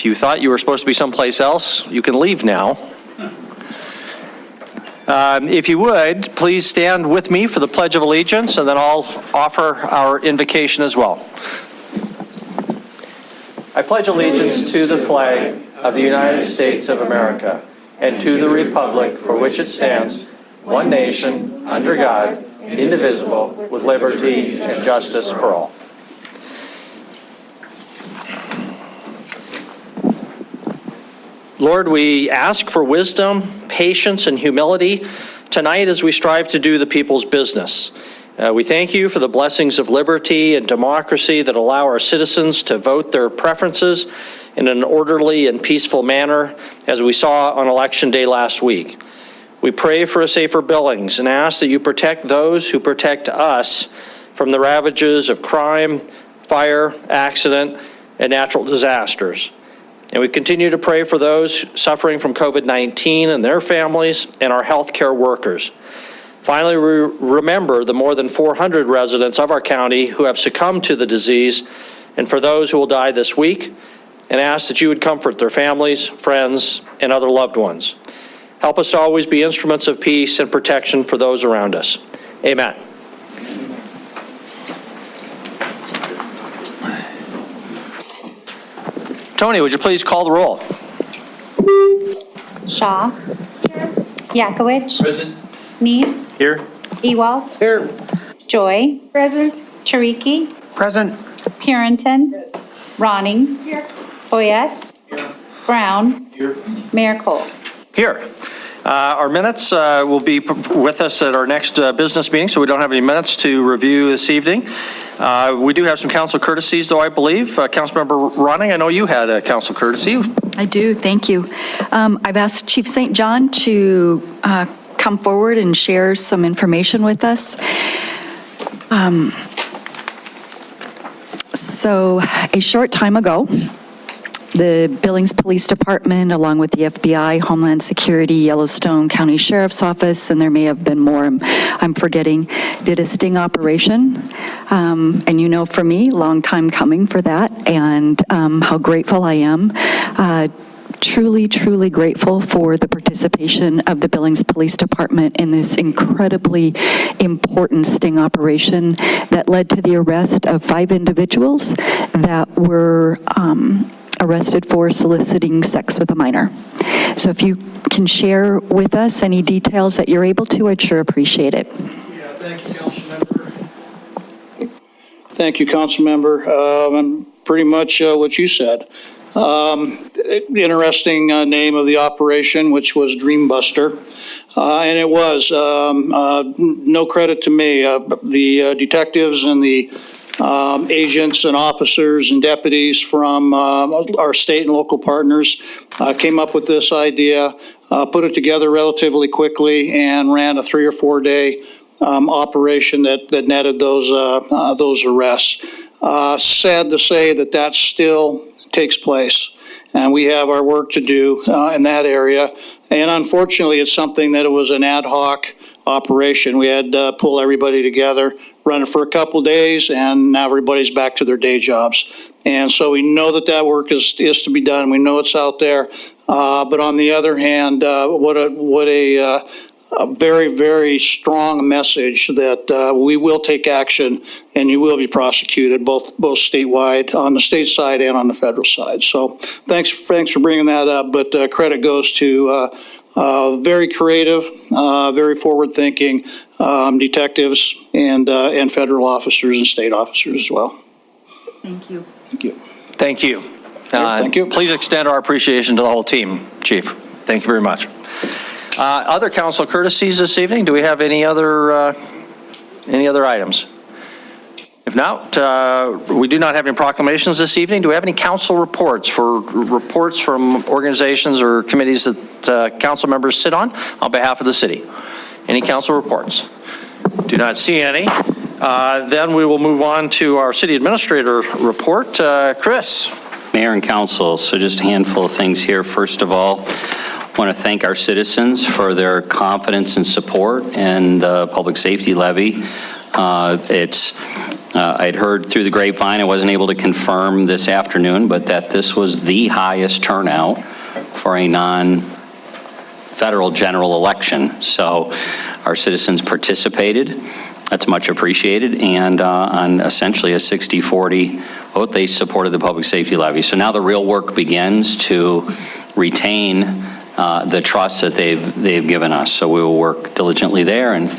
If you thought you were supposed to be someplace else, you can leave now. If you would, please stand with me for the Pledge of Allegiance, and then I'll offer our invocation as well. I pledge allegiance to the flag of the United States of America and to the republic for which it stands, one nation, under God, indivisible, with liberty and justice for all. Lord, we ask for wisdom, patience, and humility tonight as we strive to do the people's business. We thank you for the blessings of liberty and democracy that allow our citizens to vote their preferences in an orderly and peaceful manner, as we saw on Election Day last week. We pray for a safer Billings and ask that you protect those who protect us from the ravages of crime, fire, accident, and natural disasters. And we continue to pray for those suffering from COVID-19 and their families and our healthcare workers. Finally, we remember the more than 400 residents of our county who have succumbed to the disease, and for those who will die this week, and ask that you would comfort their families, friends, and other loved ones. Help us to always be instruments of peace and protection for those around us. Amen. Tony, would you please call the roll? Shaw. Here. Yakowicz. Present. Neese. Here. Ewalt. Here. Joy. Present. Chariki. Present. Purinton. Ronning. Here. Boyette. Here. Brown. Here. Mayor Cole. Here. Our minutes will be with us at our next business meeting, so we don't have any minutes to review this evening. We do have some council courtesies, though, I believe. Councilmember Ronning, I know you had a council courtesy. I do, thank you. I've asked Chief St. John to come forward and share some information with us. So a short time ago, the Billings Police Department, along with the FBI, Homeland Security, Yellowstone County Sheriff's Office, and there may have been more I'm forgetting, did a sting operation. And you know, for me, long time coming for that, and how grateful I am. Truly, truly grateful for the participation of the Billings Police Department in this incredibly important sting operation that led to the arrest of 5 individuals that were arrested for soliciting sex with a minor. So if you can share with us any details that you're able to, I'd sure appreciate it. Yeah, thank you, Councilmember. Thank you, Councilmember. And pretty much what you said. Interesting name of the operation, which was Dreambuster. And it was, no credit to me, the detectives and the agents and officers and deputies from our state and local partners came up with this idea, put it together relatively quickly, and ran a 3 or 4 day operation that netted those arrests. Sad to say that still takes place, and we have our work to do in that area. And unfortunately, it's something that it was an ad hoc operation. We had to pull everybody together, run it for a couple of days, and now everybody's back to their day jobs. And so we know that work is to be done. We know it's out there. But on the other hand, what a very, very strong message that we will take action and you will be prosecuted both statewide, on the state side and on the federal side. So thanks for bringing that up. But credit goes to very creative, very forward-thinking detectives and federal officers and state officers as well. Thank you. Thank you. Thank you. Thank you. Please extend our appreciation to the whole team, Chief. Thank you very much. Other council courtesies this evening? Do we have any other items? If not, we do not have any proclamations this evening. Do we have any council reports from organizations or committees that council members sit on behalf of the city? Any council reports? Do not see any. Then we will move on to our city administrator report. Chris. Mayor and council, so just a handful of things here. First of all, I want to thank our citizens for their confidence and support in the public safety levy. It's I'd heard through the grapevine, I wasn't able to confirm this afternoon, but that this was the highest turnout for a non-federal general election. So our citizens participated. That's much appreciated. And on essentially a 60-40 vote, they supported the public safety levy. So now the real work begins to retain the trust that they've given us. So we will work diligently there, and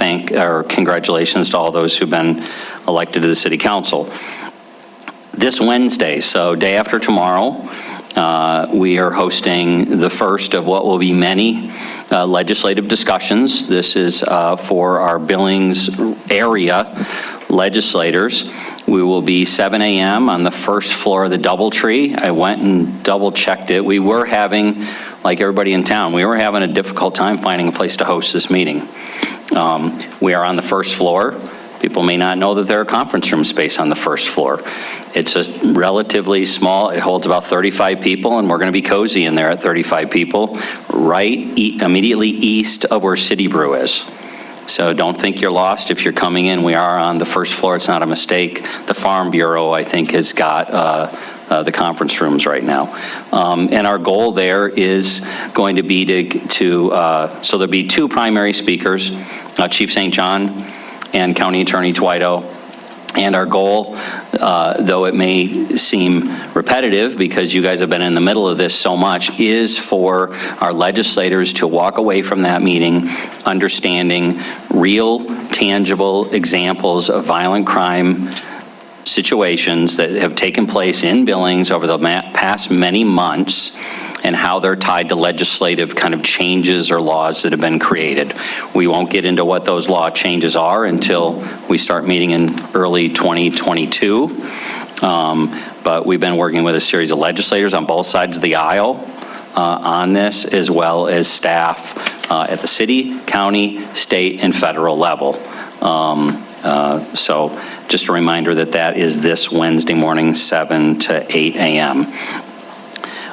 congratulations to all those who've been elected to the city council. This Wednesday, so day after tomorrow, we are hosting the first of what will be many legislative discussions. This is for our Billings area legislators. We will be 7 a.m. on the first floor of the DoubleTree. I went and double checked it. We were having, like everybody in town, we were having a difficult time finding a place to host this meeting. We are on the first floor. People may not know that there are conference room space on the first floor. It's a relatively small, it holds about 35 people, and we're going to be cozy in there at 35 people, right immediately east of where City Brew is. So don't think you're lost if you're coming in. We are on the first floor. It's not a mistake. The Farm Bureau, I think, has got the conference rooms right now. And our goal there is going to be so there'll be two primary speakers, Chief St. John and County Attorney Twito. And our goal, though it may seem repetitive because you guys have been in the middle of this so much, is for our legislators to walk away from that meeting understanding real, tangible examples of violent crime situations that have taken place in Billings over the past many months, and how they're tied to legislative kind of changes or laws that have been created. We won't get into what those law changes are until we start meeting in early 2022. But we've been working with a series of legislators on both sides of the aisle on this, as well as staff at the city, county, state, and federal level. So just a reminder that that is this Wednesday morning, 7 to 8 a.m.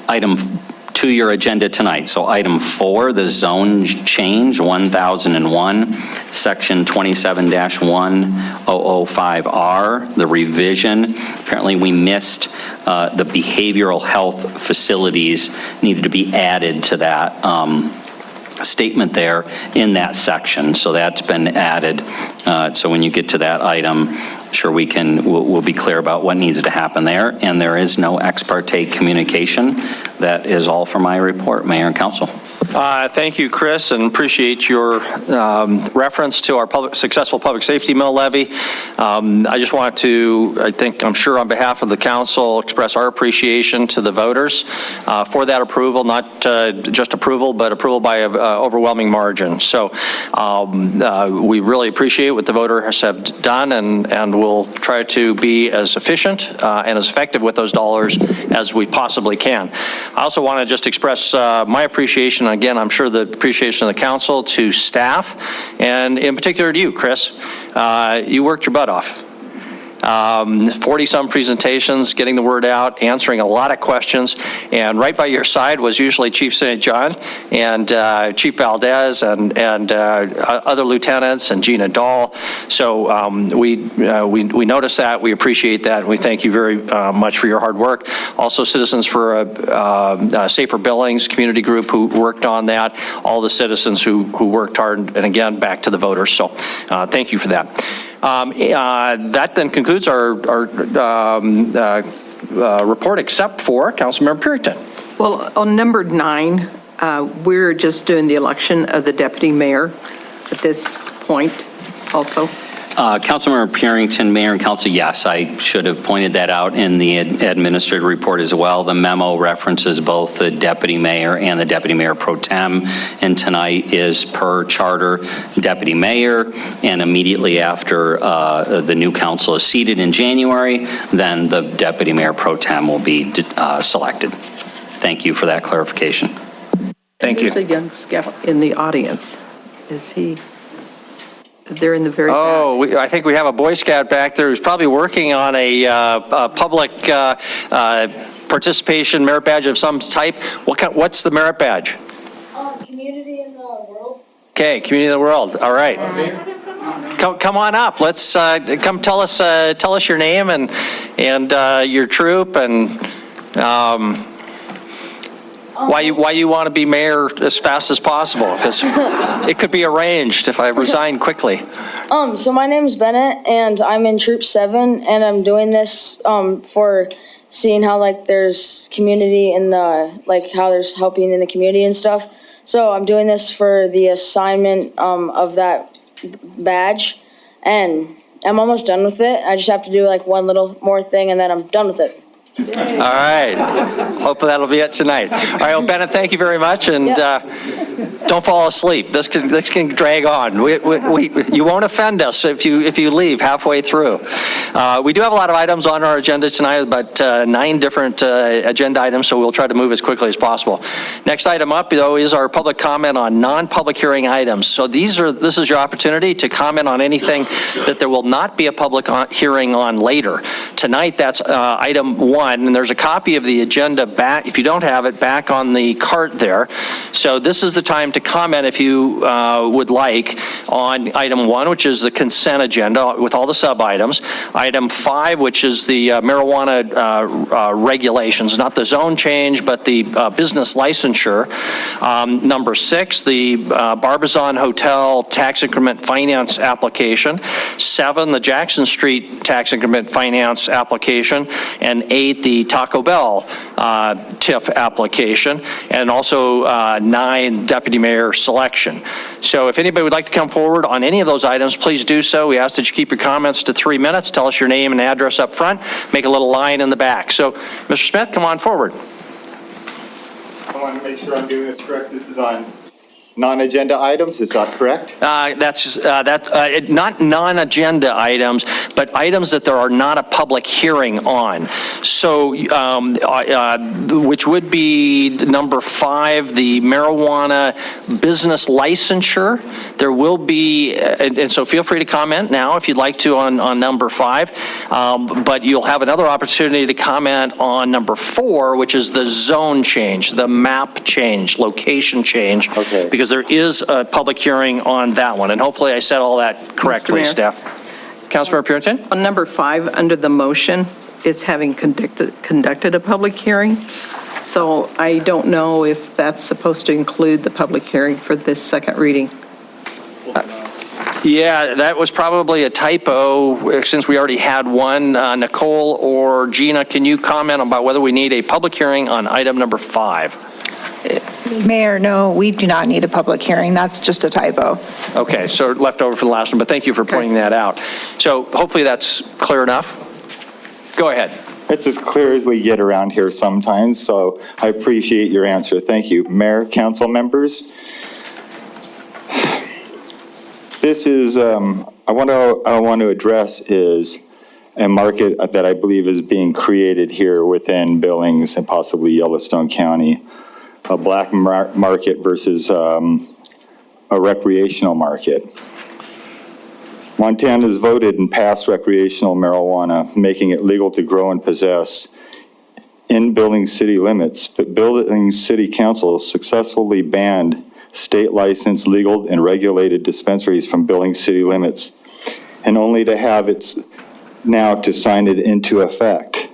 Item to your agenda tonight. So item 4, the zone change 1001, section 27-1005R, the revision. Apparently we missed the behavioral health facilities needed to be added to that statement there in that section. So that's been added. So when you get to that item, I'm sure we'll be clear about what needs to happen there. And there is no ex parte communication. That is all for my report, Mayor and Council. Thank you, Chris, and appreciate your reference to our successful public safety mill levy. I just want to, I'm sure on behalf of the council, express our appreciation to the voters for that approval, not just approval, but approval by an overwhelming margin. So we really appreciate what the voters have done, and we'll try to be as efficient and as effective with those dollars as we possibly can. I also want to just express my appreciation, again, I'm sure the appreciation of the council to staff, and in particular to you, Chris. You worked your butt off. 40-some presentations, getting the word out, answering a lot of questions, and right by your side was usually Chief St. John and Chief Valdez and other lieutenants and Gina Dahl. So we notice that, we appreciate that, and we thank you very much for your hard work. Also, Citizens for a Safer Billings community group who worked on that, all the citizens who worked hard, and again, back to the voters. So thank you for that. That then concludes our report, except for Councilmember Purington. Well, on number 9, we're just doing the election of the deputy mayor at this point also. Councilmember Purington, Mayor and Council, yes, I should have pointed that out in the administrative report as well. The memo references both the deputy mayor and the deputy mayor pro tem, and tonight is per charter deputy mayor, and immediately after the new council is seated in January, then the deputy mayor pro tem will be selected. Thank you for that clarification. Thank you. There's a young scout in the audience. Is he? They're in the very back. I think we have a Boy Scout back there who's probably working on a public participation merit badge of some type. What's the merit badge? Community in the world. Okay, community in the world. All right. come on up. Let's come tell us your name and your troop and why you want to be mayor as fast as possible, because it could be arranged if I resign quickly. So my name is Bennett, and I'm in Troop 7, and I'm doing this for seeing how there's community in the how there's helping in the community and stuff. So I'm doing this for the assignment of that badge, and I'm almost done with it. I just have to do one little more thing, and then I'm done with it. All right. Hopefully that'll be it tonight. All right, well, Bennett, thank you very much, and don't fall asleep. This can drag on. You won't offend us if you leave halfway through. We do have a lot of items on our agenda tonight, about 9 different agenda items, so we'll try to move as quickly as possible. Next item up, though, is our public comment on non-public hearing items. So this is your opportunity to comment on anything that there will not be a public hearing on later. Tonight, that's item 1, and there's a copy of the agenda back, if you don't have it, back on the cart there. So this is the time to comment if you would like on item 1, which is the consent agenda with all the sub-items. Item 5, which is the marijuana regulations, not the zone change, but the business licensure. Number 6, the Barbizon Hotel tax increment finance application. 7, the Jackson Street tax increment finance application. And 8, the Taco Bell TIF application. And also 9, Deputy Mayor selection. So if anybody would like to come forward on any of those items, please do so. We ask that you keep your comments to 3 minutes. Tell us your name and address up front. Make a little line in the back. So, Mr. Smith, come on forward. I want to make sure I'm doing this correct. This is on non-agenda items, is that correct? That's not non-agenda items, but items that there are not a public hearing on. So, which would be number 5, the marijuana business licensure. There will be, and so feel free to comment now if you'd like to on number 5, but you'll have another opportunity to comment on number 4, which is the zone change, the map change, location change. Okay. Because there is a public hearing on that one, and hopefully I said all that correctly, Mayor. Steph. Councilmember Purinton? On number 5, under the motion, it's having conducted a public hearing. So I don't know if that's supposed to include the public hearing for this second reading. Yeah, that was probably a typo since we already had one. Nicole or Gina, can you comment about whether we need a public hearing on item number 5? Mayor, no, we do not need a public hearing. That's just a typo. Okay, so left over for the last one, but thank you for pointing that out. So hopefully that's clear enough. Go ahead. It's as clear as we get around here sometimes, so I appreciate your answer. Thank you. Mayor, council members, this is, I want to address is a market that I believe is being created here within Billings and possibly Yellowstone County. A black market versus a recreational market. Montana has voted and passed recreational marijuana, making it legal to grow and possess in Billings city limits, but Billings City Council successfully banned state-licensed, legal, and regulated dispensaries from Billings city limits, and only to have it now to sign it into effect.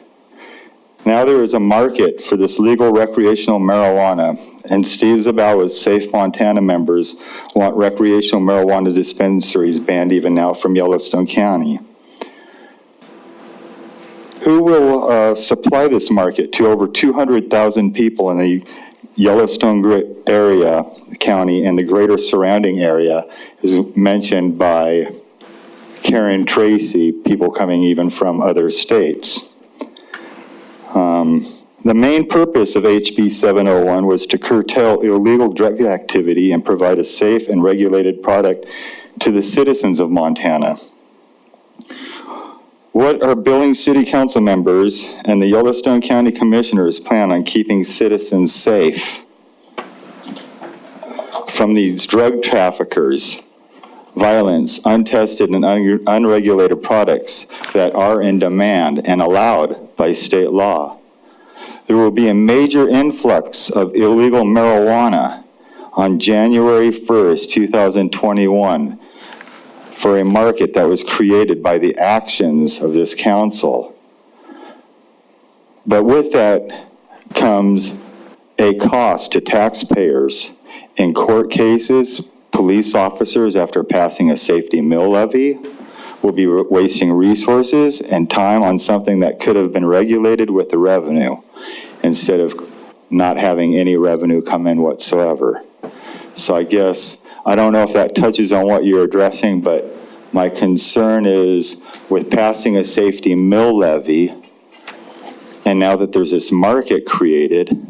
Now there is a market for this legal recreational marijuana, and Steve Zabawa's Safe Montana members want recreational marijuana dispensaries banned even now from Yellowstone County. Who will supply this market to over 200,000 people in the Yellowstone area, county, and the greater surrounding area, is mentioned by Karen Tracy, people coming even from other states. The main purpose of HB 701 was to curtail illegal drug activity and provide a safe and regulated product to the citizens of Montana. What are Billings City Council members and the Yellowstone County Commissioners plan on keeping citizens safe from these drug traffickers, violence, untested and unregulated products that are in demand and allowed by state law? There will be a major influx of illegal marijuana on January 1st, 2021 for a market that was created by the actions of this council. But with that comes a cost to taxpayers in court cases. Police officers, after passing a safety mill levy, will be wasting resources and time on something that could have been regulated with the revenue, instead of not having any revenue come in whatsoever. So I guess, I don't know if that touches on what you're addressing, but my concern is with passing a safety mill levy, and now that there's this market created,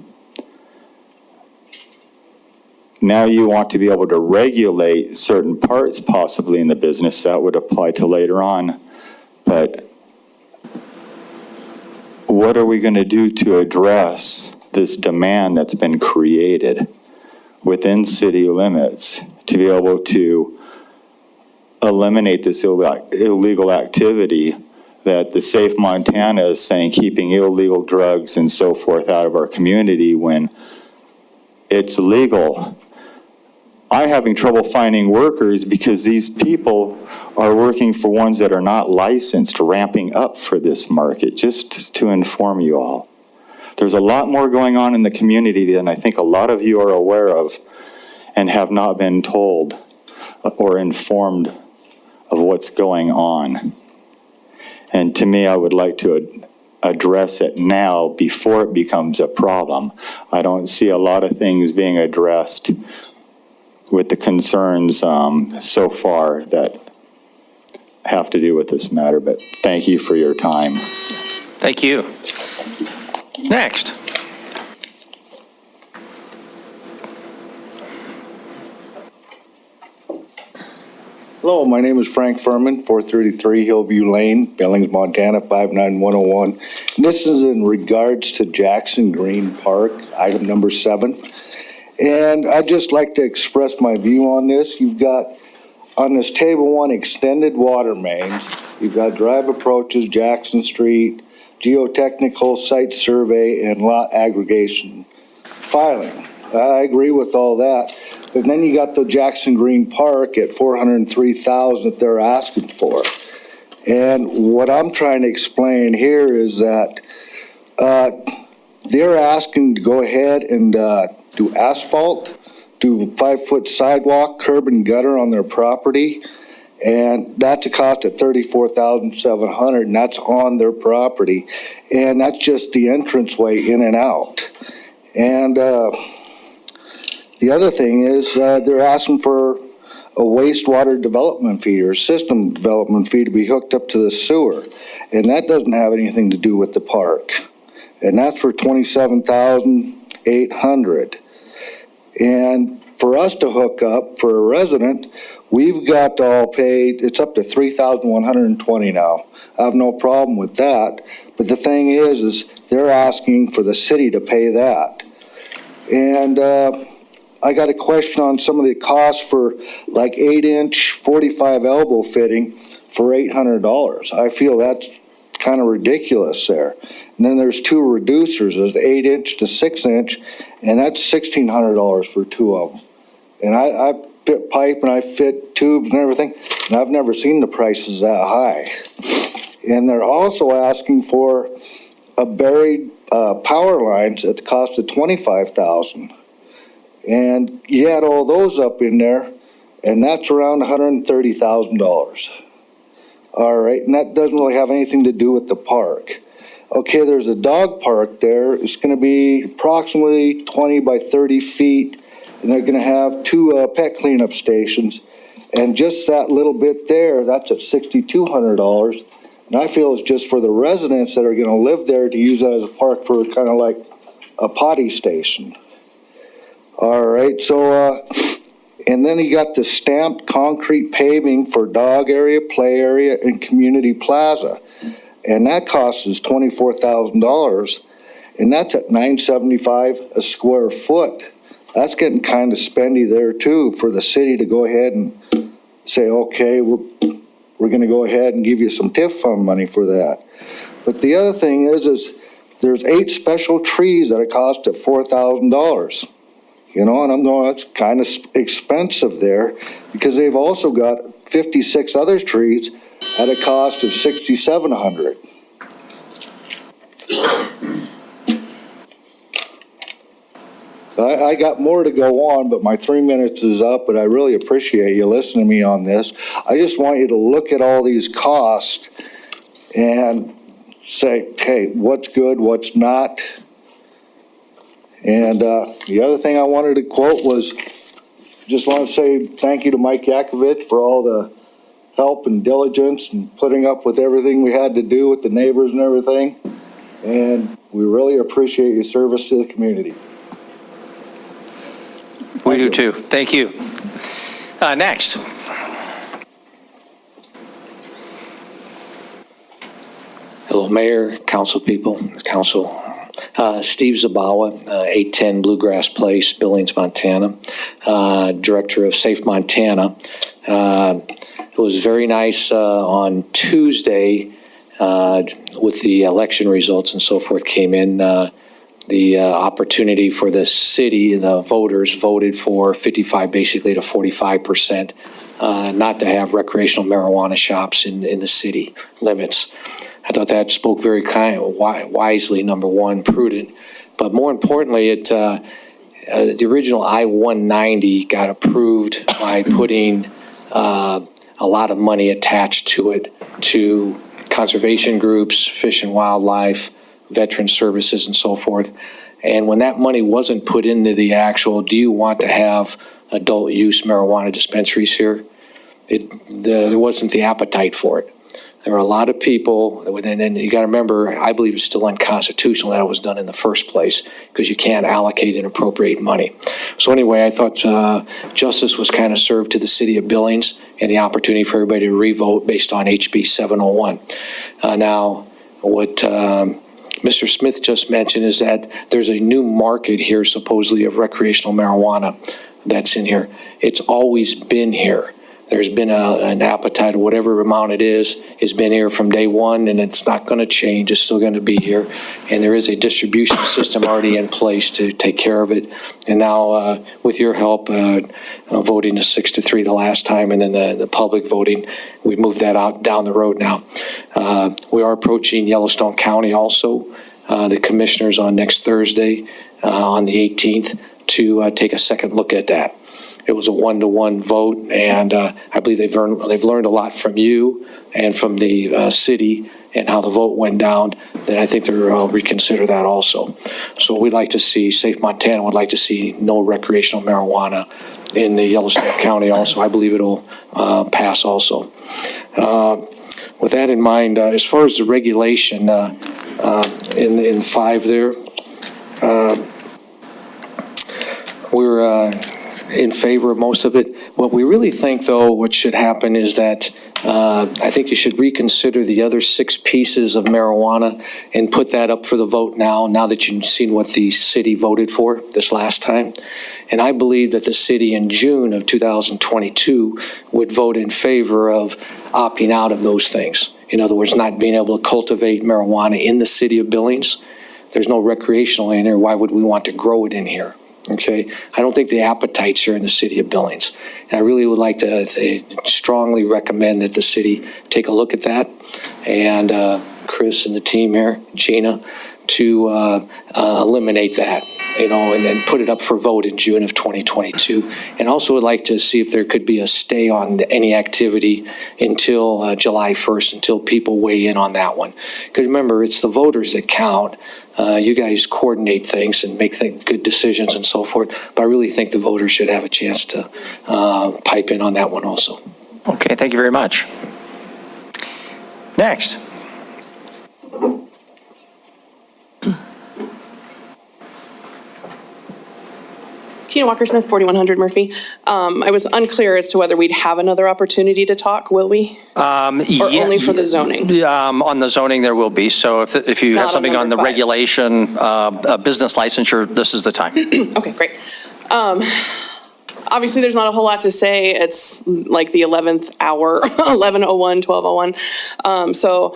now you want to be able to regulate certain parts possibly in the business. That would apply to later on. But what are we going to do to address this demand that's been created within city limits to be able to eliminate this illegal activity that the Safe Montana is saying, keeping illegal drugs and so forth out of our community when it's legal? I'm having trouble finding workers because these people are working for ones that are not licensed, ramping up for this market, just to inform you all. There's a lot more going on in the community than I think a lot of you are aware of and have not been told or informed of what's going on. And to me, I would like to address it now before it becomes a problem. I don't see a lot of things being addressed with the concerns so far that have to do with this matter, but thank you for your time. Thank you. Next. Hello, my name is Frank Furman, 433 Hillview Lane, Billings, Montana, 59101. And this is in regards to Jackson Green Park, item number 7. And I'd just like to express my view on this. You've got, on this table 1, extended water mains. You've got drive approaches, Jackson Street, geotechnical site survey, and lot aggregation filing. I agree with all that. But then you got the Jackson Green Park at $403,000 that they're asking for. And what I'm trying to explain here is that they're asking to go ahead and do asphalt, do 5-foot sidewalk, curb and gutter on their property. And that's a cost of $34,700, and that's on their property. And that's just the entranceway in and out. And the other thing is they're asking for a wastewater development fee or system development fee to be hooked up to the sewer. And that doesn't have anything to do with the park. And that's for $27,800. And for us to hook up for a resident, we've got to all pay, it's up to $3,120 now. I have no problem with that. But the thing is they're asking for the city to pay that. And I got a question on some of the costs for like 8-inch 45 elbow fitting for $800. I feel that's kind of ridiculous there. And then there's 2 reducers, there's 8-inch to 6-inch, and that's $1,600 for 2 of them. And I fit pipe and I fit tubes and everything, and I've never seen the prices that high. And they're also asking for a buried power lines at the cost of $25,000. And you add all those up in there, and that's around $130,000. All right, and that doesn't really have anything to do with the park. Okay, there's a dog park there. It's going to be approximately 20 by 30 feet, and they're going to have 2 pet cleanup stations. And just that little bit there, that's at $6,200. And I feel it's just for the residents that are going to live there to use that as a park for kind of like a potty station. All right, so, and then you got the stamped concrete paving for dog area, play area, and community plaza. And that cost is $24,000, and that's at $975 a square foot. That's getting kind of spendy there too for the city to go ahead and say, okay, we're going to go ahead and give you some TIF fund money for that. But the other thing is there's 8 special trees that are cost at $4,000. You know, and I'm going, that's kind of expensive there, because they've also got 56 other trees at a cost of $6,700. I got more to go on, but my 3 minutes is up, but I really appreciate you listening to me on this. I just want you to look at all these costs and say, hey, what's good, what's not? And the other thing I wanted to quote was, just want to say thank you to Mike Yakovich for all the help and diligence and putting up with everything we had to do with the neighbors and everything. And we really appreciate your service to the community. We do too. Thank you. Next. Hello, Mayor, council people, council. Steve Zabawa, 810 Bluegrass Place, Billings, Montana, Director of Safe Montana. It was very nice on Tuesday with the election results and so forth came in. The opportunity for the city, the voters voted for 55 basically to 45%, not to have recreational marijuana shops in the city limits. I thought that spoke very wisely, number one, prudent. But more importantly, the original I-190 got approved by putting a lot of money attached to it, to conservation groups, fish and wildlife, veteran services, and so forth. And when that money wasn't put into the actual, do you want to have adult use marijuana dispensaries here? There wasn't the appetite for it. There were a lot of people, and you got to remember, I believe it's still unconstitutional that it was done in the first place because you can't allocate and appropriate money. So anyway, I thought justice was kind of served to the city of Billings and the opportunity for everybody to revote based on HB 701. Now, what Mr. Smith just mentioned is that there's a new market here, supposedly, of recreational marijuana that's in here. It's always been here. There's been an appetite, or whatever amount it is, has been here from day one, and it's not going to change. It's still going to be here. And there is a distribution system already in place to take care of it. And now, with your help, voting is 6-3 the last time, and then the public voting, we moved that out down the road now. We are approaching Yellowstone County also. The commissioners on next Thursday, on the 18th, to take a second look at that. It was a 1-to-1 vote, and I believe they've learned a lot from you and from the city and how the vote went down. Then I think they'll reconsider that also. So we'd like to see, Safe Montana would like to see no recreational marijuana in the Yellowstone County also. I believe it'll pass also. With that in mind, as far as the regulation in 5 there, we're in favor of most of it. What we really think, though, what should happen is that I think you should reconsider the other 6 pieces of marijuana and put that up for the vote now that you've seen what the city voted for this last time. And I believe that the city in June of 2022 would vote in favor of opting out of those things. In other words, not being able to cultivate marijuana in the city of Billings. There's no recreational in here. Why would we want to grow it in here? Okay, I don't think the appetite's here in the city of Billings. And I really would like to strongly recommend that the city take a look at that, and Chris and the team here, Gina, to eliminate that, and then put it up for vote in June of 2022. And also would like to see if there could be a stay on any activity until July 1st, until people weigh in on that one. Because remember, it's the voters that count. You guys coordinate things and make good decisions and so forth, but I really think the voters should have a chance to pipe in on that one also. Okay, thank you very much. Next. Tina Walker-Smith, 4100 Murphy. I was unclear as to whether we'd have another opportunity to talk, will we? Or only for the zoning? On the zoning, there will be. So if you Not have on something on the number 5. regulation, business licensure, this is the time. Okay, great. Obviously, there's not a whole lot to say. It's like the 11th hour, 11:01, 12:01. So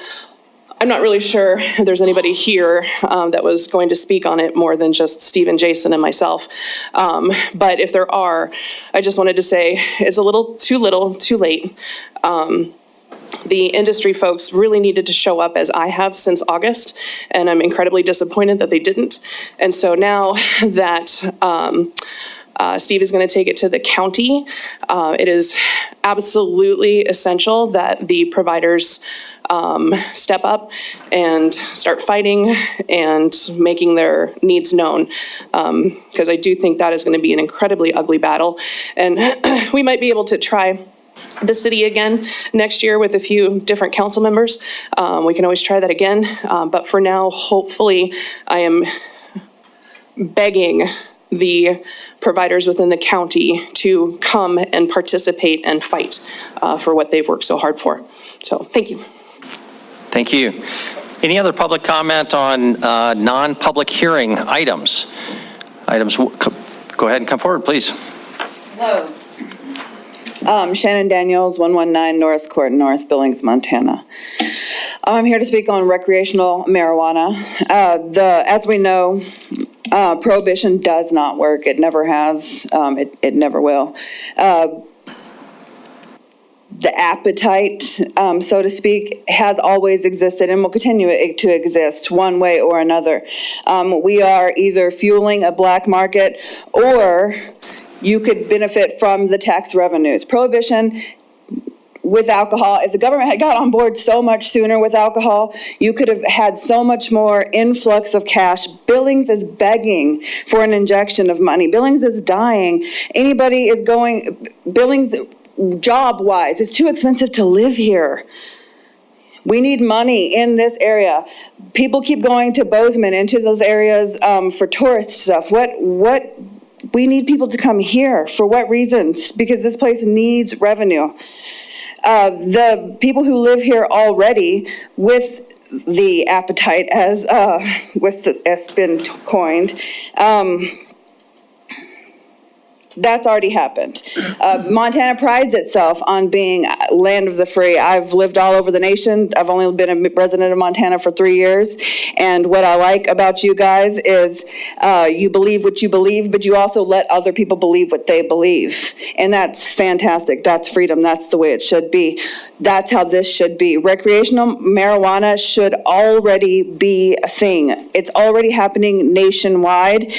I'm not really sure if there's anybody here that was going to speak on it more than just Steve and Jason and myself. But if there are, I just wanted to say it's a little, too late. The industry folks really needed to show up, as I have since August, and I'm incredibly disappointed that they didn't. And so now that Steve is going to take it to the county, it is absolutely essential that the providers step up and start fighting and making their needs known, because I do think that is going to be an incredibly ugly battle. And we might be able to try the city again next year with a few different council members. We can always try that again. But for now, hopefully, I am begging the providers within the county to come and participate and fight for what they've worked so hard for. So thank you. Thank you. Any other public comment on non-public hearing items? Go ahead and come forward, please. Hello. Shannon Daniels, 119 Norris Court North, Billings, Montana. I'm here to speak on recreational marijuana. As we know, prohibition does not work. It never has. It never will. The appetite, so to speak, has always existed and will continue to exist one way or another. We are either fueling a black market, or you could benefit from the tax revenues. Prohibition with alcohol, if the government had got on board so much sooner with alcohol, you could have had so much more influx of cash. Billings is begging for an injection of money. Billings is dying. Billings, job-wise, it's too expensive to live here. We need money in this area. People keep going to Bozeman, into those areas for tourist stuff. We need people to come here. For what reasons? Because this place needs revenue. The people who live here already, with the appetite, as been coined, that's already happened. Montana prides itself on being land of the free. I've lived all over the nation. I've only been a resident of Montana for 3 years. And what I like about you guys is you believe what you believe, but you also let other people believe what they believe. And that's fantastic. That's freedom. That's the way it should be. That's how this should be. Recreational marijuana should already be a thing. It's already happening nationwide.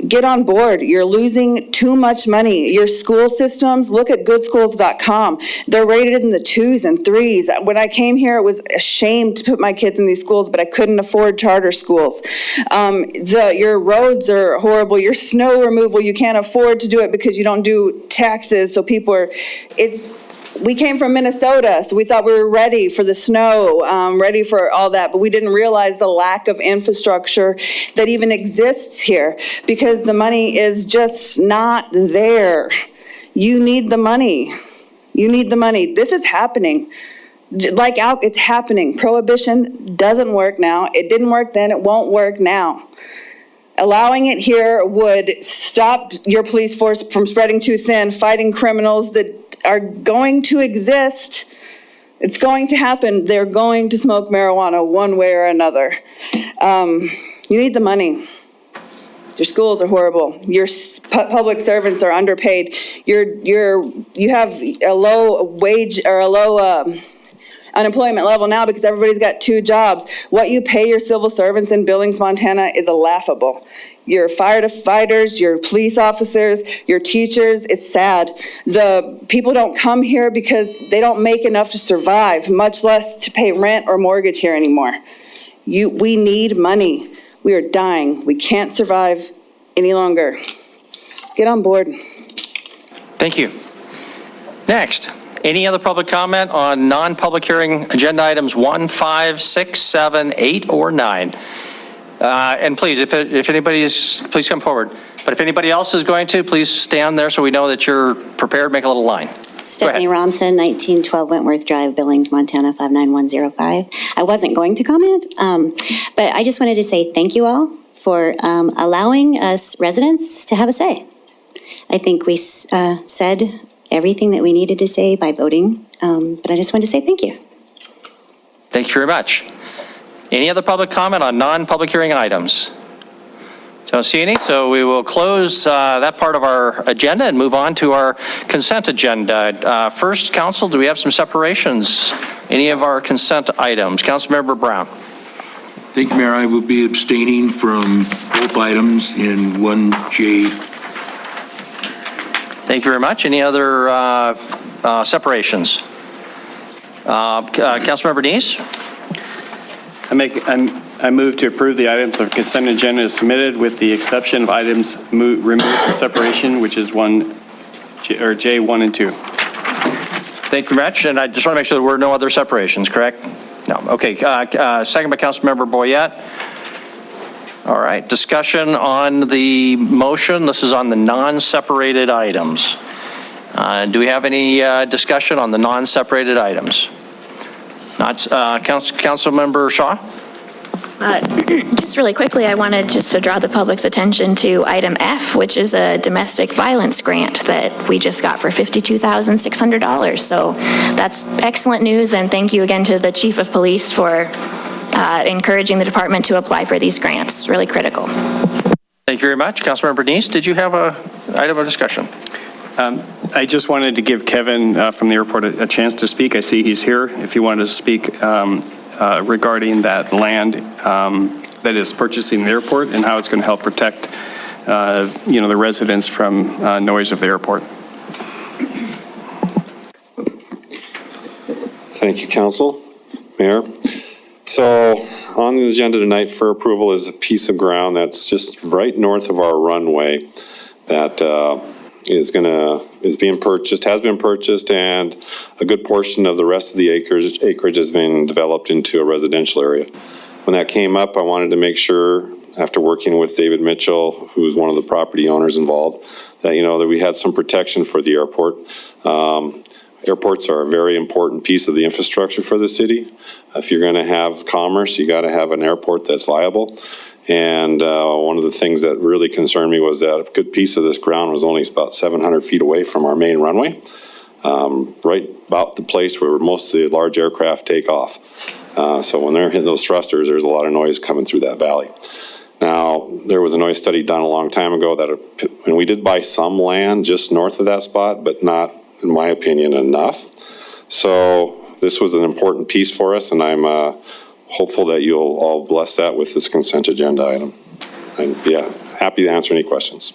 Get on board. You're losing too much money. Your school systems, look at goodschools.com. They're rated in the 2s and 3s. When I came here, it was a shame to put my kids in these schools, but I couldn't afford charter schools. Your roads are horrible. Your snow removal, you can't afford to do it because you don't do taxes. So we came from Minnesota, so we thought we were ready for the snow, ready for all that, but we didn't realize the lack of infrastructure that even exists here, because the money is just not there. You need the money. You need the money. This is happening. It's happening. Prohibition doesn't work now. It didn't work then. It won't work now. Allowing it here would stop your police force from spreading too thin, fighting criminals that are going to exist. It's going to happen. They're going to smoke marijuana one way or another. You need the money. Your schools are horrible. Your public servants are underpaid. You have a low wage or a low unemployment level now because everybody's got 2 jobs. What you pay your civil servants in Billings, Montana is laughable. Your firefighters, your police officers, your teachers, it's sad. The people don't come here because they don't make enough to survive, much less to pay rent or mortgage here anymore. We need money. We are dying. We can't survive any longer. Get on board. Thank you. Next. Any other public comment on non-public hearing agenda items 1, 5, 6, 7, 8, or 9? And please, if please come forward. But if anybody else is going to, please stand there so we know that you're prepared. Make a little line. Stephanie Romson, 1912 Wentworth Drive, Billings, Montana, 59105. I wasn't going to comment, but I just wanted to say thank you all for allowing us residents to have a say. I think we said everything that we needed to say by voting, but I just wanted to say thank you. Thank you very much. Any other public comment on non-public hearing items? Don't see any, so we will close that part of our agenda and move on to our consent agenda. First, council, do we have some separations? Any of our consent items? Councilmember Brown. Thank you, Mayor. I will be abstaining from both items in 1J. Thank you very much. Any other separations? Councilmember Neese? I move to approve the items of consent agenda as submitted with the exception of items removed for separation, which is J1 and 2. Thank you very much. And I just want to make sure there were no other separations, correct? No. Okay. Second by Councilmember Boyette. All right. Discussion on the motion. This is on the non-separated items. Do we have any discussion on the non-separated items? Not. Councilmember Shaw? Just really quickly, I wanted just to draw the public's attention to item F, which is a domestic violence grant that we just got for $52,600. So that's excellent news, and thank you again to the Chief of Police for encouraging the department to apply for these grants. Really critical. Thank you very much. Councilmember Neese, did you have an item of discussion? I just wanted to give Kevin from the airport a chance to speak. I see he's here. If he wanted to speak regarding that land that is purchasing the airport and how it's going to help protect, the residents from noise of the airport. Thank you, Council, Mayor. So on the agenda tonight for approval is a piece of ground that's just right north of our runway that has been purchased, and a good portion of the rest of the acreage has been developed into a residential area. When that came up, I wanted to make sure, after working with David Mitchell, who's one of the property owners involved, that that we had some protection for the airport. Airports are a very important piece of the infrastructure for the city. If you're going to have commerce, you got to have an airport that's viable. And one of the things that really concerned me was that a good piece of this ground was only about 700 feet away from our main runway, right about the place where most of the large aircraft take off. So when they're hitting those thrusters, there's a lot of noise coming through that valley. Now, there was a noise study done a long time ago and we did buy some land just north of that spot, but not, in my opinion, enough. So this was an important piece for us, and I'm hopeful that you'll all bless that with this consent agenda item. And yeah, happy to answer any questions.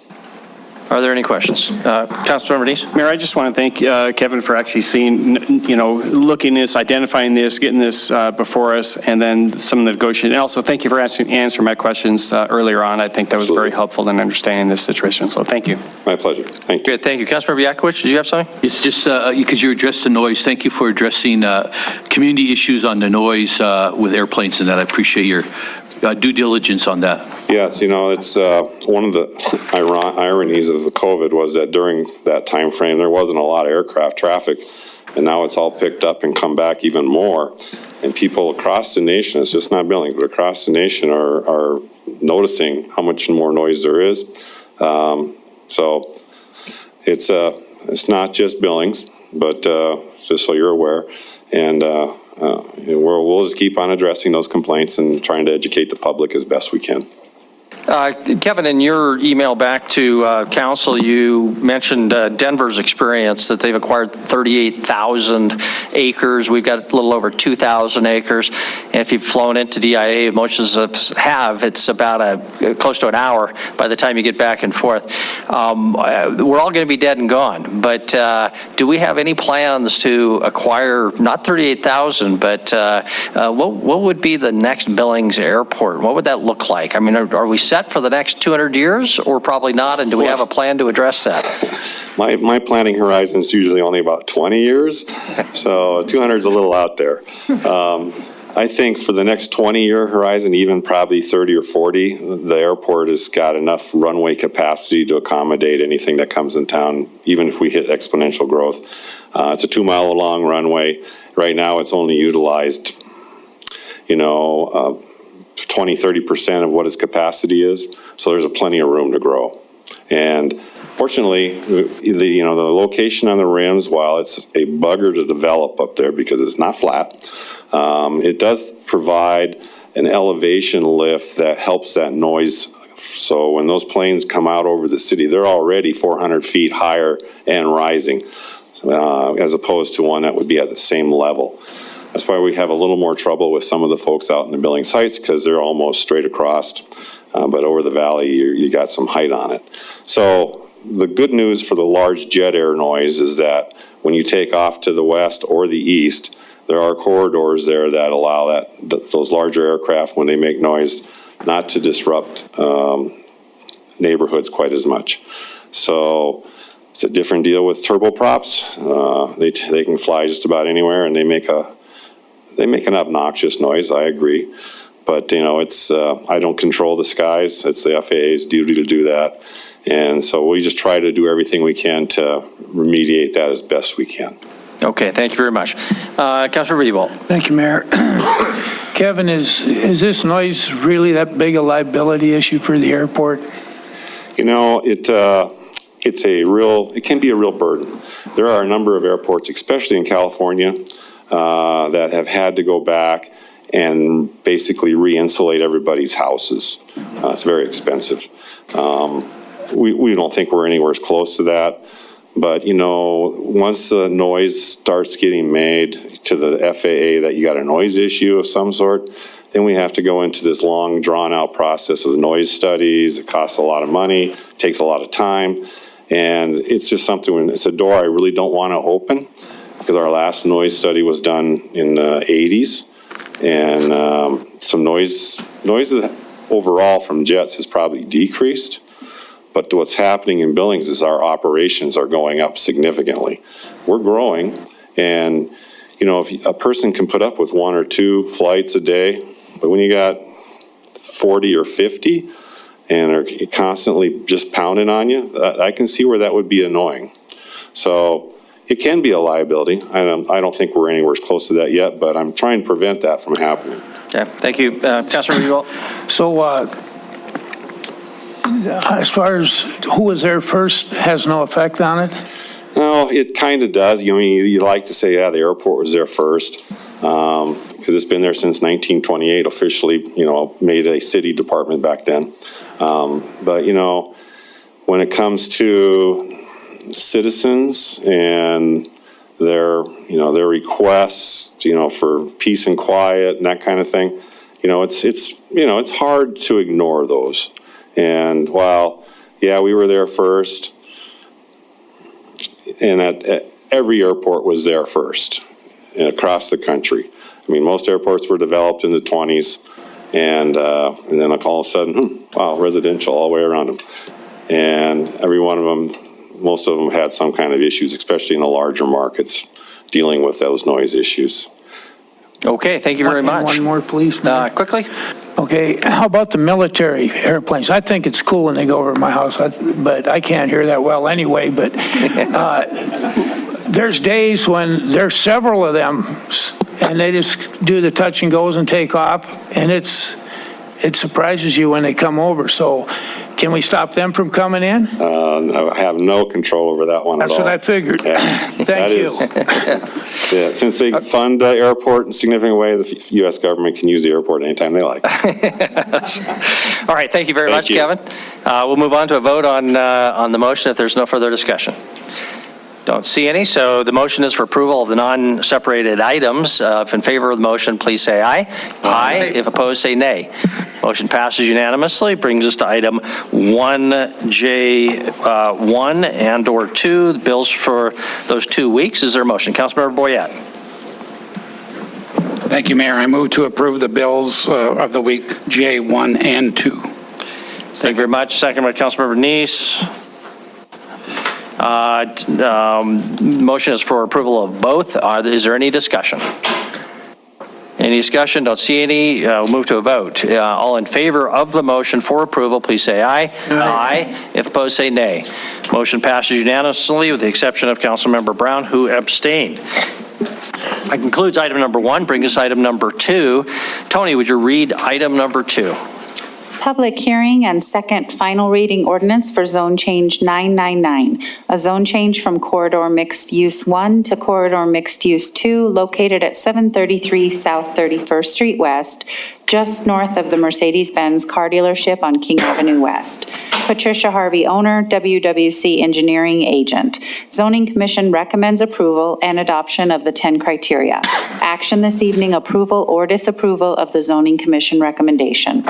Are there any questions? Councilmember Neese? Mayor, I just want to thank Kevin for actually seeing, looking at this, identifying this, getting this before us, and then some of the negotiation. And also, thank you for answering my questions earlier on. I think that was very helpful in understanding this situation. So thank you. My pleasure. Thank you. Good. Thank you. Councilmember Yakovich, did you have something? It's just because you addressed the noise. Thank you for addressing community issues on the noise with airplanes and that. I appreciate your due diligence on that. Yes, it's one of the ironies of the COVID was that during that time frame, there wasn't a lot of aircraft traffic, and now it's all picked up and come back even more. And people across the nation, it's just not Billings, but across the nation are noticing how much more noise there is. So it's not just Billings, but just so you're aware. And we'll just keep on addressing those complaints and trying to educate the public as best we can. Kevin, in your email back to council, you mentioned Denver's experience, that they've acquired 38,000 acres. We've got a little over 2,000 acres. And if you've flown into DIA, most of us have, it's about close to an hour by the time you get back and forth. We're all going to be dead and gone. But do we have any plans to acquire, not 38,000, but what would be the next Billings airport? What would that look like? I mean, are we set for the next 200 years, or probably not? And do we have a plan to address that? My planning horizon is usually only about 20 years, so 200 is a little out there. I think for the next 20-year horizon, even probably 30 or 40, the airport has got enough runway capacity to accommodate anything that comes in town, even if we hit exponential growth. It's a 2-mile-long runway. Right now, it's only utilized, 20-30% of what its capacity is, so there's plenty of room to grow. And fortunately, the location on the rims, while it's a bugger to develop up there because it's not flat, it does provide an elevation lift that helps that noise. So when those planes come out over the city, they're already 400 feet higher and rising, as opposed to one that would be at the same level. That's why we have a little more trouble with some of the folks out in the Billings Heights, because they're almost straight across, but over the valley, you got some height on it. So the good news for the large jet air noise is that when you take off to the west or the east, there are corridors there that allow those larger aircraft, when they make noise, not to disrupt neighborhoods quite as much. So it's a different deal with turboprops. They can fly just about anywhere, and they make an obnoxious noise. I agree, but it's I don't control the skies. It's the FAA's duty to do that, and so we just try to do everything we can to remediate that as best we can. Okay, thank you very much. Councilmember Ewald. Thank you, Mayor. Kevin, is this noise really that big a liability issue for the airport? It can be a real burden. There are a number of airports, especially in California, that have had to go back and basically re-insulate everybody's houses. It's very expensive. We don't think we're anywhere close to that. But, once the noise starts getting made to the FAA that you got a noise issue of some sort, then we have to go into this long, drawn-out process of noise studies. It costs a lot of money, takes a lot of time, and it's just something, it's a door I really don't want to open, because our last noise study was done in the 80s, and some noise overall from jets has probably decreased. But what's happening in Billings is our operations are going up significantly. We're growing, and if a person can put up with 1 or 2 flights a day, but when you got 40 or 50 and are constantly just pounding on you, I can see where that would be annoying. So it can be a liability. I don't think we're anywhere close to that yet, but I'm trying to prevent that from happening. Okay, thank you. Councilmember Ewald. So as far as who was there first has no effect on it? No, it kind of does. You like to say, yeah, the airport was there first, because it's been there since 1928, officially, made a city department back then. But, when it comes to citizens and their requests, for peace and quiet and that kind of thing, it's hard to ignore those. And while, yeah, we were there first, and at every airport was there first across the country. I mean, most airports were developed in the 20s, and then all of a sudden, wow, residential all the way around them. And every one of them, most of them had some kind of issues, especially in the larger markets, dealing with those noise issues. Okay, thank you very much. One more, please. Quickly. Okay, how about the military airplanes? I think it's cool when they go over my house, but I can't hear that well anyway. But there's days when there's several of them, and they just do the touch and goes and take off, and it surprises you when they come over. So can we stop them from coming in? I have no control over that one at all. That's what I figured. Yeah. Thank you. Yeah, since they fund the airport in a significant way, the U.S. government can use the airport anytime they like. All right, thank you very much, Kevin. We'll move on to a vote on the motion if there's no further discussion. Don't see any, so the motion is for approval of the non-separated items. If in favor of the motion, please say aye. Aye. If opposed, say nay. Motion passes unanimously. Brings us to item 1J1 and or 2, the bills for those 2 weeks. Is there a motion? Councilmember Boyette. Thank you, Mayor. I move to approve the bills of the week J1 and 2. Thank you very much. Second by Councilmember Neese. Motion is for approval of both. Is there any discussion? Any discussion? Don't see any. We'll move to a vote. All in favor of the motion for approval, please say aye. Aye. If opposed, say nay. Motion passes unanimously with the exception of Councilmember Brown, who abstained. That concludes item number 1. Brings us item number 2. Tony, would you read item number 2? Public hearing and second final reading ordinance for zone change 999, a zone change from corridor mixed use 1 to corridor mixed use 2 located at 733 South 31st Street West, just north of the Mercedes-Benz car dealership on King Avenue West. Patricia Harvey, owner, WWC Engineering Agent. Zoning Commission recommends approval and adoption of the 10 criteria. Action this evening, approval or disapproval of the Zoning Commission recommendation.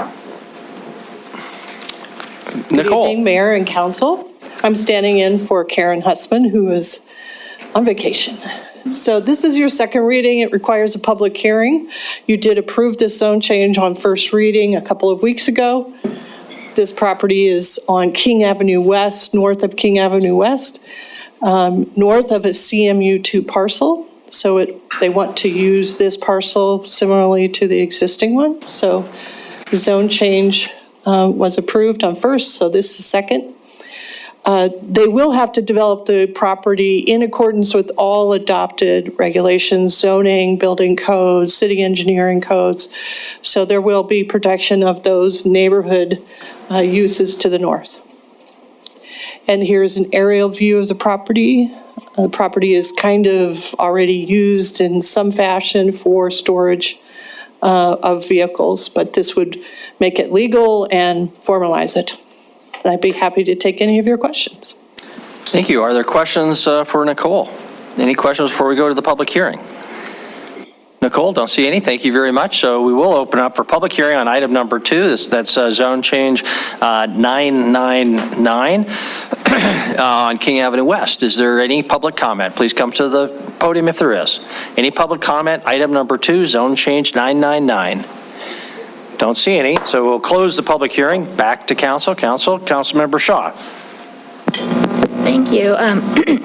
Good evening, Mayor and Council. I'm standing in for Karen Hussman, who is on vacation. So this is your second reading. It requires a public hearing. You did approve this zone change on first reading a couple of weeks ago. This property is on King Avenue West, north of King Avenue West, north of a CMU2 parcel. So they want to use this parcel similarly to the existing one. So the zone change was approved on first, so this is second. They will have to develop the property in accordance with all adopted regulations, zoning, building codes, city engineering codes. So there will be protection of those neighborhood uses to the north. And here's an aerial view of the property. The property is kind of already used in some fashion for storage of vehicles, but this would make it legal and formalize it. And I'd be happy to take any of your questions. Thank you. Are there questions for Nicole? Any questions before we go to the public hearing? Nicole, don't see any. Thank you very much. So we will open up for public hearing on item number 2. That's zone change 999 on King Avenue West. Is there any public comment? Please come to the podium if there is. Any public comment? Item number 2, zone change 999. Don't see any. So we'll close the public hearing. Back to council. Councilmember Shaw. Thank you.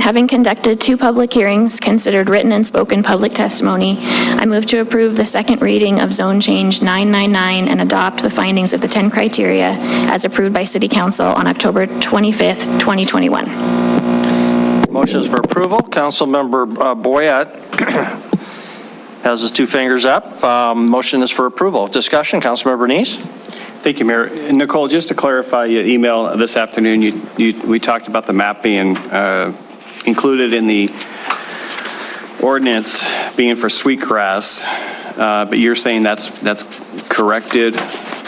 Having conducted 2 public hearings, considered written and spoken public testimony, I move to approve the second reading of zone change 999 and adopt the findings of the 10 criteria as approved by City Council on October 25th, 2021. Motions for approval. Councilmember Boyette has his 2 fingers up. Motion is for approval. Discussion. Councilmember Neese. Thank you, Mayor. Nicole, just to clarify your email this afternoon, we talked about the map being included in the ordinance being for sweetgrass, but you're saying that's corrected?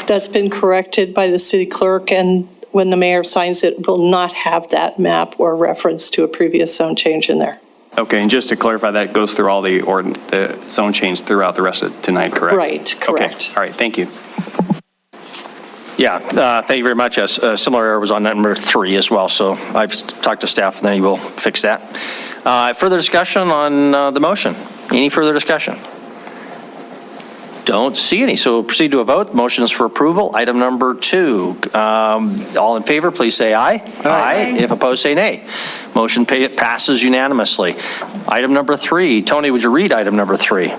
That's been corrected by the city clerk, and when the mayor signs it, will not have that map or reference to a previous zone change in there. Okay, and just to clarify, that goes through all the zone change throughout the rest of tonight, correct? Right, correct. Okay, all right, thank you. Yeah, thank you very much. Yes, similar error was on number 3 as well, so I've talked to staff and they will fix that. Further discussion on the motion? Any further discussion? Don't see any, so we'll proceed to a vote. Motion is for approval. Item number 2. All in favor, please say aye. Aye. If opposed, say nay. Motion passes unanimously. Item number 3. Tony, would you read item number 3?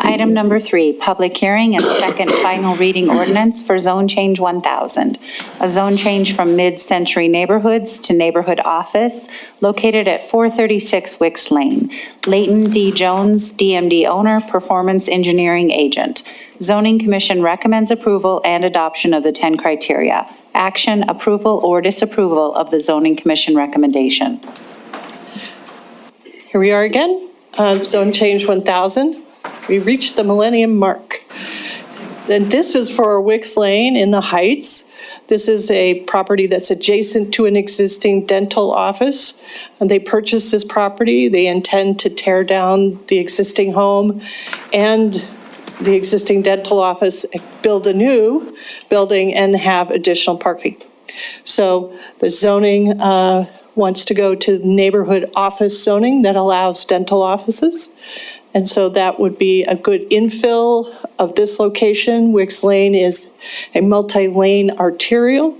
Item number 3, public hearing and second final reading ordinance for zone change 1000, a zone change from mid-century neighborhoods to neighborhood office located at 436 Wix Lane. Leighton D. Jones, DMD owner, performance engineering agent. Zoning Commission recommends approval and adoption of the 10 criteria. Action, approval, or disapproval of the Zoning Commission recommendation. Here we are again, zone change 1000. We reached the millennium mark. And this is for Wix Lane in the Heights. This is a property that's adjacent to an existing dental office. And they purchased this property. They intend to tear down the existing home and the existing dental office, build a new building, and have additional parking. So the zoning wants to go to neighborhood office zoning that allows dental offices. And so that would be a good infill of this location. Wix Lane is a multi-lane arterial.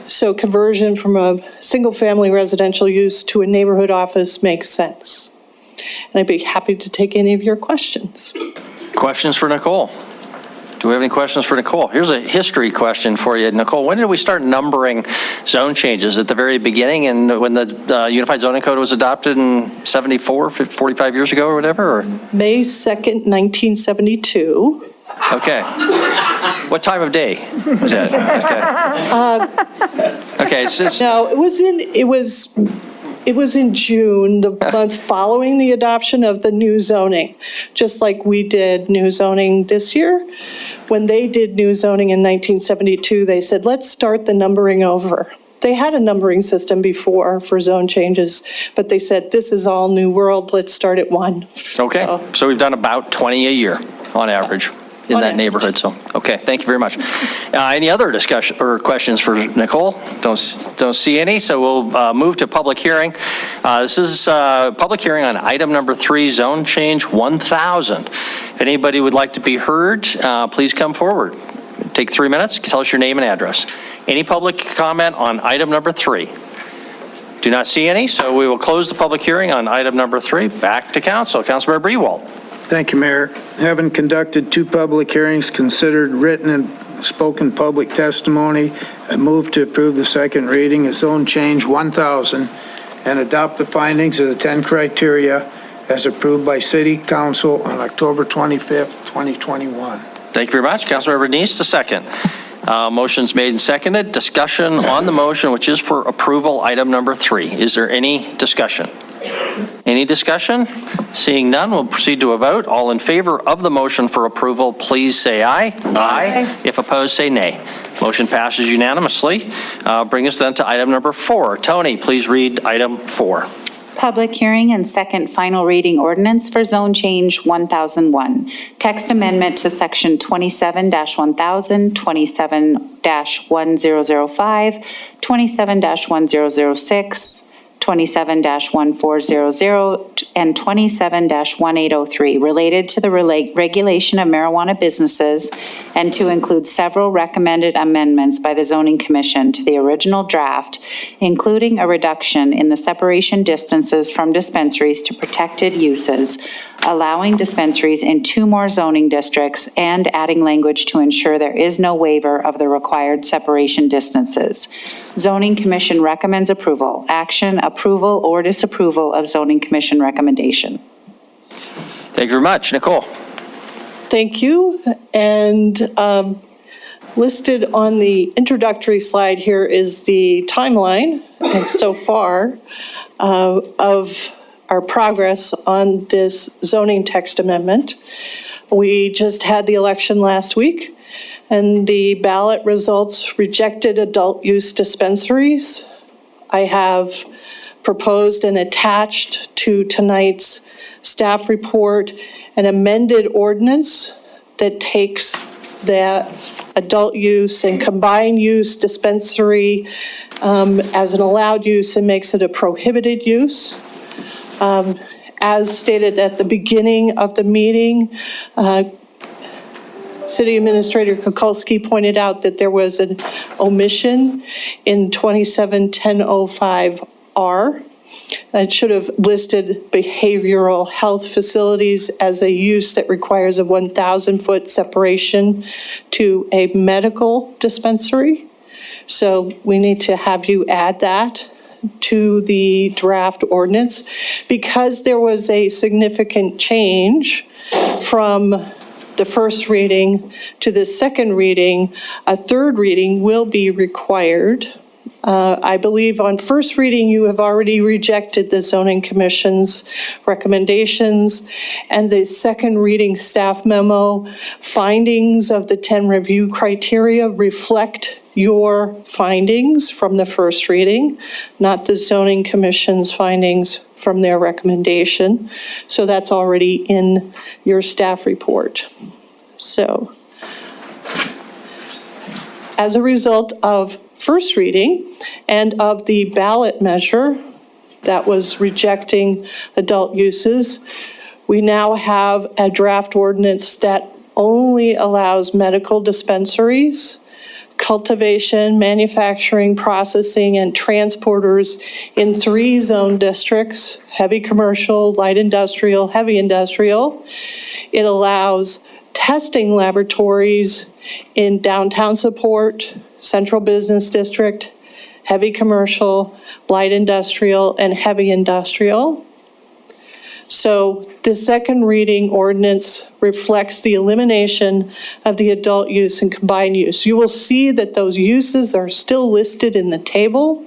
So conversion from a single-family residential use to a neighborhood office makes sense. And I'd be happy to take any of your questions. Questions for Nicole? Do we have any questions for Nicole? Here's a history question for you, Nicole. When did we start numbering zone changes? At the very beginning, and when the Unified Zoning Code was adopted in 74, 45 years ago or whatever? Or? May 2nd, 1972. Okay. What time of day was that? Okay. No, it was in June, the month following the adoption of the new zoning, just like we did new zoning this year. When they did new zoning in 1972, they said, let's start the numbering over. They had a numbering system before for zone changes, but they said, this is all new world, let's start at 1. Okay, so we've done about 20 a year on average in that neighborhood, so, okay, thank you very much. Any other discussion or questions for Nicole? Don't see any, so we'll move to public hearing. This is public hearing on item number 3, zone change 1000. If anybody would like to be heard, please come forward. Take 3 minutes, tell us your name and address. Any public comment on item number 3? Do not see any, so we will close the public hearing on item number 3. Back to council. Councilmember Brewald. Thank you, Mayor. Having conducted 2 public hearings, considered written and spoken public testimony, I move to approve the second reading of zone change 1000 and adopt the findings of the 10 criteria as approved by City Council on October 25th, 2021. Thank you very much. Councilmember Neese, the second. Motion's made and seconded. Discussion on the motion, which is for approval, item number 3. Is there any discussion? Any discussion? Seeing none, we'll proceed to a vote. All in favor of the motion for approval, please say aye. Aye. If opposed, say nay. Motion passes unanimously. Bring us then to item number 4. Tony, please read item 4. Public hearing and second final reading ordinance for zone change 1001. Text amendment to section 27-1000, 27-1005, 27-1006, 27-1400, and 27-1803 related to the regulation of marijuana businesses and to include several recommended amendments by the Zoning Commission to the original draft, including a reduction in the separation distances from dispensaries to protected uses, allowing dispensaries in 2 more zoning districts, and adding language to ensure there is no waiver of the required separation distances. Zoning Commission recommends approval. Action, approval or disapproval of Zoning Commission recommendation. Thank you very much. Nicole. Thank you. And listed on the introductory slide here is the timeline so far of our progress on this zoning text amendment. We just had the election last week, and the ballot results rejected adult use dispensaries. I have proposed and attached to tonight's staff report an amended ordinance that takes that adult use and combined use dispensary as an allowed use and makes it a prohibited use. As stated at the beginning of the meeting, City Administrator Kukulski pointed out that there was an omission in 27-1005R. It should have listed behavioral health facilities as a use that requires a 1,000-foot separation to a medical dispensary. So we need to have you add that to the draft ordinance. Because there was a significant change from the first reading to the second reading, a third reading will be required. I believe on first reading you have already rejected the Zoning Commission's recommendations, and the second reading staff memo findings of the 10 review criteria reflect your findings from the first reading, not the Zoning Commission's findings from their recommendation. So that's already in your staff report. So as a result of first reading and of the ballot measure that was rejecting adult uses, we now have a draft ordinance that only allows medical dispensaries, cultivation, manufacturing, processing, and transporters in 3 zone districts: heavy commercial, light industrial, heavy industrial. It allows testing laboratories in downtown support, central business district, heavy commercial, light industrial, and heavy industrial. So the second reading ordinance reflects the elimination of the adult use and combined use. You will see that those uses are still listed in the table,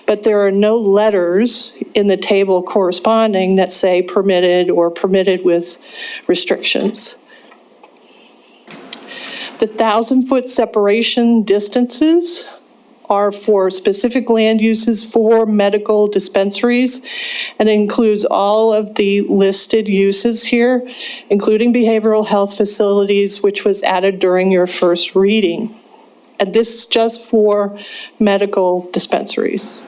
but there are no letters in the table corresponding that say permitted or permitted with restrictions. The 1,000-foot separation distances are for specific land uses for medical dispensaries, and includes all of the listed uses here, including behavioral health facilities, which was added during your first reading. And this is just for medical dispensaries.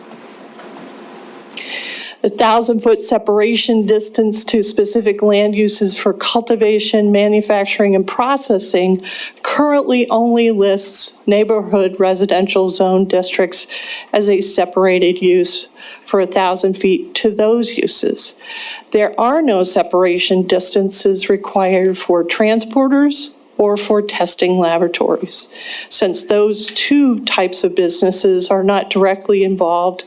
The 1,000-foot separation distance to specific land uses for cultivation, manufacturing, and processing currently only lists neighborhood residential zone districts as a separated use for 1,000 feet to those uses. There are no separation distances required for transporters or for testing laboratories, since those two types of businesses are not directly involved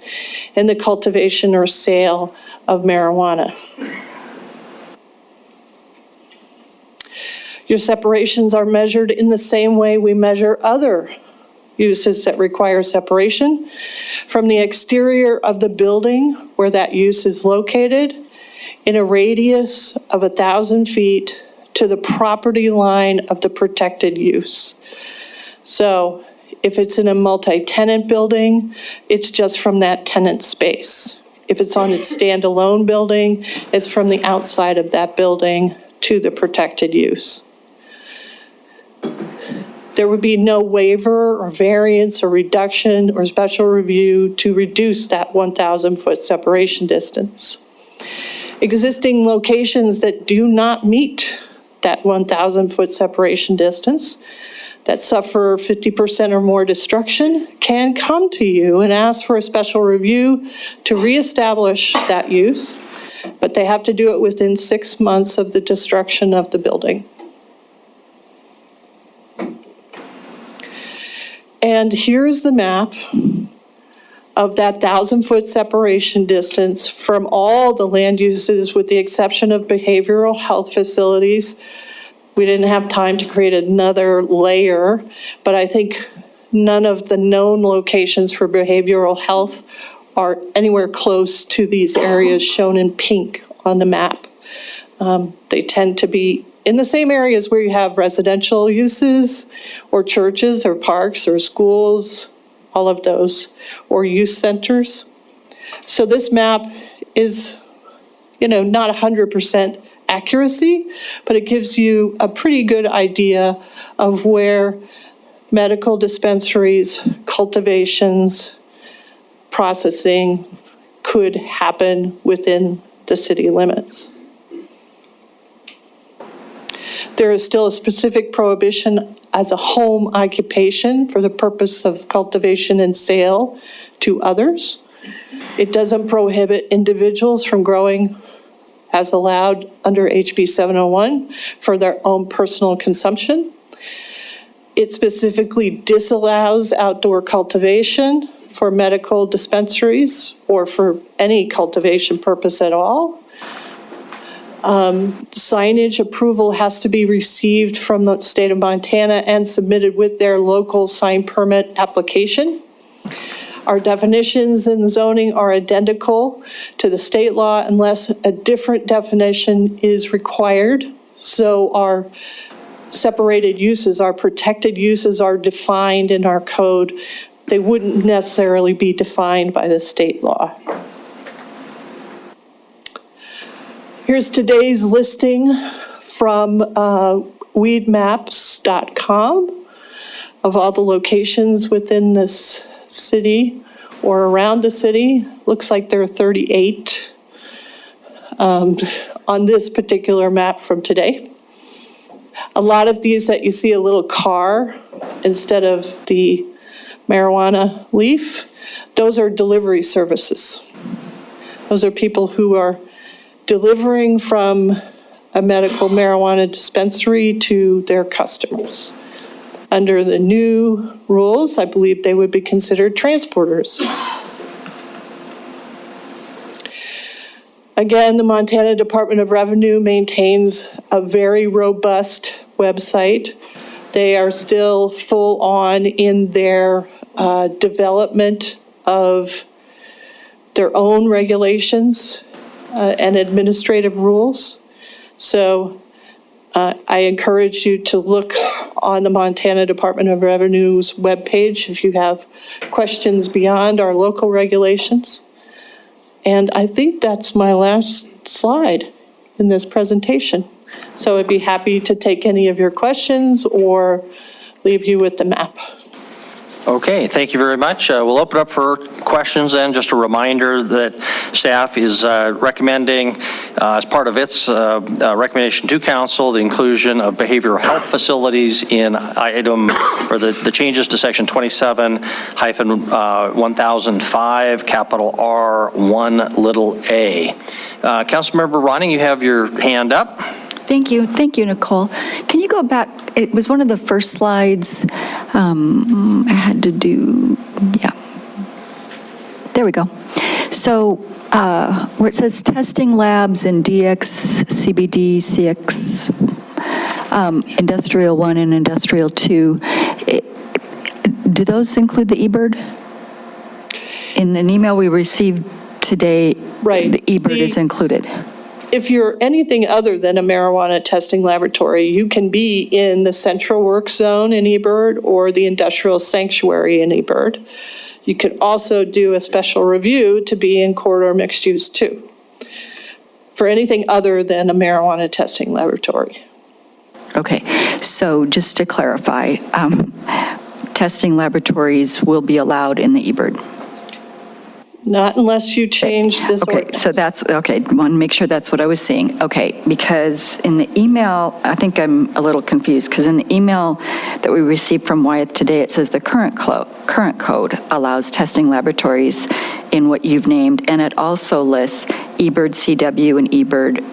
in the cultivation or sale of marijuana. Your separations are measured in the same way we measure other uses that require separation, from the exterior of the building where that use is located in a radius of 1,000 feet to the property line of the protected use. So if it's in a multi-tenant building, it's just from that tenant space. If it's on its standalone building, it's from the outside of that building to the protected use. There would be no waiver or variance or reduction or special review to reduce that 1,000-foot separation distance. Existing locations that do not meet that 1,000-foot separation distance, that suffer 50% or more destruction, can come to you and ask for a special review to reestablish that use, but they have to do it within 6 months of the destruction of the building. And here's the map of that 1,000-foot separation distance from all the land uses with the exception of behavioral health facilities. We didn't have time to create another layer, but I think none of the known locations for behavioral health are anywhere close to these areas shown in pink on the map. They tend to be in the same areas where you have residential uses or churches or parks or schools, all of those, or youth centers. So this map is, not 100% accuracy, but it gives you a pretty good idea of where medical dispensaries, cultivations, processing could happen within the city limits. There is still a specific prohibition as a home occupation for the purpose of cultivation and sale to others. It doesn't prohibit individuals from growing as allowed under HB 701 for their own personal consumption. It specifically disallows outdoor cultivation for medical dispensaries or for any cultivation purpose at all. Signage approval has to be received from the state of Montana and submitted with their local sign permit application. Our definitions in zoning are identical to the state law unless a different definition is required. So our separated uses, our protected uses are defined in our code. They wouldn't necessarily be defined by the state law. Here's today's listing from weedmaps.com of all the locations within this city or around the city. Looks like there are 38 on this particular map from today. A lot of these that you see a little car instead of the marijuana leaf, those are delivery services. Those are people who are delivering from a medical marijuana dispensary to their customers. Under the new rules, I believe they would be considered transporters. Again, the Montana Department of Revenue maintains a very robust website. They are still full on in their development of their own regulations and administrative rules. So I encourage you to look on the Montana Department of Revenue's webpage if you have questions beyond our local regulations. And I think that's my last slide in this presentation. So I'd be happy to take any of your questions or leave you with the map. Okay, thank you very much. We'll open up for questions then. Just a reminder that staff is recommending, as part of its recommendation to council, the inclusion of behavioral health facilities in item, or the changes to section 27-1005, capital R1 little a. Councilmember Ronning, you have your hand up. Thank you, Nicole. Can you go back? It was one of the first slides I had to do, yeah. There we go. So where it says testing labs in DX, CBD, CX, Industrial 1 and Industrial 2, do those include the eBird? In an email we received today, right. The eBird is included. If you're anything other than a marijuana testing laboratory, you can be in the central work zone in eBird or the industrial sanctuary in eBird. You could also do a special review to be in corridor mixed use 2 for anything other than a marijuana testing laboratory. Okay, so just to clarify, testing laboratories will be allowed in the eBird? Not unless you change this ordinance. Okay, so that's, okay, want to make sure that's what I was seeing. Okay, because in the email, I think I'm a little confused, because in the email that we received from Wyeth today, it says the current code allows testing laboratories in what you've named, and it also lists eBird CW and eBird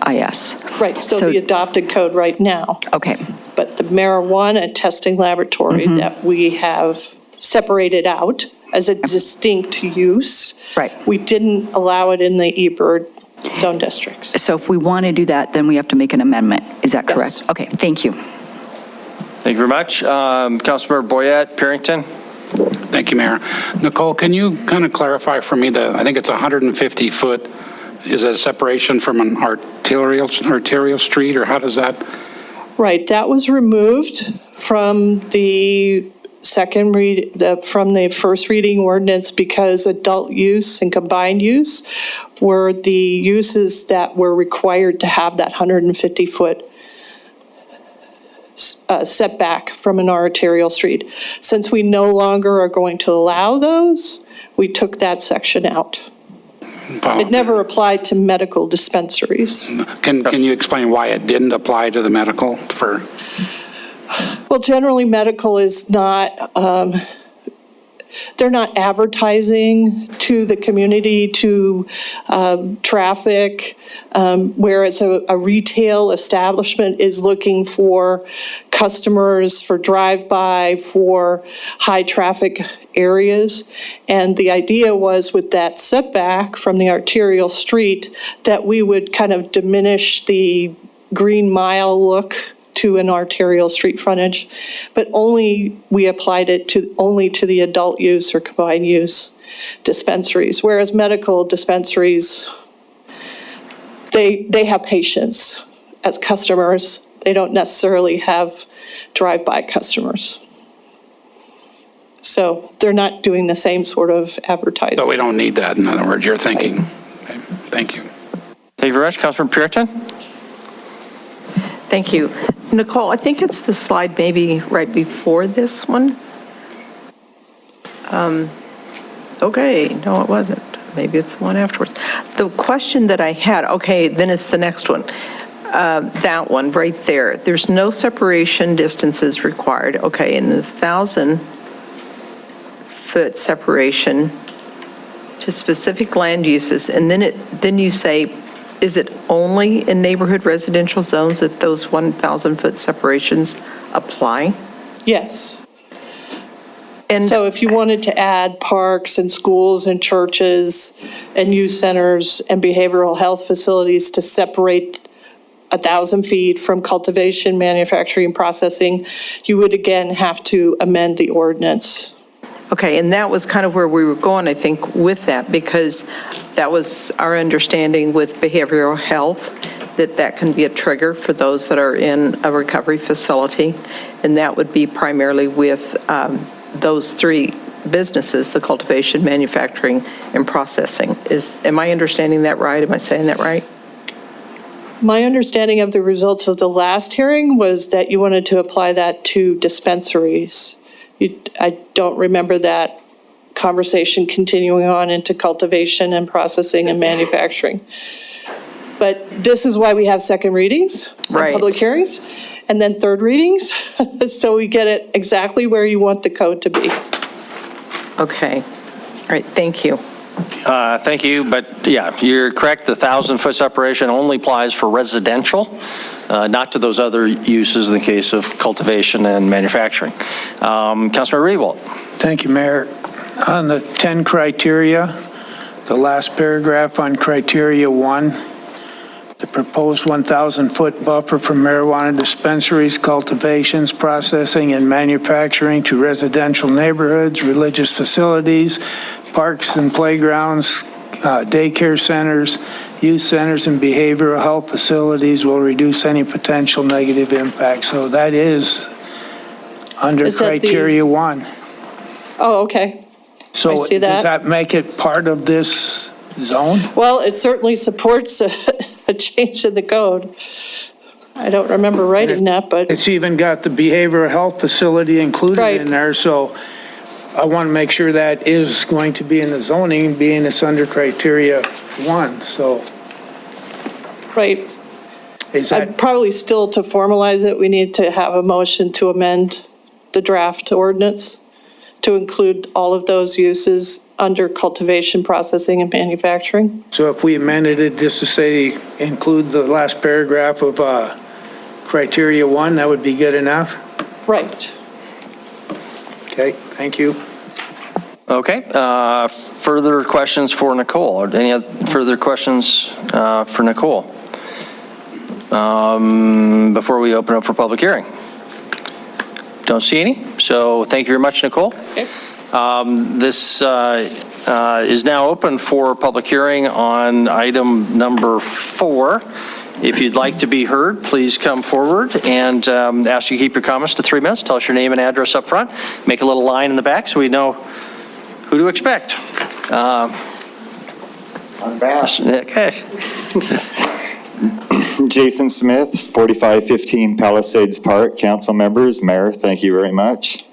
IS. Right, so the adopted code right now. Okay. But the marijuana testing laboratory that we have separated out as a distinct use. Right. We didn't allow it in the eBird zone districts. So if we want to do that, then we have to make an amendment. Is that correct? Yes. Okay, thank you. Thank you very much. Councilmember Boyette, Parrington. Thank you, Mayor. Nicole, can you kind of clarify for me I think it's 150 foot, is that a separation from an arterial street, or how does that? Right, that was removed from the from the first reading ordinance because adult use and combined use were the uses that were required to have that 150-foot setback from an arterial street. Since we no longer are going to allow those, we took that section out. It never applied to medical dispensaries. Can you explain why it didn't apply to the medical for? Well, generally, medical is not, they're not advertising to the community, to traffic, whereas a retail establishment is looking for customers, for drive-by, for high-traffic areas. And the idea was with that setback from the arterial street that we would kind of diminish the Green Mile look to an arterial street frontage, but we applied it only to the adult use or combined use dispensaries, whereas medical dispensaries, they have patients as customers. They don't necessarily have drive-by customers. So they're not doing the same sort of advertising. So we don't need that, in other words, you're thinking. Okay. Thank you. Thank you very much. Councilmember Puritan. Thank you. Nicole, I think it's the slide maybe right before this one. Okay, no, it wasn't. Maybe it's the one afterwards. The question that I had, okay, then it's the next one. That one right there. There's no separation distances required. Okay, and the 1,000-foot separation to specific land uses, and then you say, is it only in neighborhood residential zones that those 1,000-foot separations apply? Yes. So if you wanted to add parks and schools and churches and youth centers and behavioral health facilities to separate 1,000 feet from cultivation, manufacturing, processing, you would again have to amend the ordinance. Okay, and that was kind of where we were going, I think, with that, because that was our understanding with behavioral health, that can be a trigger for those that are in a recovery facility, and that would be primarily with those three businesses, the cultivation, manufacturing, and processing. Am I understanding that right? Am I saying that right? My understanding of the results of the last hearing was that you wanted to apply that to dispensaries. I don't remember that conversation continuing on into cultivation and processing and manufacturing. But this is why we have second readings, and public hearings, and then third readings, so we get it exactly where you want the code to be. Okay. All right, thank you. Thank you, but yeah, you're correct. The 1,000-foot separation only applies for residential, not to those other uses in the case of cultivation and manufacturing. Councilmember Rewalt. Thank you, Mayor. On the 10 criteria, the last paragraph on criteria 1, the proposed 1,000-foot buffer from marijuana dispensaries, cultivations, processing, and manufacturing to residential neighborhoods, religious facilities, parks and playgrounds, daycare centers, youth centers, and behavioral health facilities will reduce any potential negative impact. So that is under criteria 1. Oh, okay. So I see that. Does that make it part of this zone? Well, it certainly supports a change in the code. I don't remember writing that, but. It's even got the behavioral health facility included in there, so I want to make sure that is going to be in the zoning, being it's under criteria 1, so. Right. Is that? I'd probably still, to formalize it, we need to have a motion to amend the draft ordinance to include all of those uses under cultivation, processing, and manufacturing. So if we amended it just to say, include the last paragraph of criteria 1, that would be good enough? Right. Okay, thank you. Okay, further questions for Nicole? Or any other further questions for Nicole? Before we open up for public hearing? Don't see any, so thank you very much, Nicole. Okay. This is now open for public hearing on item number 4. If you'd like to be heard, please come forward, and ask you to keep your comments to 3 minutes. Tell us your name and address up front. Make a little line in the back so we know who to expect. I'm back. Okay. Jason Smith, 4515 Palisades Park, council members, mayor, thank you very much.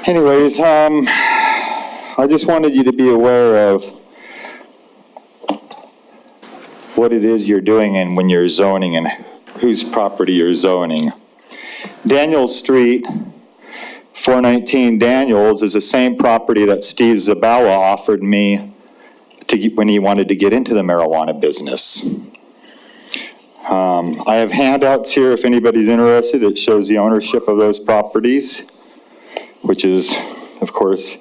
Anyways, I just wanted you to be aware of what it is you're doing and when you're zoning and whose property you're zoning. Daniels Street, 419 Daniels, is the same property that Steve Zabawa offered me when he wanted to get into the marijuana business. I have handouts here if anybody's interested. It shows the ownership of those properties, which is, of course,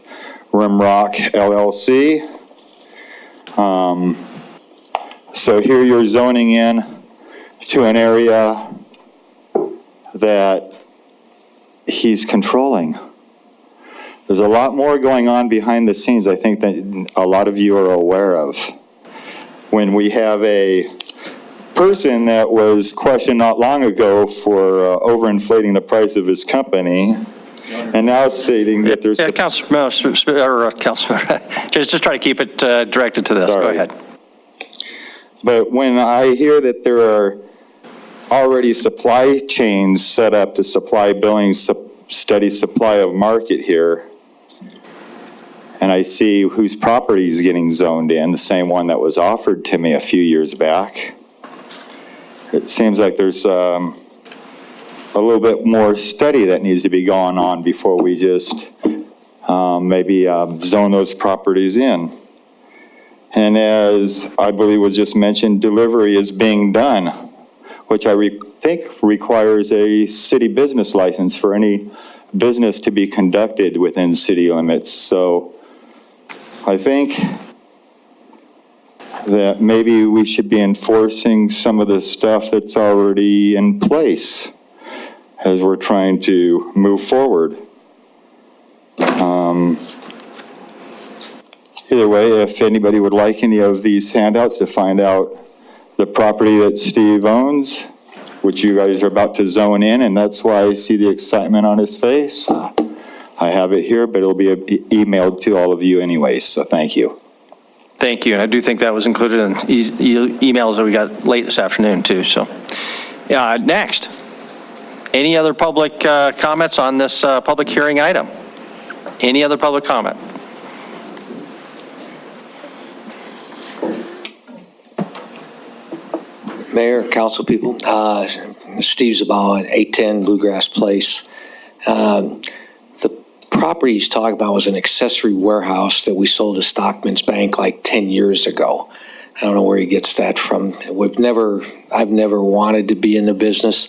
Rimrock LLC. So here you're zoning in to an area that he's controlling. There's a lot more going on behind the scenes, I think, that a lot of you are aware of. When we have a person that was questioned not long ago for overinflating the price of his company, and now stating that there's... Yeah, Councilman, just try to keep it directed to this. Sorry. Go ahead. But when I hear that there are already supply chains set up to supply Billings steady supply of market here, and I see whose property is getting zoned in, the same one that was offered to me a few years back, it seems like there's a little bit more study that needs to be going on before we just maybe zone those properties in. And as I believe was just mentioned, delivery is being done, which I think requires a city business license for any business to be conducted within city limits. So I think that maybe we should be enforcing some of the stuff that's already in place as we're trying to move forward. Either way, if anybody would like any of these handouts to find out the property that Steve owns, which you guys are about to zone in, and that's why I see the excitement on his face. I have it here, but it'll be emailed to all of you anyways, so thank you. Thank you, and I do think that was included in emails that we got late this afternoon too, so. Next, any other public comments on this public hearing item? Any other public comment? Mayor, council people, Steve Zabawa, 810 Bluegrass Place. The property he's talking about was an accessory warehouse that we sold to Stockman's Bank like 10 years ago. I don't know where he gets that from. I've never wanted to be in the business,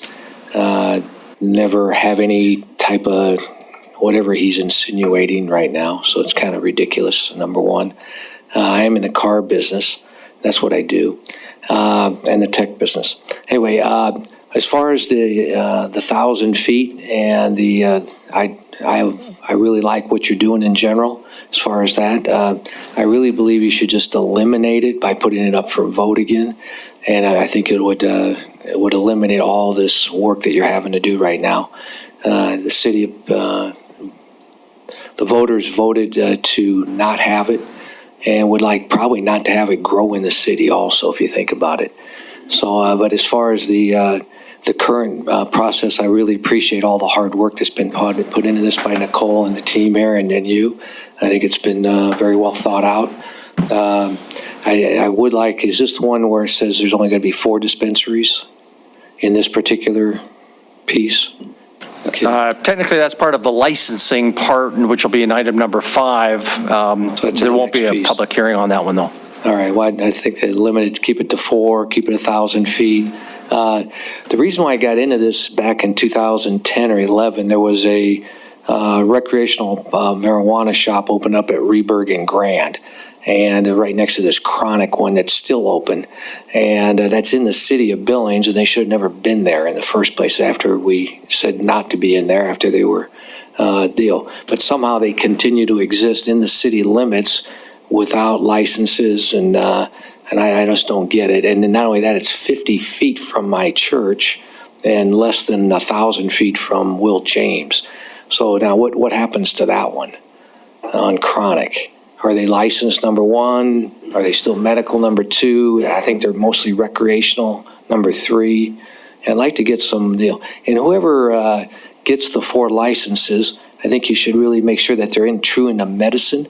never have any type of whatever he's insinuating right now. So it's kind of ridiculous, number one. I am in the car business. That's what I do. And the tech business. Anyway, as far as the 1,000 feet and I really like what you're doing in general. As far as that, I really believe you should just eliminate it by putting it up for vote again. And I think it would eliminate all this work that you're having to do right now. The city, the voters voted to not have it, and would like probably not to have it grow in the city also, if you think about it. So, but as far as the current process, I really appreciate all the hard work that's been put into this by Nicole and the team here and you. I think it's been very well thought out. I would like, is this the one where it says there's only going to be 4 dispensaries in this particular piece? Okay. Technically, that's part of the licensing part, which will be in item number 5. So there won't be a public hearing on that one, though. All right. Well, I think they limited, keep it to 4, keep it 1,000 feet. The reason why I got into this back in 2010 or 11, there was a recreational marijuana shop opened up at Reberg and Grand, and right next to this Chronic one that's still open, and that's in the city of Billings, and they should have never been there in the first place after we said not to be in there after they were deal. But somehow they continue to exist in the city limits without licenses, and I just don't get it. And not only that, it's 50 feet from my church and less than 1,000 feet from Will James. So now what happens to that one on Chronic? Are they licensed, number 1? Are they still medical, number 2? I think they're mostly recreational, number 3. And I'd like to get some deal. And whoever gets the 4 licenses, I think you should really make sure that they're true into medicine,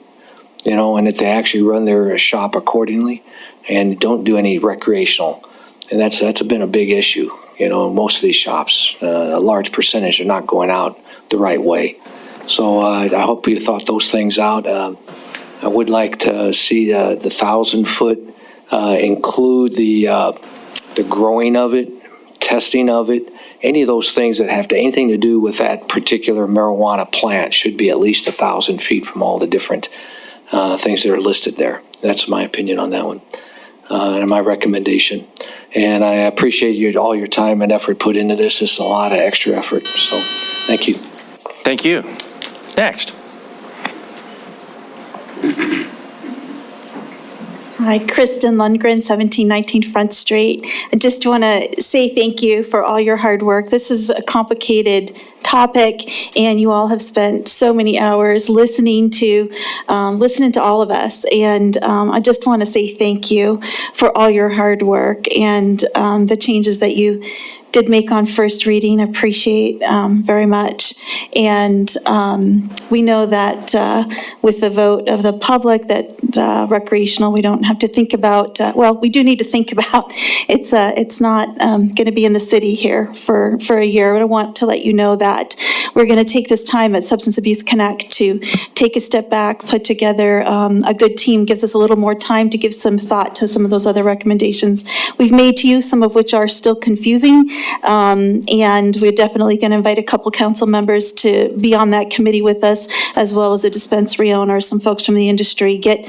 and that they actually run their shop accordingly and don't do any recreational. And that's been a big issue. Most of these shops, a large percentage are not going out the right way. So I hope you thought those things out. I would like to see the 1,000-foot include the growing of it, testing of it. Any of those things that have anything to do with that particular marijuana plant should be at least 1,000 feet from all the different things that are listed there. That's my opinion on that one, and my recommendation. And I appreciate all your time and effort put into this. It's a lot of extra effort, so thank you. Thank you. Next. Hi, Kristen Lundgren, 1719 Front Street. I just want to say thank you for all your hard work. This is a complicated topic, and you all have spent so many hours listening to all of us. And I just want to say thank you for all your hard work and the changes that you did make on first reading. Appreciate very much. And we know that with the vote of the public that recreational, we don't have to think about, we do need to think about, it's not going to be in the city here for a year. I want to let you know that we're going to take this time at Substance Abuse Connect to take a step back, put together a good team, gives us a little more time to give some thought to some of those other recommendations we've made to you, some of which are still confusing. And we're definitely going to invite a couple council members to be on that committee with us, as well as a dispensary owner, some folks from the industry, get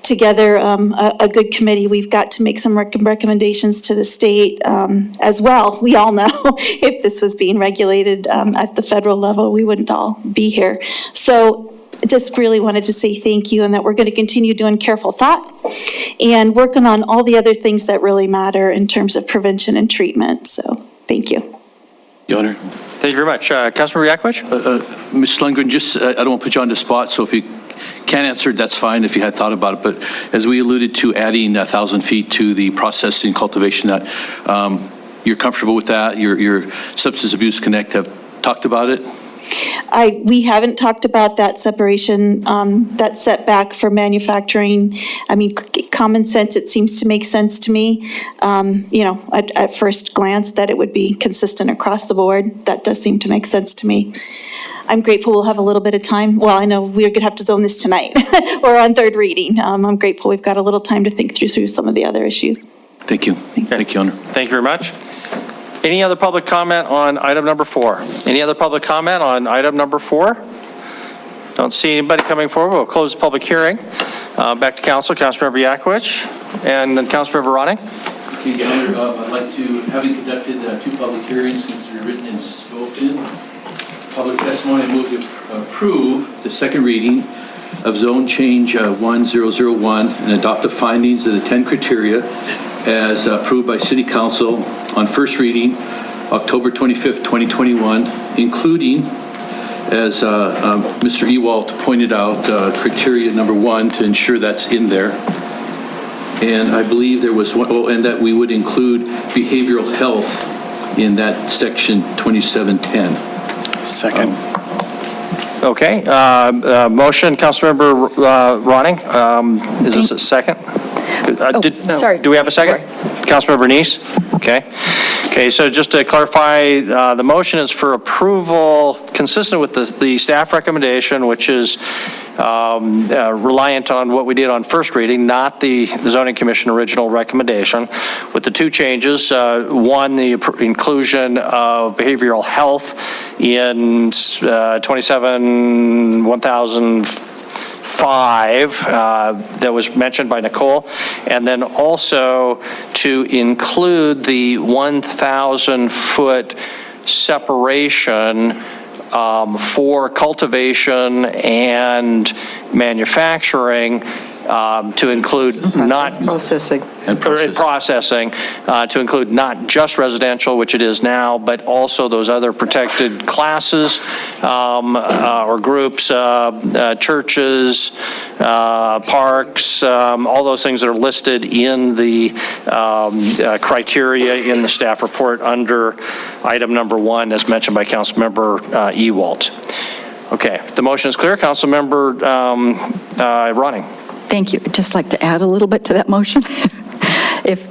together a good committee. We've got to make some recommendations to the state as well. We all know if this was being regulated at the federal level, we wouldn't all be here. So just really wanted to say thank you, and that we're going to continue doing careful thought and working on all the other things that really matter in terms of prevention and treatment. So thank you. Your Honor. Thank you very much. Councilmember Yakovich? Ms. Lundgren, just, I don't want to put you on the spot, so if you can't answer, that's fine if you had thought about it. But as we alluded to adding 1,000 feet to the processing cultivation, that you're comfortable with that? Your Substance Abuse Connect have talked about it? We haven't talked about that separation, that setback for manufacturing. I mean, common sense, it seems to make sense to me. At first glance, that it would be consistent across the board. That does seem to make sense to me. I'm grateful we'll have a little bit of time. Well, I know we're going to have to zone this tonight. We're on third reading. I'm grateful we've got a little time to think through some of the other issues. Thank you. Thank you, Honor. Thank you very much. Any other public comment on item number 4? Any other public comment on item number 4? Don't see anybody coming forward. We'll close the public hearing. Back to council, Councilmember Yakovich, and then Councilmember Ronning. Thank you, Honor. I'd like to, having conducted 2 public hearings, considered written and spoken, public testimony, I move to approve the second reading of zone change 1001 and adopt the findings of the 10 criteria as approved by City Council on first reading, October 25th, 2021, including, as Mr. Ewald pointed out, criteria number 1 to ensure that's in there. And I believe there was one, and that we would include behavioral health in that section 2710. Second. Okay. Motion, Councilmember Ronning. Is this a second? Sorry. Do we have a second? Councilmember Bernice? Okay, so just to clarify, the motion is for approval consistent with the staff recommendation, which is reliant on what we did on first reading, not the Zoning Commission original recommendation, with the 2 changes. 1, the inclusion of behavioral health in 27-1005 that was mentioned by Nicole, and then also to include the 1,000-foot separation for cultivation and manufacturing, to include not processing to include not just residential, which it is now, but also those other protected classes or groups, churches, parks, all those things that are listed in the criteria in the staff report under item number 1, as mentioned by Councilmember Ewald. Okay, the motion is clear. Councilmember Ronning. Thank you. I'd just like to add a little bit to that motion. If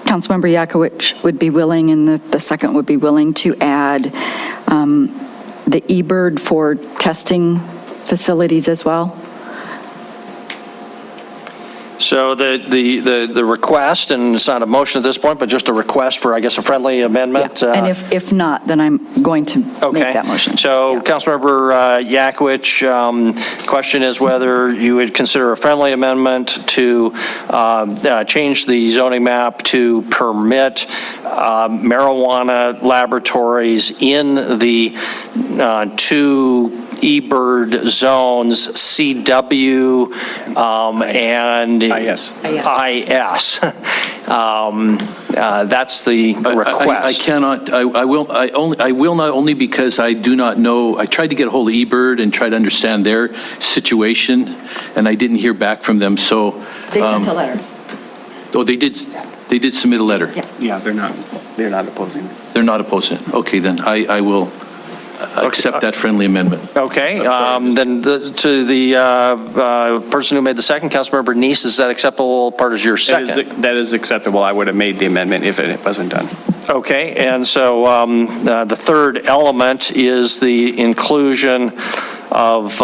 Councilmember Yakovich would be willing, and the second would be willing to add the eBird for testing facilities as well. So the request, and it's not a motion at this point, but just a request for, I guess, a friendly amendment. Yeah. And if not, then I'm going to make that motion. So Councilmember Yakovich, question is whether you would consider a friendly amendment to change the zoning map to permit marijuana laboratories in the 2 eBird zones, CW and IS. That's the request. I cannot. I will not, only because I do not know. I tried to get a hold of eBird and try to understand their situation, and I didn't hear back from them. So they sent a letter. Oh, they did. They did submit a letter. Yeah, they're not opposing it. They're not opposing it. Okay, then I will accept that friendly amendment. Okay, then to the person who made the second, Councilmember Bernice, is that acceptable part of your second? That is acceptable. I would have made the amendment if it wasn't done. Okay, and so the third element is the inclusion labs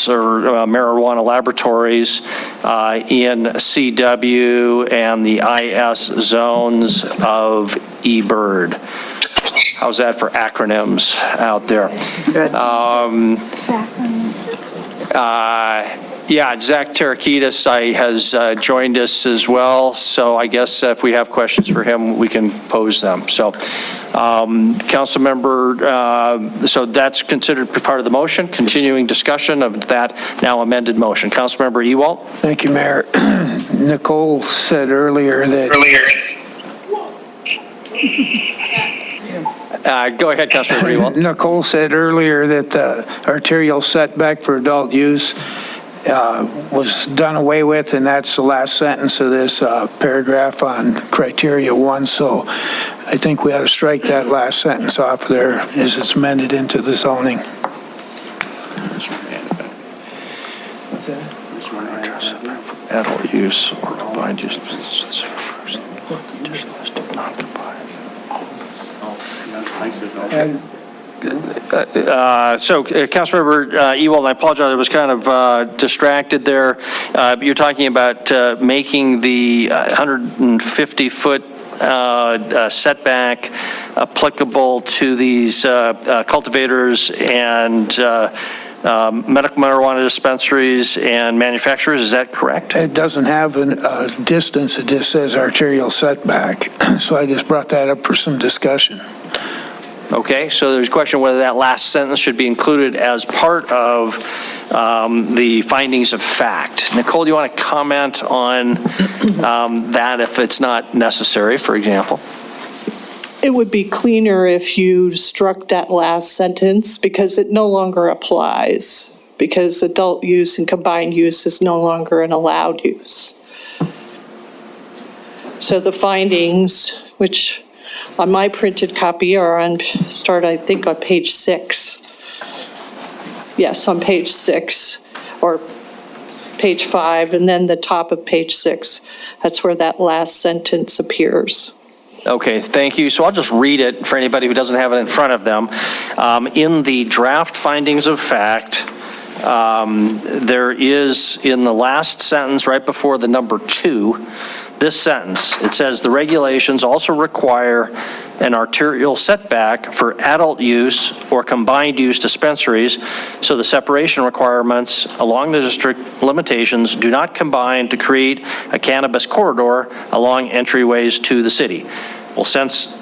or marijuana laboratories in CW and the IS zones of eBird. How's that for acronyms out there? Good. Yeah, Zach Tarakitis has joined us as well, so I guess if we have questions for him, we can pose them. So, council member, so that's considered part of the motion, continuing discussion of that now amended motion. Council member Ewald. Thank you, Mayor. Nicole said earlier that... Go ahead, Councilmember Ewald. Nicole said earlier that the arterial setback for adult use was done away with, and that's the last sentence of this paragraph on criteria 1. So I think we ought to strike that last sentence off there as it's amended into the zoning. What's that? Adult use or combined use. So, Councilmember Ewald, I apologize, I was kind of distracted there. You're talking about making the 150-foot setback applicable to these cultivators and medical marijuana dispensaries and manufacturers. Is that correct? It doesn't have a distance, it just says arterial setback. So I just brought that up for some discussion. Okay, so there's a question whether that last sentence should be included as part of the findings of fact. Nicole, do you want to comment on that if it's not necessary, for example? It would be cleaner if you struck that last sentence because it no longer applies, because adult use and combined use is no longer an allowed use. So the findings, which on my printed copy are I think on page 6. Yes, on page 6 or page 5, and then the top of page 6. That's where that last sentence appears. Okay, thank you. So I'll just read it for anybody who doesn't have it in front of them. In the draft findings of fact, there is in the last sentence right before the number 2, this sentence, it says the regulations also require an arterial setback for adult use or combined use dispensaries, so the separation requirements along the district limitations do not combine to create a cannabis corridor along entryways to the city. Well, since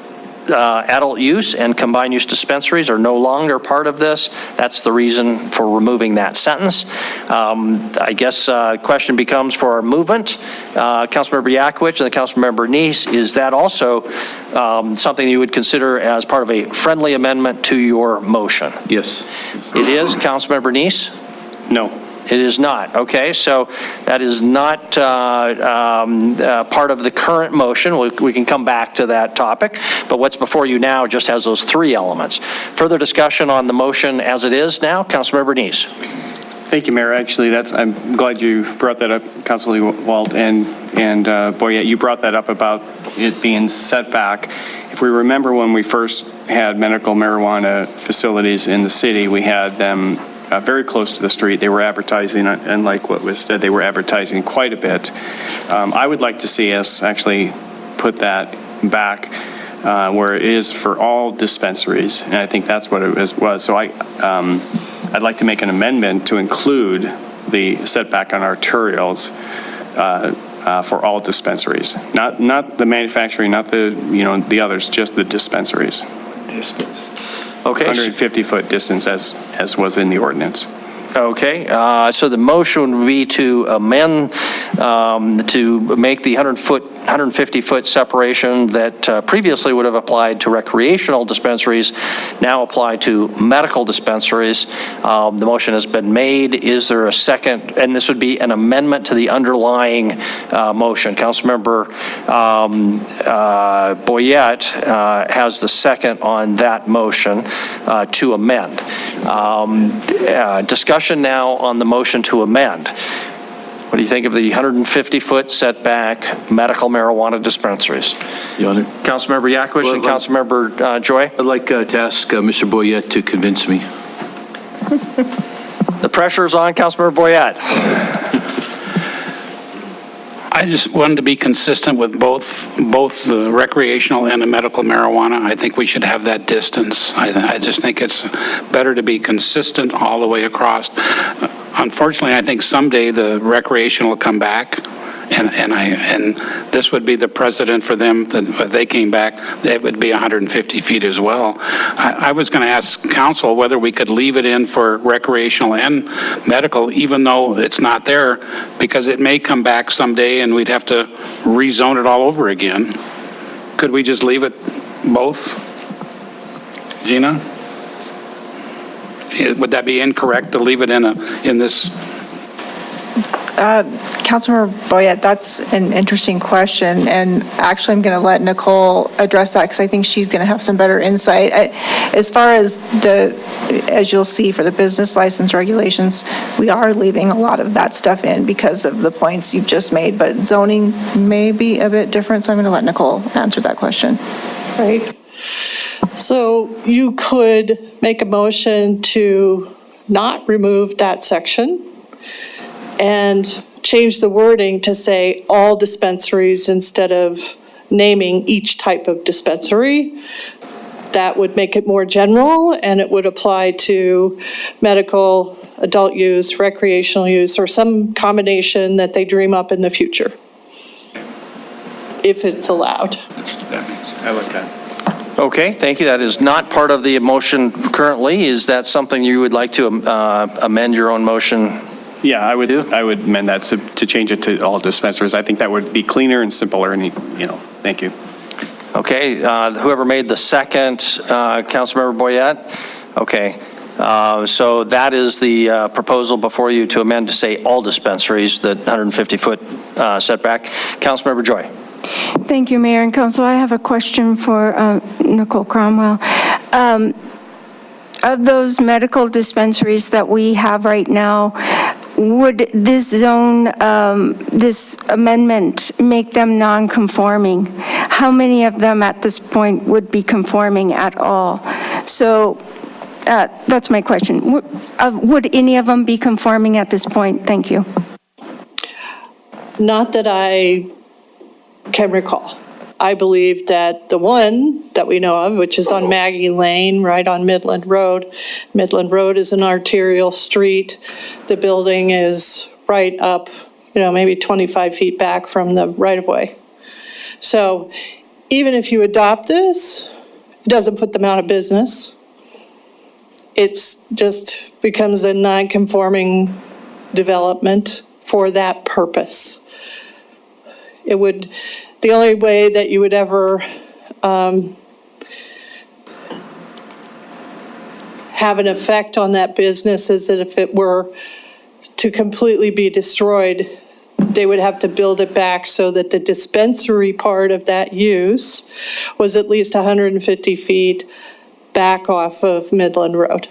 adult use and combined use dispensaries are no longer part of this, that's the reason for removing that sentence. I guess the question becomes for our movement, Councilmember Yakovich and the Councilmember Neese, is that also something you would consider as part of a friendly amendment to your motion? Yes. It is. Councilmember Neese? No. It is not. Okay, so that is not part of the current motion. We can come back to that topic, but what's before you now just has those 3 elements. Further discussion on the motion as it is now, Councilmember Neese. Thank you, Mayor. Actually, I'm glad you brought that up, Councilor Walt, and Boyette, you brought that up about it being set back. If we remember when we first had medical marijuana facilities in the city, we had them very close to the street. They were advertising, and like what was said, they were advertising quite a bit. I would like to see us actually put that back where it is for all dispensaries, and I think that's what it was. So I'd like to make an amendment to include the setback on arterials for all dispensaries, not the manufacturing, not the others, just the dispensaries. Distance. Okay. 150-foot distance as was in the ordinance. Okay, so the motion would be to amend to make the 150-foot separation that previously would have applied to recreational dispensaries now apply to medical dispensaries. The motion has been made. Is there a second? And this would be an amendment to the underlying motion. Councilmember Boyette has the second on that motion to amend. Discussion now on the motion to amend. What do you think of the 150-foot setback medical marijuana dispensaries? Your Honor. Councilmember Yakovich and Councilmember Joy? I'd like to ask Mr. Boyette to convince me. The pressure's on. Councilmember Boyette. I just wanted to be consistent with both the recreational and the medical marijuana. I think we should have that distance. I just think it's better to be consistent all the way across. Unfortunately, I think someday the recreational will come back, and this would be the precedent for them that if they came back, it would be 150 feet as well. I was going to ask council whether we could leave it in for recreational and medical, even though it's not there, because it may come back someday and we'd have to rezone it all over again. Could we just leave it both? Gina? Would that be incorrect to leave it in this? Councilmember Boyette, that's an interesting question, and actually I'm going to let Nicole address that because I think she's going to have some better insight. As far as as you'll see for the business license regulations, we are leaving a lot of that stuff in because of the points you've just made, but zoning may be a bit different, so I'm going to let Nicole answer that question. Right. So you could make a motion to not remove that section and change the wording to say all dispensaries instead of naming each type of dispensary. That would make it more general, and it would apply to medical, adult use, recreational use, or some combination that they dream up in the future, if it's allowed. I like that. Okay, thank you. That is not part of the motion currently. Is that something you would like to amend your own motion? Yeah, I would amend that to change it to all dispensaries. I think that would be cleaner and simpler, and, thank you. Okay, whoever made the second, Councilmember Boyette? Okay, so that is the proposal before you to amend to say all dispensaries, the 150-foot setback. Councilmember Joy. Thank you, Mayor and Council. I have a question for Nicole Cromwell. Of those medical dispensaries that we have right now, would this zone, this amendment make them non-conforming? How many of them at this point would be conforming at all? So that's my question. Would any of them be conforming at this point? Thank you. Not that I can recall. I believe that the one that we know of, which is on Maggie Lane, right on Midland Road. Midland Road is an arterial street. The building is right up, maybe 25 feet back from the right-of-way. So even if you adopt this, it doesn't put them out of business. It's just becomes a non-conforming development for that purpose. It would, the only way that you would ever have an effect on that business is that if it were to completely be destroyed, they would have to build it back so that the dispensary part of that use was at least 150 feet back off of Midland Road.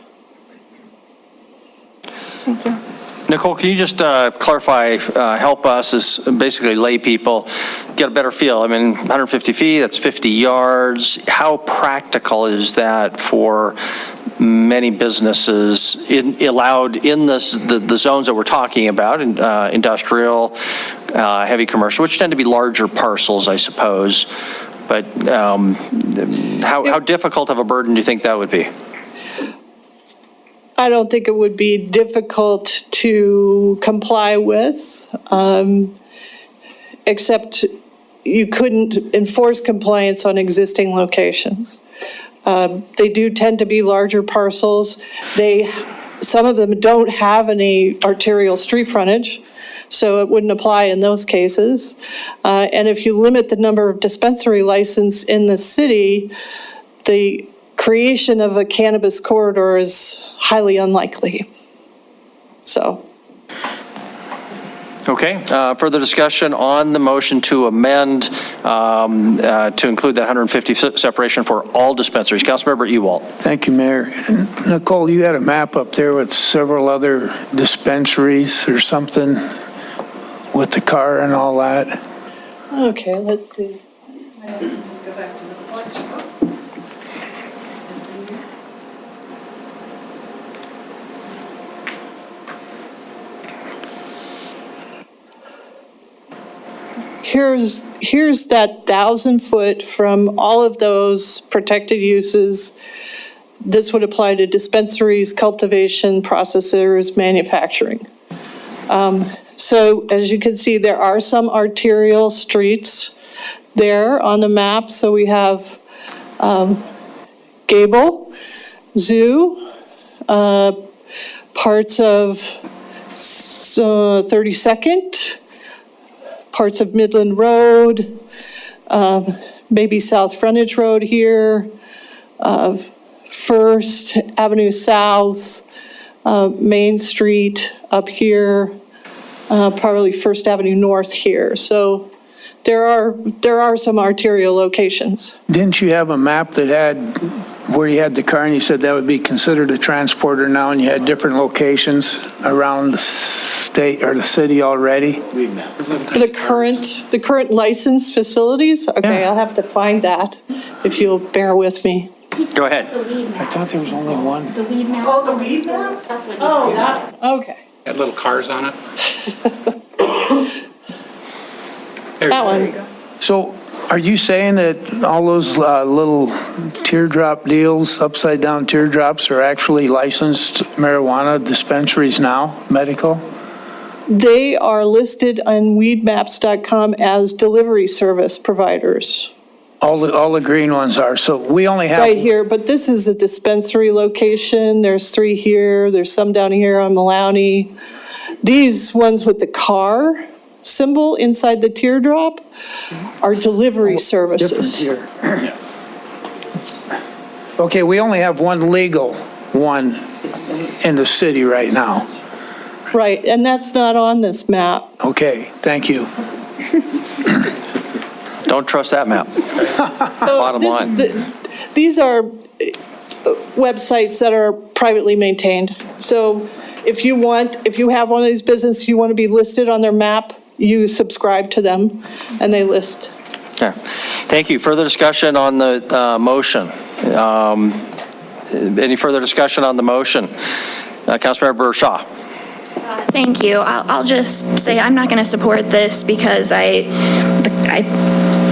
Thank you. Nicole, can you just clarify, help us as basically lay people get a better feel? I mean, 150 feet, that's 50 yards. How practical is that for many businesses allowed in the zones that we're talking about, industrial, heavy commercial, which tend to be larger parcels, I suppose. But how difficult of a burden do you think that would be? I don't think it would be difficult to comply with, except you couldn't enforce compliance on existing locations. They do tend to be larger parcels. Some of them don't have any arterial street frontage, so it wouldn't apply in those cases. And if you limit the number of dispensary licenses in the city, the creation of a cannabis corridor is highly unlikely. So. Okay, further discussion on the motion to amend to include that 150 separation for all dispensaries. Councilmember Ewald. Thank you, Mayor. Nicole, you had a map up there with several other dispensaries or something with the car and all that. Okay, let's see. Just go back to the selection. here's that 1,000-foot from all of those protected uses. This would apply to dispensaries, cultivation, processors, manufacturing. So as you can see, there are some arterial streets there on the map. So we have Gable, Zoo, parts of 32nd, parts of Midland Road, maybe South Frontage Road here, First Avenue South, Main Street up here, probably First Avenue North here. So there are some arterial locations. Didn't you have a map that had where you had the car and you said that would be considered a transporter now, and you had different locations around the state or the city already? The current licensed facilities? Okay, Yeah. I'll have to find that if you'll bear with me. Go ahead. I thought there was only one. Oh, the weed maps? That's what that, okay. Had little cars on it? That one. So are you saying that all those little teardrop deals, upside down teardrops, are actually licensed marijuana dispensaries now, medical? They are listed on weedmaps.com as delivery service providers. All the green ones are. So we only have. Right here, but this is a dispensary location. There's 3 here. There's some down here on Maloney. These ones with the car symbol inside the teardrop are delivery services. Here. Okay, we only have one legal one in the city right now. Right, and that's not on this map. Okay, thank you. Don't trust that map. Bottom line. These are websites that are privately maintained. So if you have one of these businesses, you want to be listed on their map, you subscribe to them, and they list. Okay. Thank you. Further discussion on the motion? Any further discussion on the motion? Councilmember Shaw. Thank you. I'll just say I'm not going to support this because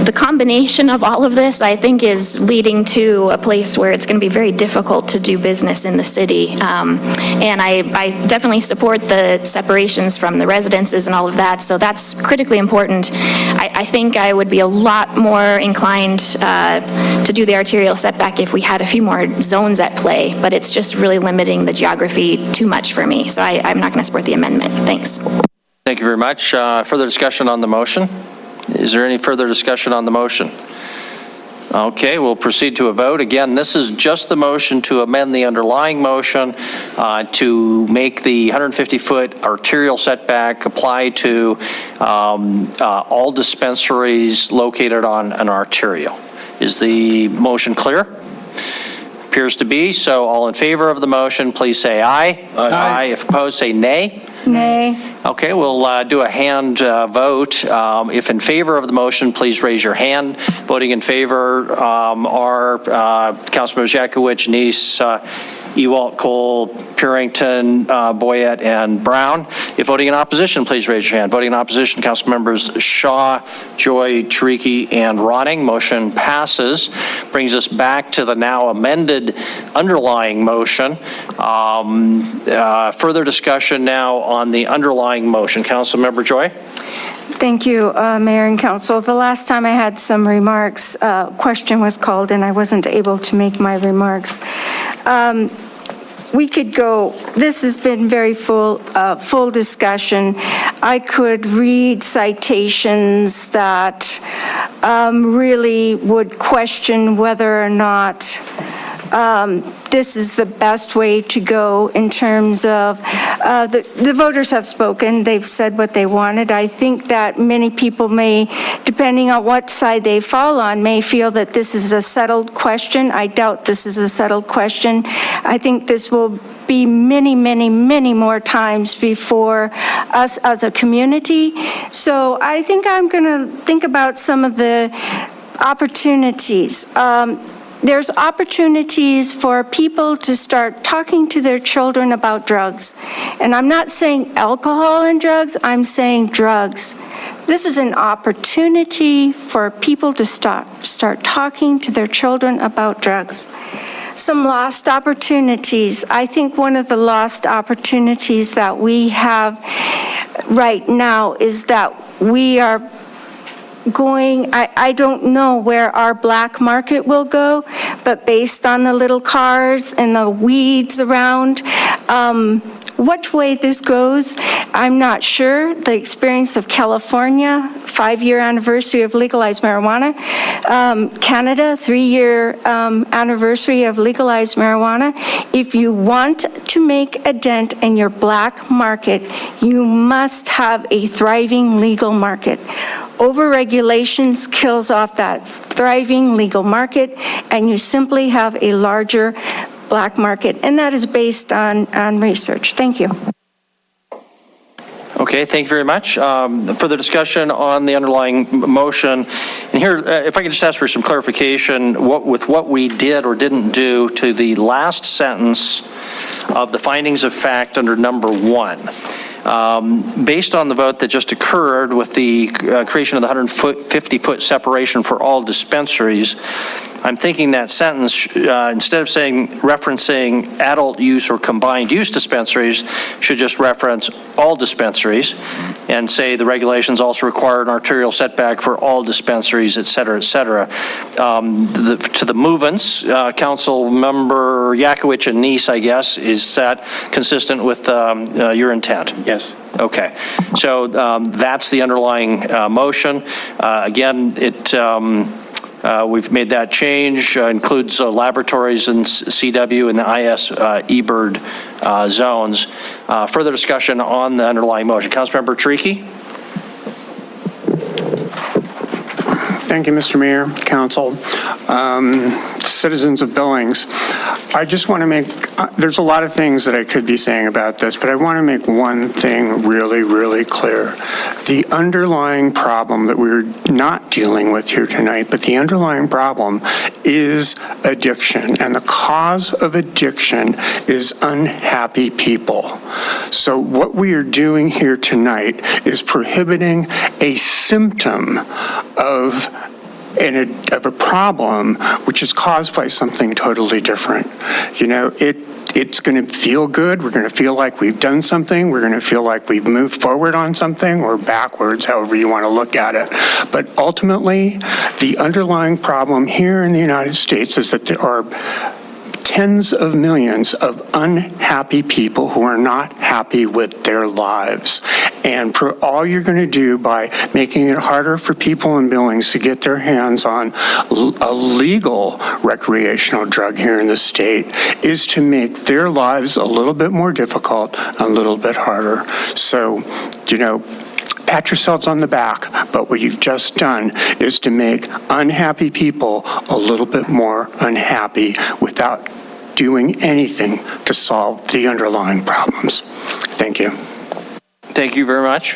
the combination of all of this, I think, is leading to a place where it's going to be very difficult to do business in the city. And I definitely support the separations from the residences and all of that, so that's critically important. I think I would be a lot more inclined to do the arterial setback if we had a few more zones at play, but it's just really limiting the geography too much for me, so I'm not going to support the amendment. Thanks. Thank you very much. Further discussion on the motion? Is there any further discussion on the motion? Okay, we'll proceed to a vote. Again, this is just the motion to amend the underlying motion to make the 150-foot arterial setback apply to all dispensaries located on an arterial. Is the motion clear? Appears to be. So all in favor of the motion, please say aye. Aye. If opposed, say nay. Nay. Okay, we'll do a hand vote. If in favor of the motion, please raise your hand. Voting in favor are Councilmembers Yakowicz, Neese, Ewalt, Cole, Purington, Boyett, and Brown. If voting in opposition, please raise your hand. Voting in opposition, Councilmembers Shaw, Joy, Tariki, and Ronning. Motion passes. Brings us back to the now amended underlying motion. Further discussion now on the underlying motion. Councilmember Joy. Thank you, Mayor and Council. The last time I had some remarks, question was called and I wasn't able to make my remarks. We could go, this has been very full discussion. I could read citations that really would question whether or not this is the best way to go in terms of, the voters have spoken, they've said what they wanted. I think that many people may, depending on what side they fall on, may feel that this is a settled question. I doubt this is a settled question. I think this will be many, many, many more times before us as a community. So I think I'm going to think about some of the opportunities. There's opportunities for people to start talking to their children about drugs. And I'm not saying alcohol and drugs, I'm saying drugs. This is an opportunity for people to start talking to their children about drugs. Some lost opportunities. I think one of the lost opportunities that we have right now is that we are I don't know where our black market will go, but based on the little cars and the weeds around, which way this goes, I'm not sure. The experience of California, 5-year anniversary of legalized marijuana. Canada, 3-year anniversary of legalized marijuana. If you want to make a dent in your black market, you must have a thriving legal market. Overregulations kills off that thriving legal market, and you simply have a larger black market, and that is based on research. Thank you. Okay, thank you very much. Further discussion on the underlying motion. And here, if I could just ask for some clarification with what we did or didn't do to the last sentence of the findings of fact under number 1. Based on the vote that just occurred with the creation of the 150-foot separation for all dispensaries, I'm thinking that sentence, instead of referencing adult use or combined use dispensaries, should just reference all dispensaries and say the regulations also require an arterial setback for all dispensaries, et cetera, et cetera. To the movements, Council Member Yakowicz and Neese, I guess, is that consistent with your intent? Yes. Okay. So that's the underlying motion. Again, we've made that change, includes laboratories and CW and the IS eBird zones. Further discussion on the underlying motion. Councilmember Tricky. Thank you, Mr. Mayor, Council, citizens of Billings. I just want to make, there's a lot of things that I could be saying about this, but I want to make one thing really, really clear. The underlying problem that we're not dealing with here tonight, but the underlying problem is addiction, and the cause of addiction is unhappy people. So what we are doing here tonight is prohibiting a symptom of a problem which is caused by something totally different. You know, it's going to feel good. We're going to feel like we've done something. We're going to feel like we've moved forward on something or backwards, however you want to look at it. But ultimately, the underlying problem here in the United States is that there are tens of millions of unhappy people who are not happy with their lives. And for all you're going to do by making it harder for people in Billings to get their hands on a legal recreational drug here in the state is to make their lives a little bit more difficult, a little bit harder. So, you know, pat yourselves on the back, but what you've just done is to make unhappy people a little bit more unhappy without doing anything to solve the underlying problems. Thank you. Thank you very much.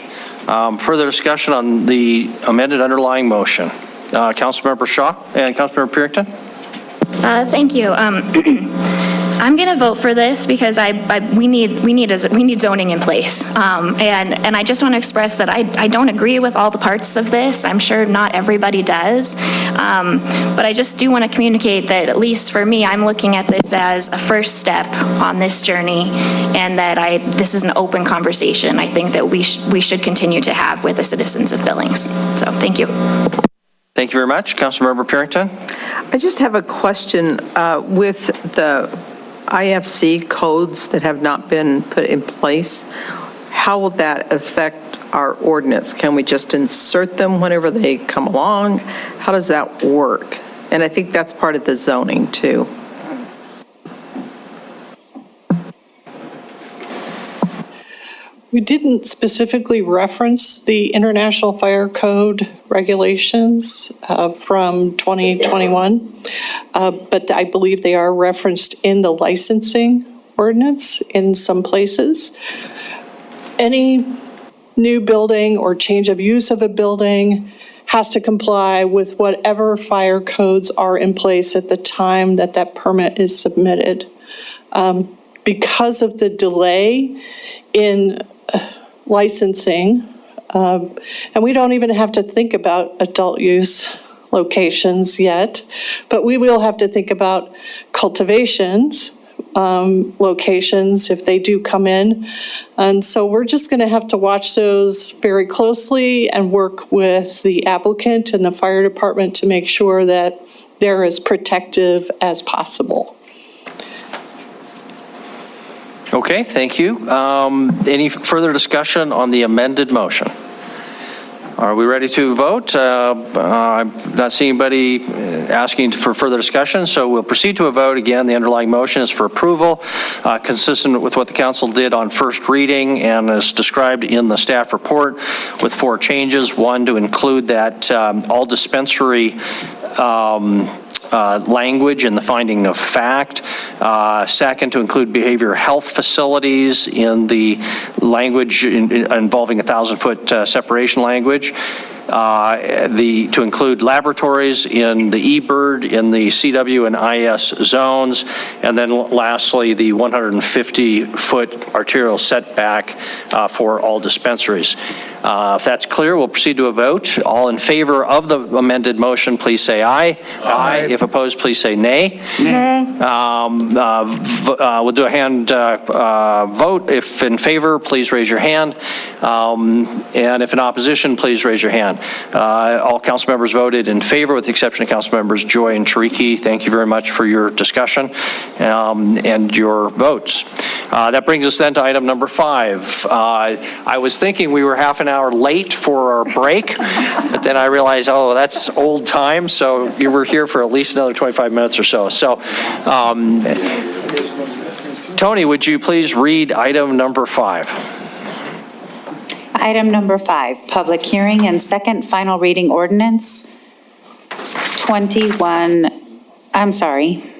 Further discussion on the amended underlying motion. Councilmember Shaw and Councilmember Purington. Thank you. I'm going to vote for this because we need zoning in place, and I just want to express that I don't agree with all the parts of this. I'm sure not everybody does, but I just do want to communicate that at least for me, I'm looking at this as a first step on this journey, and that this is an open conversation. I think that we should continue to have with the citizens of Billings. So thank you. Thank you very much, Councilmember Purington. I just have a question with the IFC codes that have not been put in place. How will that affect our ordinance? Can we just insert them whenever they come along? How does that work? And I think that's part of the zoning too. We didn't specifically reference the International Fire Code regulations from 2021, but I believe they are referenced in the licensing ordinance in some places. Any new building or change of use of a building has to comply with whatever fire codes are in place at the time that that permit is submitted. Because of the delay in licensing And we don't even have to think about adult use locations yet, but we will have to think about cultivations, locations if they do come in. And so we're just going to have to watch those very closely and work with the applicant and the fire department to make sure that they're as protective as possible. Okay, thank you. Any further discussion on the amended motion? Are we ready to vote? I'm not seeing anybody asking for further discussion, so we'll proceed to a vote. Again, the underlying motion is for approval, consistent with what the council did on first reading and is described in the staff report with 4 changes. 1, to include that all dispensary language in the finding of fact. 2nd, to include behavioral health facilities in the language involving 1,000-foot separation language. To include laboratories in the eBird, in the CW and IS zones, and then lastly, the 150-foot arterial setback for all dispensaries. If that's clear, we'll proceed to a vote. All in favor of the amended motion, please say aye. Aye. If opposed, please say nay. Nay. We'll do a hand vote. If in favor, please raise your hand. And if in opposition, please raise your hand. All council members voted in favor with the exception of council members Joy and Tariki. Thank you very much for your discussion and your votes. That brings us then to item number 5. I was thinking we were half an hour late for our break, but then I realized, oh, that's old time, so you were here for at least another 25 minutes or so. So, Tony, would you please read item number 5? Item number 5, public hearing and second final reading ordinance 21, I'm sorry,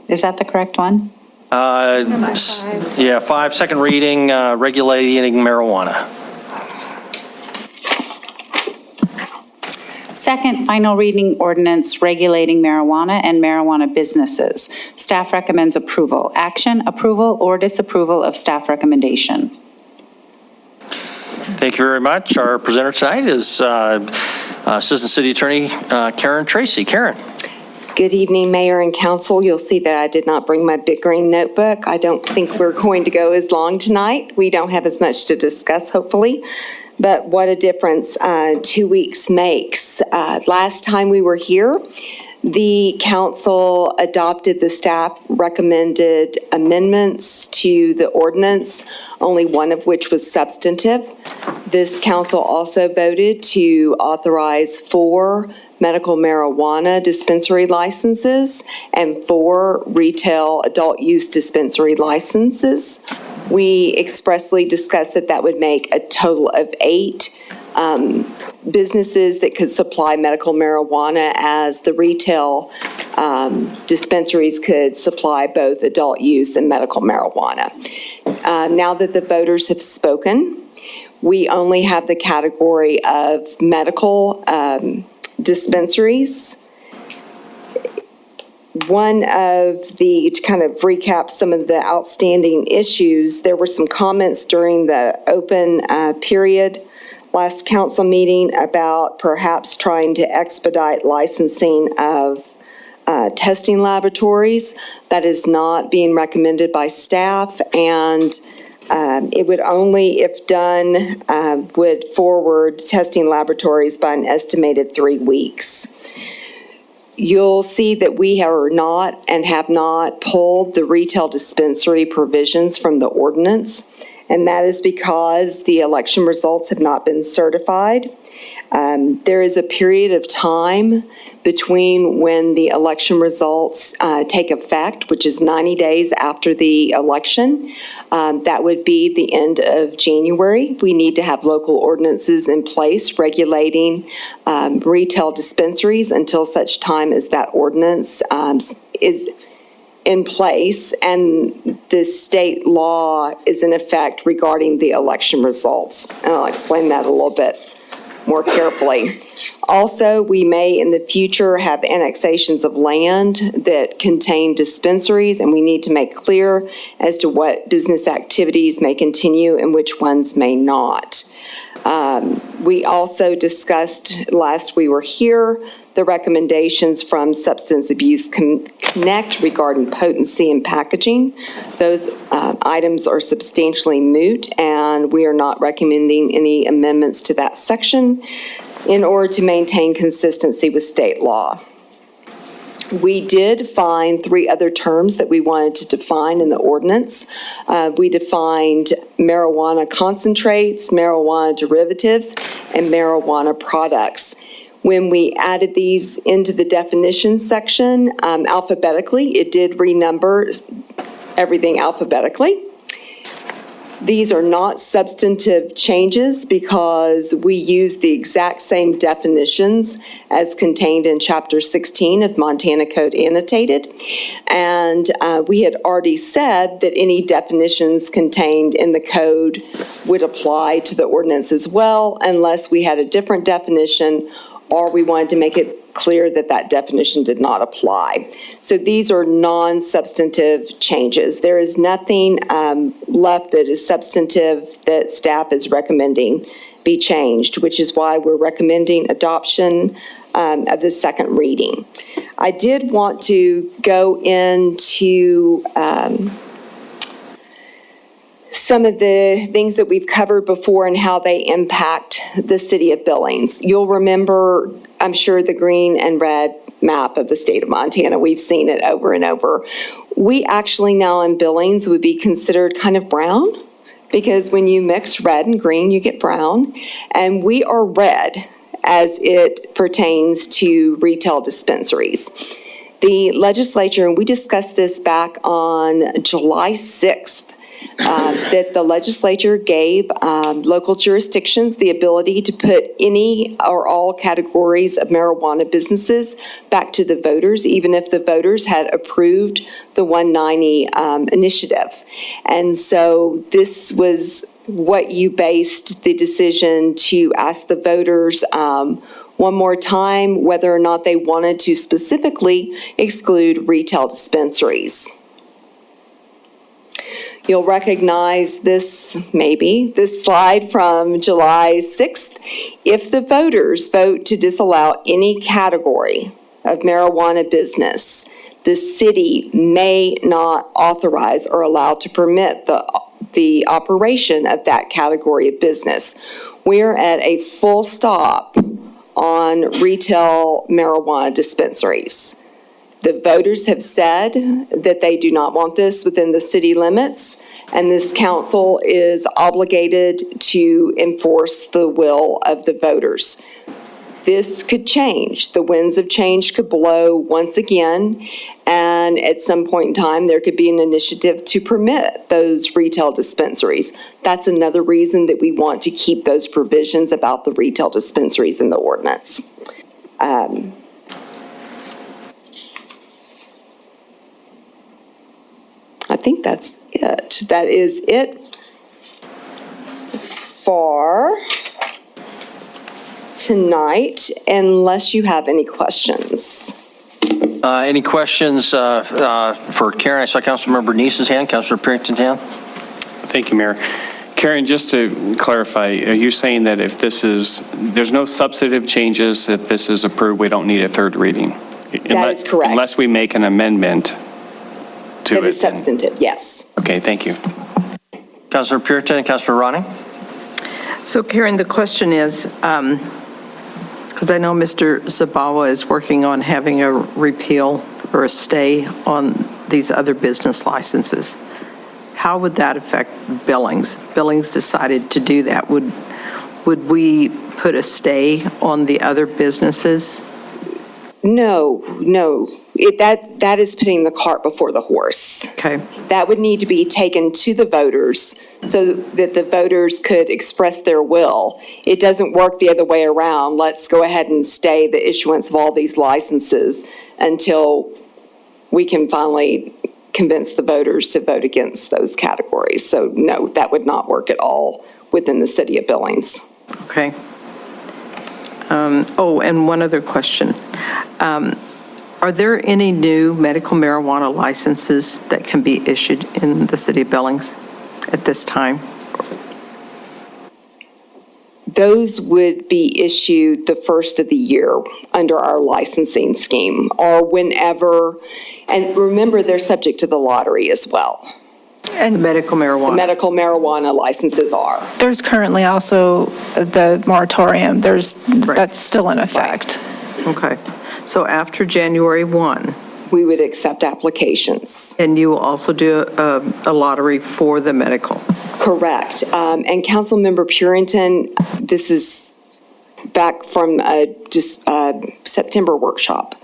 is that the correct one? Yeah, 5, second reading, regulating marijuana. Second final reading ordinance regulating marijuana and marijuana businesses. Staff recommends approval. Action, approval or disapproval of staff recommendation. Thank you very much. Our presenter tonight is Assistant City Attorney Karen Tracy. Karen. Good evening, Mayor and Council. You'll see that I did not bring my big green notebook. I don't think we're going to go as long tonight. We don't have as much to discuss, hopefully. But what a difference 2 weeks makes. Last time we were here, the council adopted the staff recommended amendments to the ordinance, only one of which was substantive. This council also voted to authorize 4 medical marijuana dispensary licenses and 4 retail adult use dispensary licenses. We expressly discussed that would make a total of 8 businesses that could supply medical marijuana, as the retail dispensaries could supply both adult use and medical marijuana. Now that the voters have spoken, we only have the category of medical dispensaries. One of the, to kind of recap some of the outstanding issues, there were some comments during the open period last council meeting about perhaps trying to expedite licensing of testing laboratories. That is not being recommended by staff, and it would only, if done, would forward testing laboratories by an estimated 3 weeks. You'll see that we are not and have not pulled the retail dispensary provisions from the ordinance, and that is because the election results have not been certified. There is a period of time between when the election results take effect, which is 90 days after the election. That would be the end of January. We need to have local ordinances in place regulating retail dispensaries until such time as that ordinance is in place and the state law is in effect regarding the election results. And I'll explain that a little bit more carefully. Also, we may in the future have annexations of land that contain dispensaries, and we need to make clear as to what business activities may continue and which ones may not. We also discussed, last we were here, the recommendations from Substance Abuse Connect regarding potency and packaging. Those items are substantially moot, and we are not recommending any amendments to that section in order to maintain consistency with state law. We did find 3 other terms that we wanted to define in the ordinance. We defined marijuana concentrates, marijuana derivatives, and marijuana products. When we added these into the definition section alphabetically, it did renumber everything alphabetically. These are not substantive changes because we use the exact same definitions as contained in Chapter 16 of Montana Code Annotated. And we had already said that any definitions contained in the code would apply to the ordinance as well, unless we had a different definition or we wanted to make it clear that that definition did not apply. So these are non-substantive changes. There is nothing left that is substantive that staff is recommending be changed, which is why we're recommending adoption of the second reading. I did want to go into some of the things that we've covered before and how they impact the city of Billings. You'll remember, I'm sure, the green and red map of the state of Montana. We've seen it over and over. We actually now in Billings would be considered kind of brown, because when you mix red and green, you get brown. And we are red as it pertains to retail dispensaries. The legislature, and we discussed this back on July 6th, that the legislature gave local jurisdictions the ability to put any or all categories of marijuana businesses back to the voters, even if the voters had approved the 190 initiative. And so this was what you based the decision to ask the voters one more time whether or not they wanted to specifically exclude retail dispensaries. You'll recognize this, maybe, this slide from July 6th. If the voters vote to disallow any category of marijuana business, the city may not authorize or allow to permit the operation of that category of business. We're at a full stop on retail marijuana dispensaries. The voters have said that they do not want this within the city limits, and this council is obligated to enforce the will of the voters. This could change. The winds of change could blow once again, and at some point in time, there could be an initiative to permit those retail dispensaries. That's another reason that we want to keep those provisions about the retail dispensaries in the ordinance. I think that's it. That is it for tonight, unless you have any questions. Any questions for Karen? I saw Councilmember Neese's hand, Councilor Puritan's hand. Thank you, Mayor. Karen, just to clarify, are you saying that if this is, there's no substantive changes, if this is approved, we don't need a third reading? That is correct. Unless we make an amendment to it. That is substantive, yes. Okay, thank you. Councilor Puritan and Councilor Ronning? So Karen, the question is, because I know Mr. Zabawa is working on having a repeal or a stay on these other business licenses. How would that affect Billings? Billings decided to do that. Would we put a stay on the other businesses? No. That is putting the cart before the horse. Okay. That would need to be taken to the voters so that the voters could express their will. It doesn't work the other way around. Let's go ahead and stay the issuance of all these licenses until we can finally convince the voters to vote against those categories. So no, that would not work at all within the city of Billings. Okay. And one other question. Are there any new medical marijuana licenses that can be issued in the city of Billings at this time? those would be issued the first of the year under our licensing scheme, or whenever, and remember, they're subject to the lottery as well. And medical marijuana. The medical marijuana licenses are. There's currently also the moratorium, that's still in effect. Okay. So after January 1. We would accept applications. And you will also do a lottery for the medical. Correct. And Councilmember Purinton, this is back from just September workshop.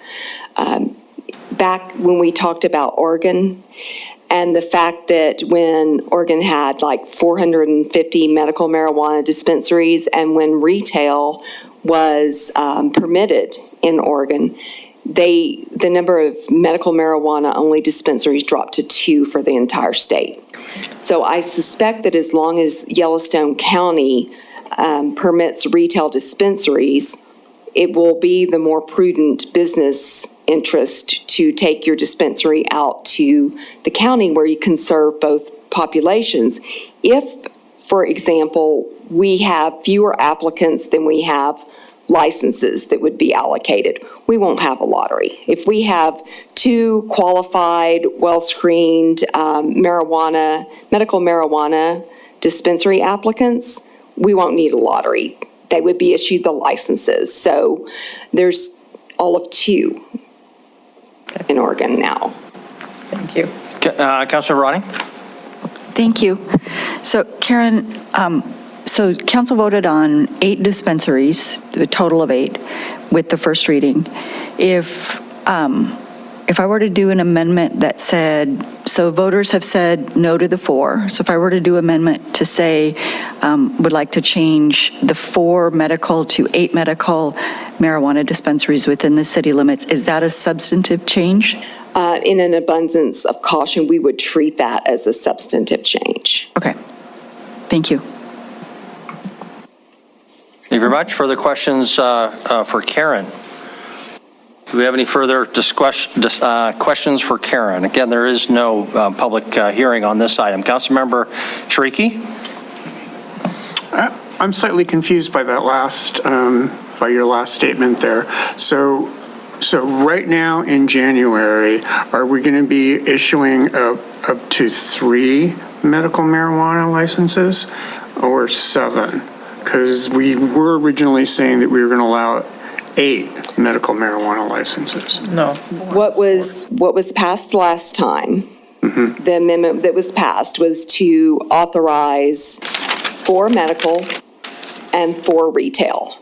Back when we talked about Oregon and the fact that when Oregon had like 450 medical marijuana dispensaries, and when retail was permitted in Oregon, the number of medical marijuana only dispensaries dropped to 2 for the entire state. So I suspect that as long as Yellowstone County permits retail dispensaries, it will be the more prudent business interest to take your dispensary out to the county where you can serve both populations. If, for example, we have fewer applicants than we have licenses that would be allocated, we won't have a lottery. If we have 2 qualified, well-screened medical marijuana dispensary applicants, we won't need a lottery. They would be issued the licenses. So there's all of 2 in Oregon now. Thank you. Councilor Ronnie? Thank you. So Karen, so council voted on 8 dispensaries, a total of 8, with the first reading. If I were to do an amendment that said, so voters have said no to the 4, so if I were to do amendment to say, would like to change the 4 medical to 8 medical marijuana dispensaries within the city limits, is that a substantive change? In an abundance of caution, we would treat that as a substantive change. Okay. Thank you. Thank you very much. Further questions for Karen? Do we have any further questions for Karen? Again, there is no public hearing on this item. Councilmember Shariki? I'm slightly confused by that by your last statement there. So right now in January, are we going to be issuing up to 3 medical marijuana licenses or 7? Because we were originally saying that we were going to allow 8 medical marijuana licenses. No. What was passed last time, the amendment that was passed was to authorize 4 medical and 4 retail.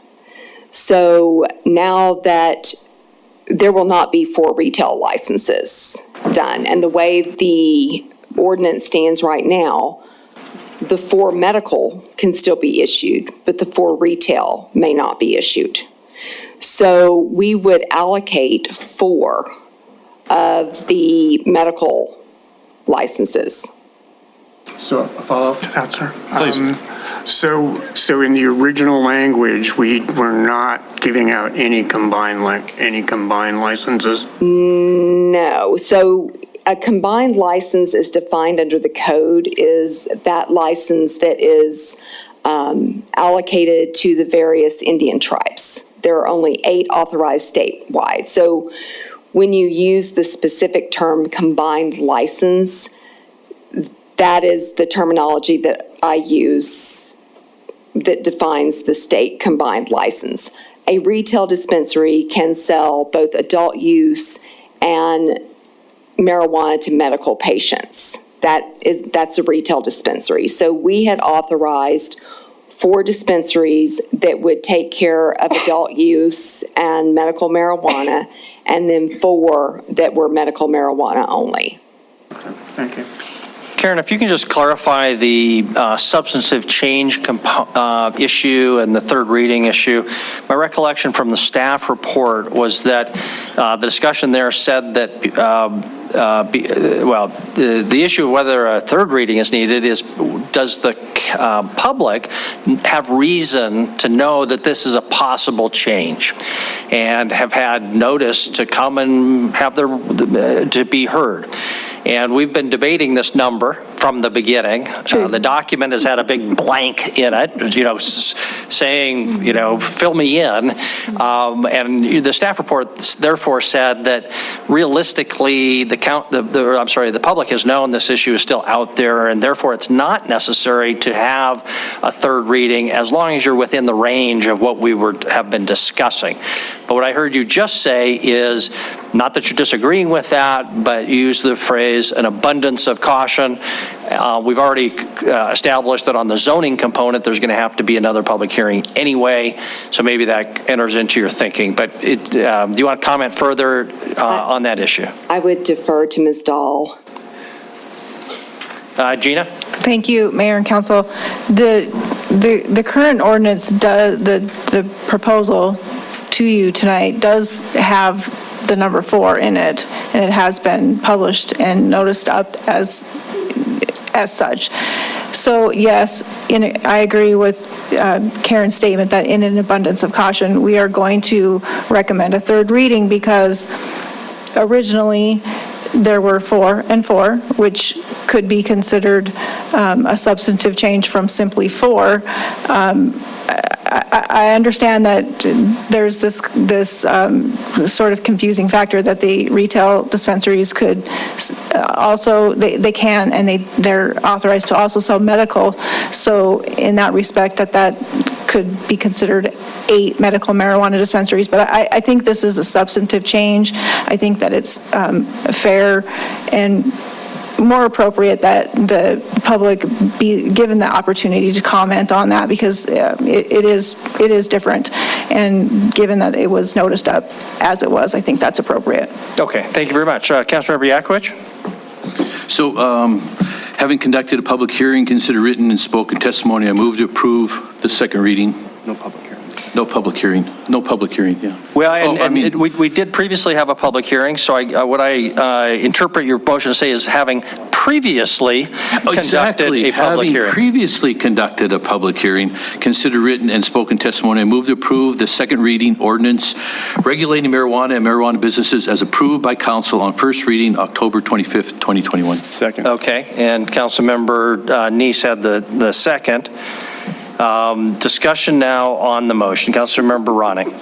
So now that there will not be 4 retail licenses done, and the way the ordinance stands right now, the 4 medical can still be issued, but the 4 retail may not be issued. So we would allocate 4 of the medical licenses. So a follow-up to that, sir? Please. So in the original language, we were not giving out any combined licenses? No. So a combined license is defined under the code is that license that is allocated to the various Indian tribes. There are only 8 authorized statewide. So when you use the specific term combined license, that is the terminology that I use that defines the state combined license. A retail dispensary can sell both adult use and marijuana to medical patients. That's a retail dispensary. So we had authorized 4 dispensaries that would take care of adult use and medical marijuana, and then 4 that were medical marijuana only. Okay, thank you. Karen, if you can just clarify the substantive change issue and the third reading issue. My recollection from the staff report was that the discussion there said that, the issue of whether a third reading is needed is, does the public have reason to know that this is a possible change and have had notice to come and have to be heard? And we've been debating this number from the beginning. The document has had a big blank in it, saying, fill me in. And the staff report therefore said that realistically, the public has known this issue is still out there, and therefore it's not necessary to have a third reading as long as you're within the range of what we have been discussing. But what I heard you just say is, not that you're disagreeing with that, but you use the phrase an abundance of caution. We've already established that on the zoning component, there's going to have to be another public hearing anyway, so maybe that enters into your thinking. But do you want to comment further on that issue? I would defer to Ms. Dahl. Gina? Thank you, Mayor and Council. The current ordinance does, the proposal to you tonight does have the number 4 in it, and it has been published and noticed up as such. So yes, I agree with Karen's statement that in an abundance of caution, we are going to recommend a third reading, because originally there were 4 and 4, which could be considered a substantive change from simply 4. I understand that there's this sort of confusing factor that the retail dispensaries could also, they can, and they're authorized to also sell medical. So in that respect, that could be considered 8 medical marijuana dispensaries. But I think this is a substantive change. I think that it's fair and more appropriate that the public be given the opportunity to comment on that, because it is different, and given that it was noticed up as it was, I think that's appropriate. Okay, thank you very much. Councilmember Yakovich? So, having conducted a public hearing, consider written and spoken testimony, I move to approve the second reading. No public hearing. No public hearing. No public hearing, yeah. Well, we did previously have a public hearing, so what I interpret your motion to say is having previously conducted a public hearing. Having previously conducted a public hearing, consider written and spoken testimony, I move to approve the second reading ordinance regulating marijuana and marijuana businesses as approved by council on first reading October 25th, 2021. Second. Okay, and Councilmember Neese had the second. Discussion now on the motion. Councilmember Ronning.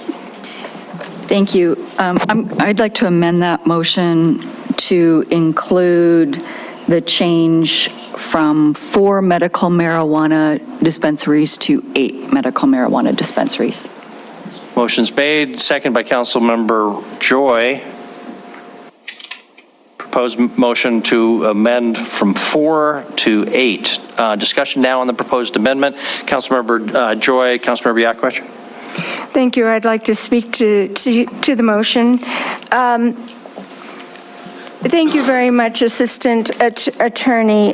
Thank you. I'd like to amend that motion to include the change from 4 medical marijuana dispensaries to 8 medical marijuana dispensaries. Motion's made, second by Councilmember Joy. Proposed motion to amend from 4 to 8. Discussion now on the proposed amendment. Councilmember Joy, Councilmember Yakovich. Thank you. I'd like to speak to the motion. Thank you very much, Assistant Attorney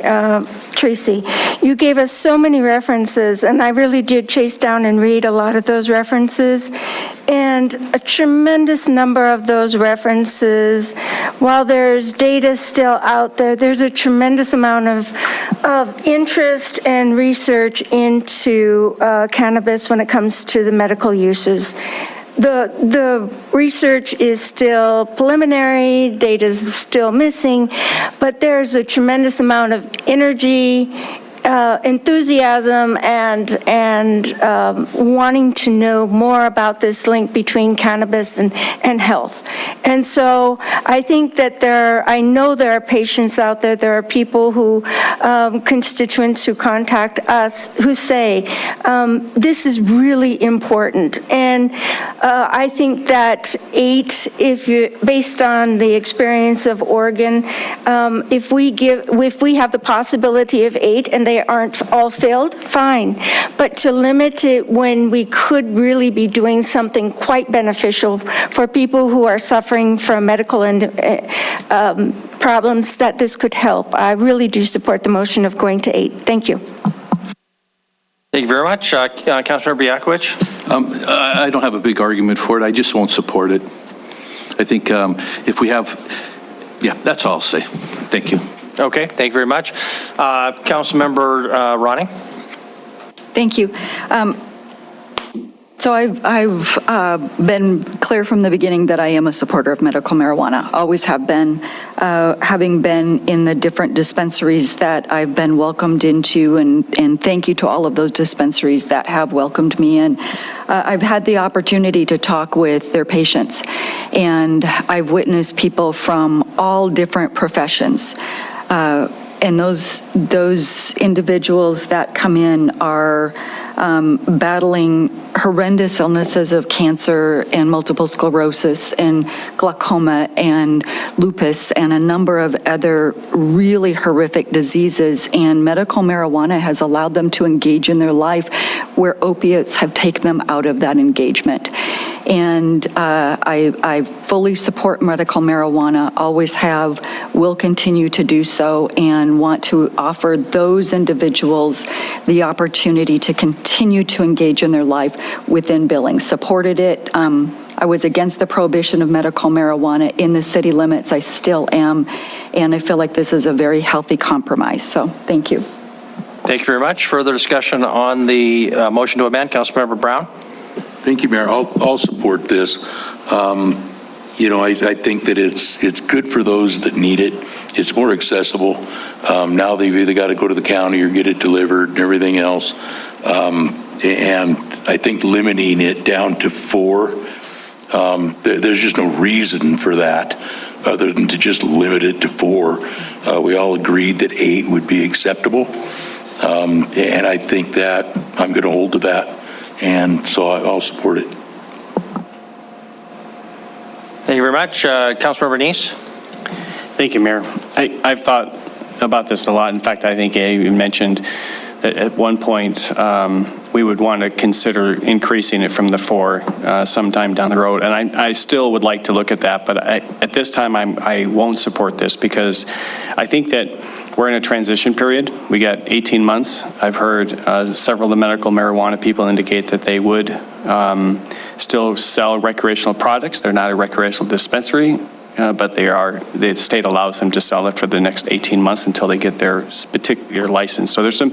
Tracy. You gave us so many references, and I really did chase down and read a lot of those references. And a tremendous number of those references, while there's data still out there, there's a tremendous amount of interest and research into cannabis when it comes to the medical uses. The research is still preliminary, data is still missing, but there's a tremendous amount of energy, enthusiasm, and wanting to know more about this link between cannabis and health. And so I think that I know there are patients out there, there are people who, constituents who contact us who say, this is really important. And I think that 8, based on the experience of Oregon, if we have the possibility of 8 and they aren't all filled, fine. But to limit it when we could really be doing something quite beneficial for people who are suffering from medical and problems, that this could help. I really do support the motion of going to 8. Thank you. Thank you very much. Councilmember Yakovich. I don't have a big argument for it. I just won't support it. I think if we have, yeah, that's all I'll say. Thank you. Okay, thank you very much. Councilmember Ronning. Thank you. So I've been clear from the beginning that I am a supporter of medical marijuana, always have been, having been in the different dispensaries that I've been welcomed into, and thank you to all of those dispensaries that have welcomed me in. I've had the opportunity to talk with their patients, and I've witnessed people from all different professions. And those individuals that come in are battling horrendous illnesses of cancer and multiple sclerosis and glaucoma and lupus and a number of other really horrific diseases. And medical marijuana has allowed them to engage in their life where opiates have taken them out of that engagement. And I fully support medical marijuana, always have, will continue to do so, and want to offer those individuals the opportunity to continue to engage in their life within Billings. Supported it. I was against the prohibition of medical marijuana in the city limits. I still am, and I feel like this is a very healthy compromise. So thank you. Thank you very much. Further discussion on the motion to amend, Councilmember Brown? Thank you, Mayor. I'll support this. You know, I think that it's good for those that need it. It's more accessible. Now they've either got to go to the county or get it delivered and everything else. And I think limiting it down to 4, there's just no reason for that other than to just limit it to 4. We all agreed that 8 would be acceptable. And I think that I'm going to hold to that. And so I'll support it. Thank you very much. Councilmember Neese? Thank you, Mayor. I've thought about this a lot. In fact, I think you mentioned that at one point we would want to consider increasing it from the 4 sometime down the road. And I still would like to look at that, but at this time I won't support this because I think that we're in a transition period. We got 18 months. I've heard several of the medical marijuana people indicate that they would still sell recreational products. They're not a recreational dispensary, but the state allows them to sell it for the next 18 months until they get their particular license. So there's some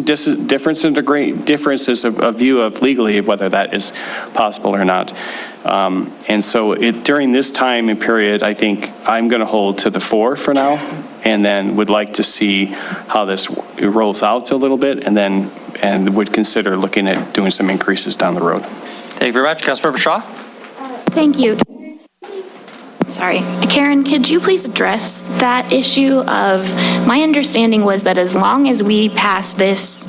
differences of view of legally whether that is possible or not. And so during this time and period, I think I'm going to hold to the 4 for now, and then would like to see how this rolls out a little bit, and would consider looking at doing some increases down the road. Thank you very much. Councilmember Shaw? Thank you. Sorry. Karen, could you please address that issue of, my understanding was that as long as we pass this,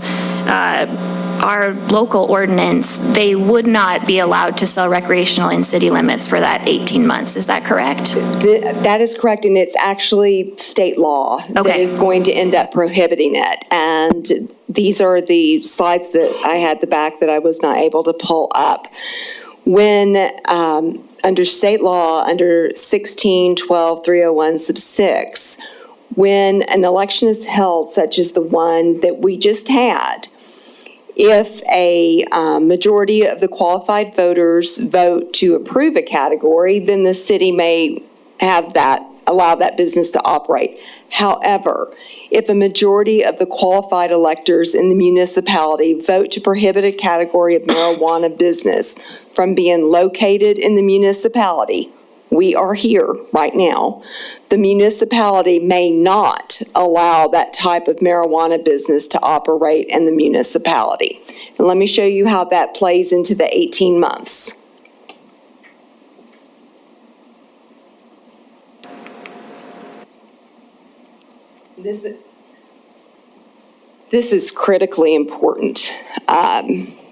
our local ordinance, they would not be allowed to sell recreational in city limits for that 18 months. Is that correct? That is correct, and it's actually state law that is going to end up prohibiting it. And these are the slides that I had at the back that I was not able to pull up. When under state law, under 16-12-301 sub 6, when an election is held, such as the one that we just had, if a majority of the qualified voters vote to approve a category, then the city may allow that business to operate. However, if a majority of the qualified electors in the municipality vote to prohibit a category of marijuana business from being located in the municipality, we are here right now, the municipality may not allow that type of marijuana business to operate in the municipality. And let me show you how that plays into the 18 months. This is critically important.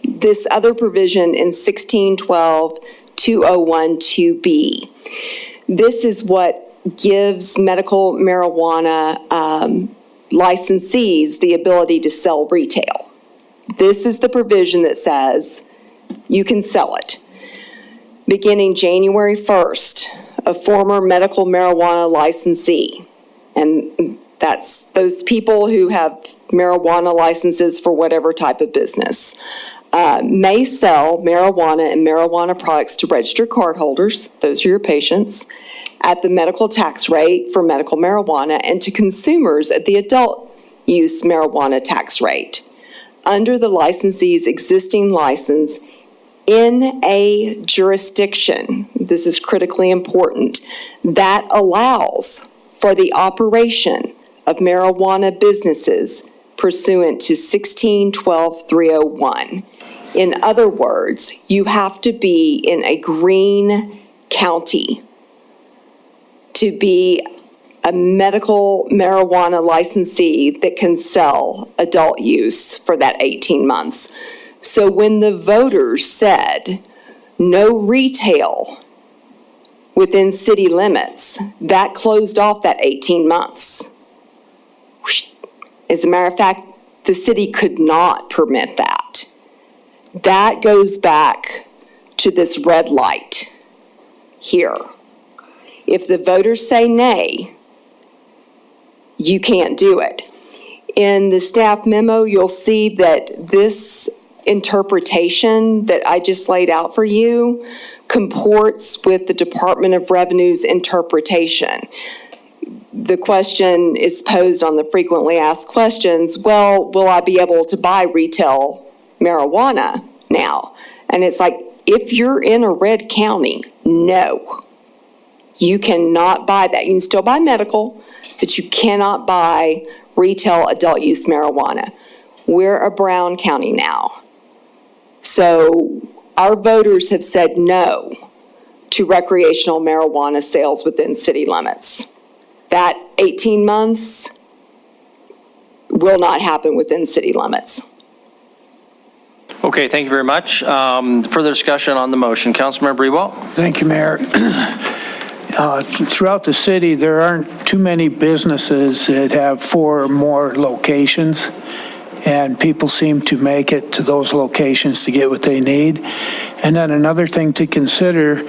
This other provision in 16-12-201-2B, this is what gives medical marijuana licensees the ability to sell retail. This is the provision that says you can sell it. Beginning January 1st, a former medical marijuana licensee, and that's those people who have marijuana licenses for whatever type of business, may sell marijuana and marijuana products to registered cardholders, those are your patients, at the medical tax rate for medical marijuana, and to consumers at the adult use marijuana tax rate. Under the licensee's existing license, in a jurisdiction, this is critically important, that allows for the operation of marijuana businesses pursuant to 1612-301. In other words, you have to be in a green county to be a medical marijuana licensee that can sell adult use for that 18 months. So when the voters said no retail within city limits, that closed off that 18 months. As a matter of fact, the city could not permit that. That goes back to this red light here. If the voters say nay, you can't do it. In the staff memo, you'll see that this interpretation that I just laid out for you comports with the Department of Revenue's interpretation. The question is posed on the frequently asked questions, well, will I be able to buy retail marijuana now? And it's like, if you're in a red county, no. You cannot buy that. You can still buy medical, but you cannot buy retail adult use marijuana. We're a brown county now. So our voters have said no to recreational marijuana sales within city limits. That 18 months will not happen within city limits. Okay, thank you very much. Further discussion on the motion. Councilmember Ewald. Thank you, Mayor. Throughout the city, there aren't too many businesses that have 4 or more locations, and people seem to make it to those locations to get what they need. And then another thing to consider,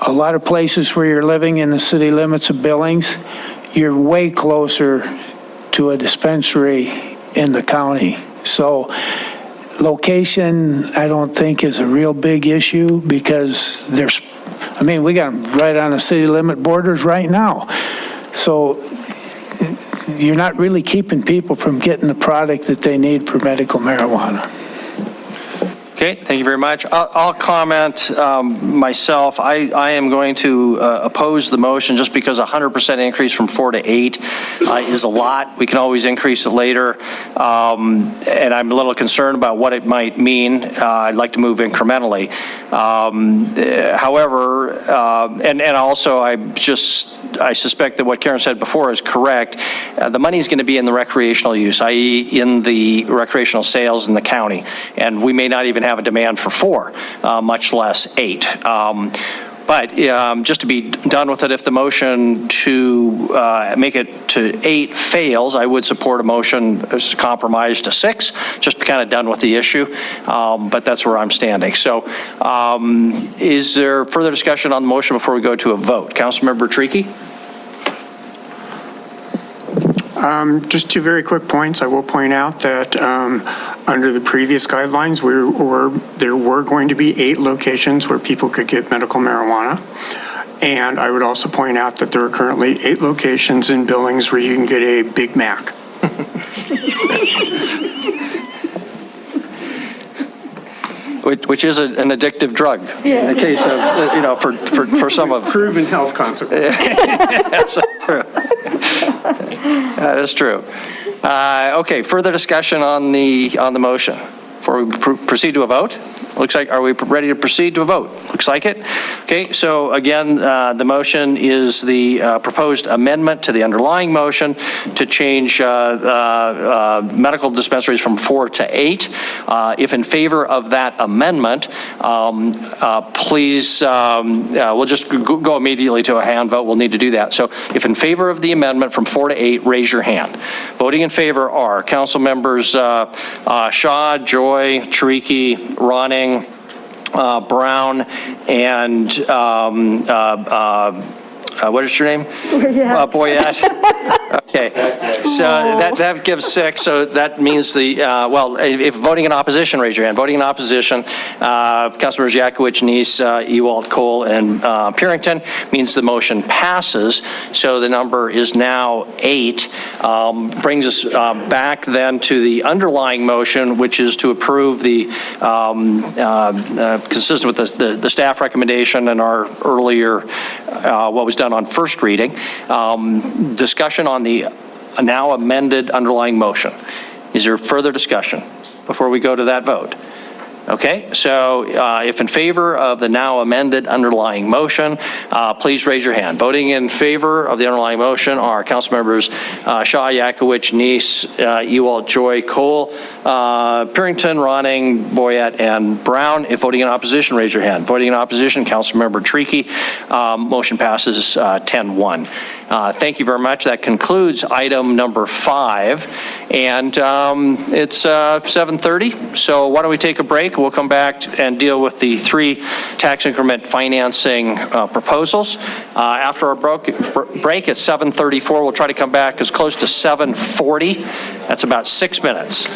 a lot of places where you're living in the city limits of Billings, you're way closer to a dispensary in the county. So location, I don't think is a real big issue because we got them right on the city limit borders right now. So you're not really keeping people from getting the product that they need for medical marijuana. Okay, thank you very much. I'll comment myself. I am going to oppose the motion just because 100% increase from 4 to 8 is a lot. We can always increase it later. And I'm a little concerned about what it might mean. I'd like to move incrementally. However, and also I suspect that what Karen said before is correct. The money is going to be in the recreational use, i.e. in the recreational sales in the county. And we may not even have a demand for 4, much less 8. But just to be done with it, if the motion to make it to 8 fails, I would support a motion as a compromise to 6, just to be kind of done with the issue. But that's where I'm standing. So is there further discussion on the motion before we go to a vote? Councilmember Tricky? Just 2 very quick points. I will point out that under the previous guidelines, there were going to be 8 locations where people could get medical marijuana. And I would also point out that there are currently 8 locations in Billings where you can get a Big Mac. Which is an addictive drug in the case of, for some of. Proven health consequences. That's true. That is true. Okay, further discussion on the motion before we proceed to a vote. Looks like, are we ready to proceed to a vote? Looks like it. Okay, so again, the motion is the proposed amendment to the underlying motion to change medical dispensaries from 4 to 8. If in favor of that amendment, please, we'll just go immediately to a hand vote. We'll need to do that. So if in favor of the amendment from 4 to 8, raise your hand. Voting in favor are Council members Shaw, Joy, Tariki, Ronning, Brown, and what is your name? Boyette. Okay, so that gives 6, so that means well, if voting in opposition, raise your hand. Voting in opposition, Councilmembers Yakowicz, Neese, Ewald, Cole, and Purington, means the motion passes, so the number is now 8. Brings us back then to the underlying motion, which is to approve the, consistent with the staff recommendation and our earlier, what was done on first reading, discussion on the now amended underlying motion. Is there further discussion before we go to that vote? Okay, so if in favor of the now amended underlying motion, please raise your hand. Voting in favor of the underlying motion are Council Members Shaw, Yakowicz, Neese, Ewald, Joy, Cole, Purington, Ronning, Boyette, and Brown. If voting in opposition, raise your hand. Voting in opposition, Council Member Treaky. Motion passes 10-1. Thank you very much. That concludes item number 5, and it's 7:30. So why don't we take a break? We'll come back and deal with the 3 tax increment financing proposals. After our break at 7:34, we'll try to come back as close to 7:40. That's about 6 minutes.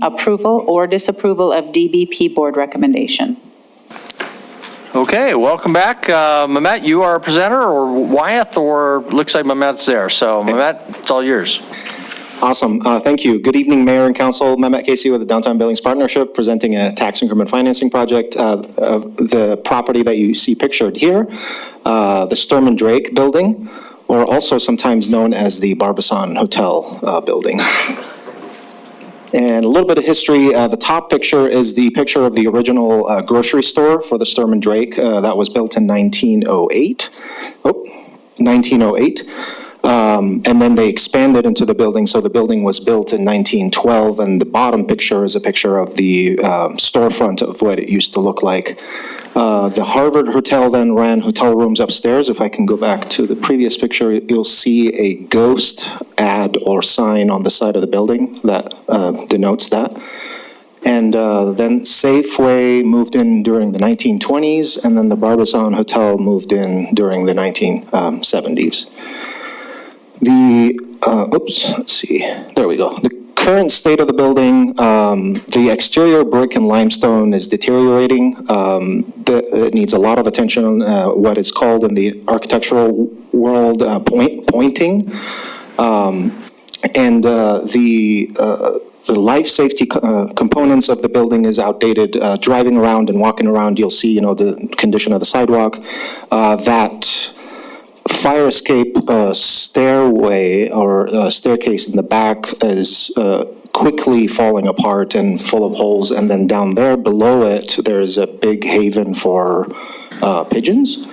Approval or disapproval of DBP board recommendation. Okay, welcome back. Mehmet, you are a presenter, or Wyeth, or looks like Mehmet's there. So Mehmet, it's all yours. Awesome. Thank you. Good evening, Mayor and Council. Mehmet Casey with the Downtown Billings Partnership, presenting a tax increment financing project of the property that you see pictured here, the Sturm and Drake building, or also sometimes known as the Barbizon Hotel building. And a little bit of history. The top picture is the picture of the original grocery store for the Sturm and Drake that was built in 1908. And then they expanded into the building, so the building was built in 1912, and the bottom picture is a picture of the storefront of what it used to look like. The Harvard Hotel then ran hotel rooms upstairs. If I can go back to the previous picture, you'll see a ghost ad or sign on the side of the building that denotes that. And then Safeway moved in during the 1920s, and then the Barbizon Hotel moved in during the 1970s. Let's see, there we go. The current state of the building, the exterior brick and limestone is deteriorating. It needs a lot of attention, what is called in the architectural world pointing. And the life safety components of the building is outdated. Driving around and walking around, you'll see, the condition of the sidewalk. That fire escape stairway or staircase in the back is quickly falling apart and full of holes, and then down there below it there's a big haven for pigeons,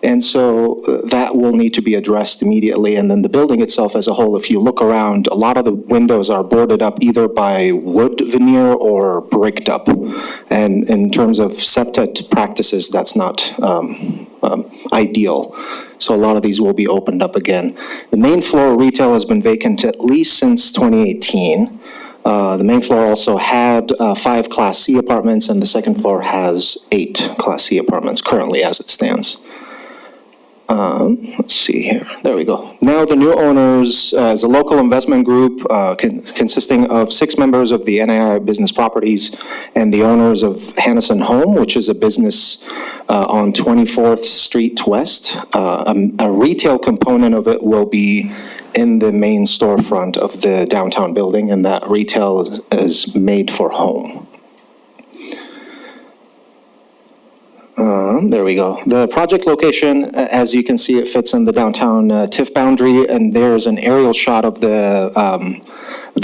and so that will need to be addressed immediately. And then the building itself as a whole, if you look around, a lot of the windows are boarded up either by wood veneer or bricked up, and in terms of septet practices, that's not ideal. So a lot of these will be opened up again. The main floor retail has been vacant at least since 2018. The main floor also had 5 Class C apartments, and the second floor has 8 Class C apartments currently as it stands. Let's see here. There we go. Now the new owners is a local investment group consisting of 6 members of the NAI Business Properties and the owners of Hannison Home, which is a business on 24th Street West. A retail component of it will be in the main storefront of the downtown building, and that retail is made for home. There we go. The project location, as you can see, it fits in the downtown TIF boundary, and there's an aerial shot of the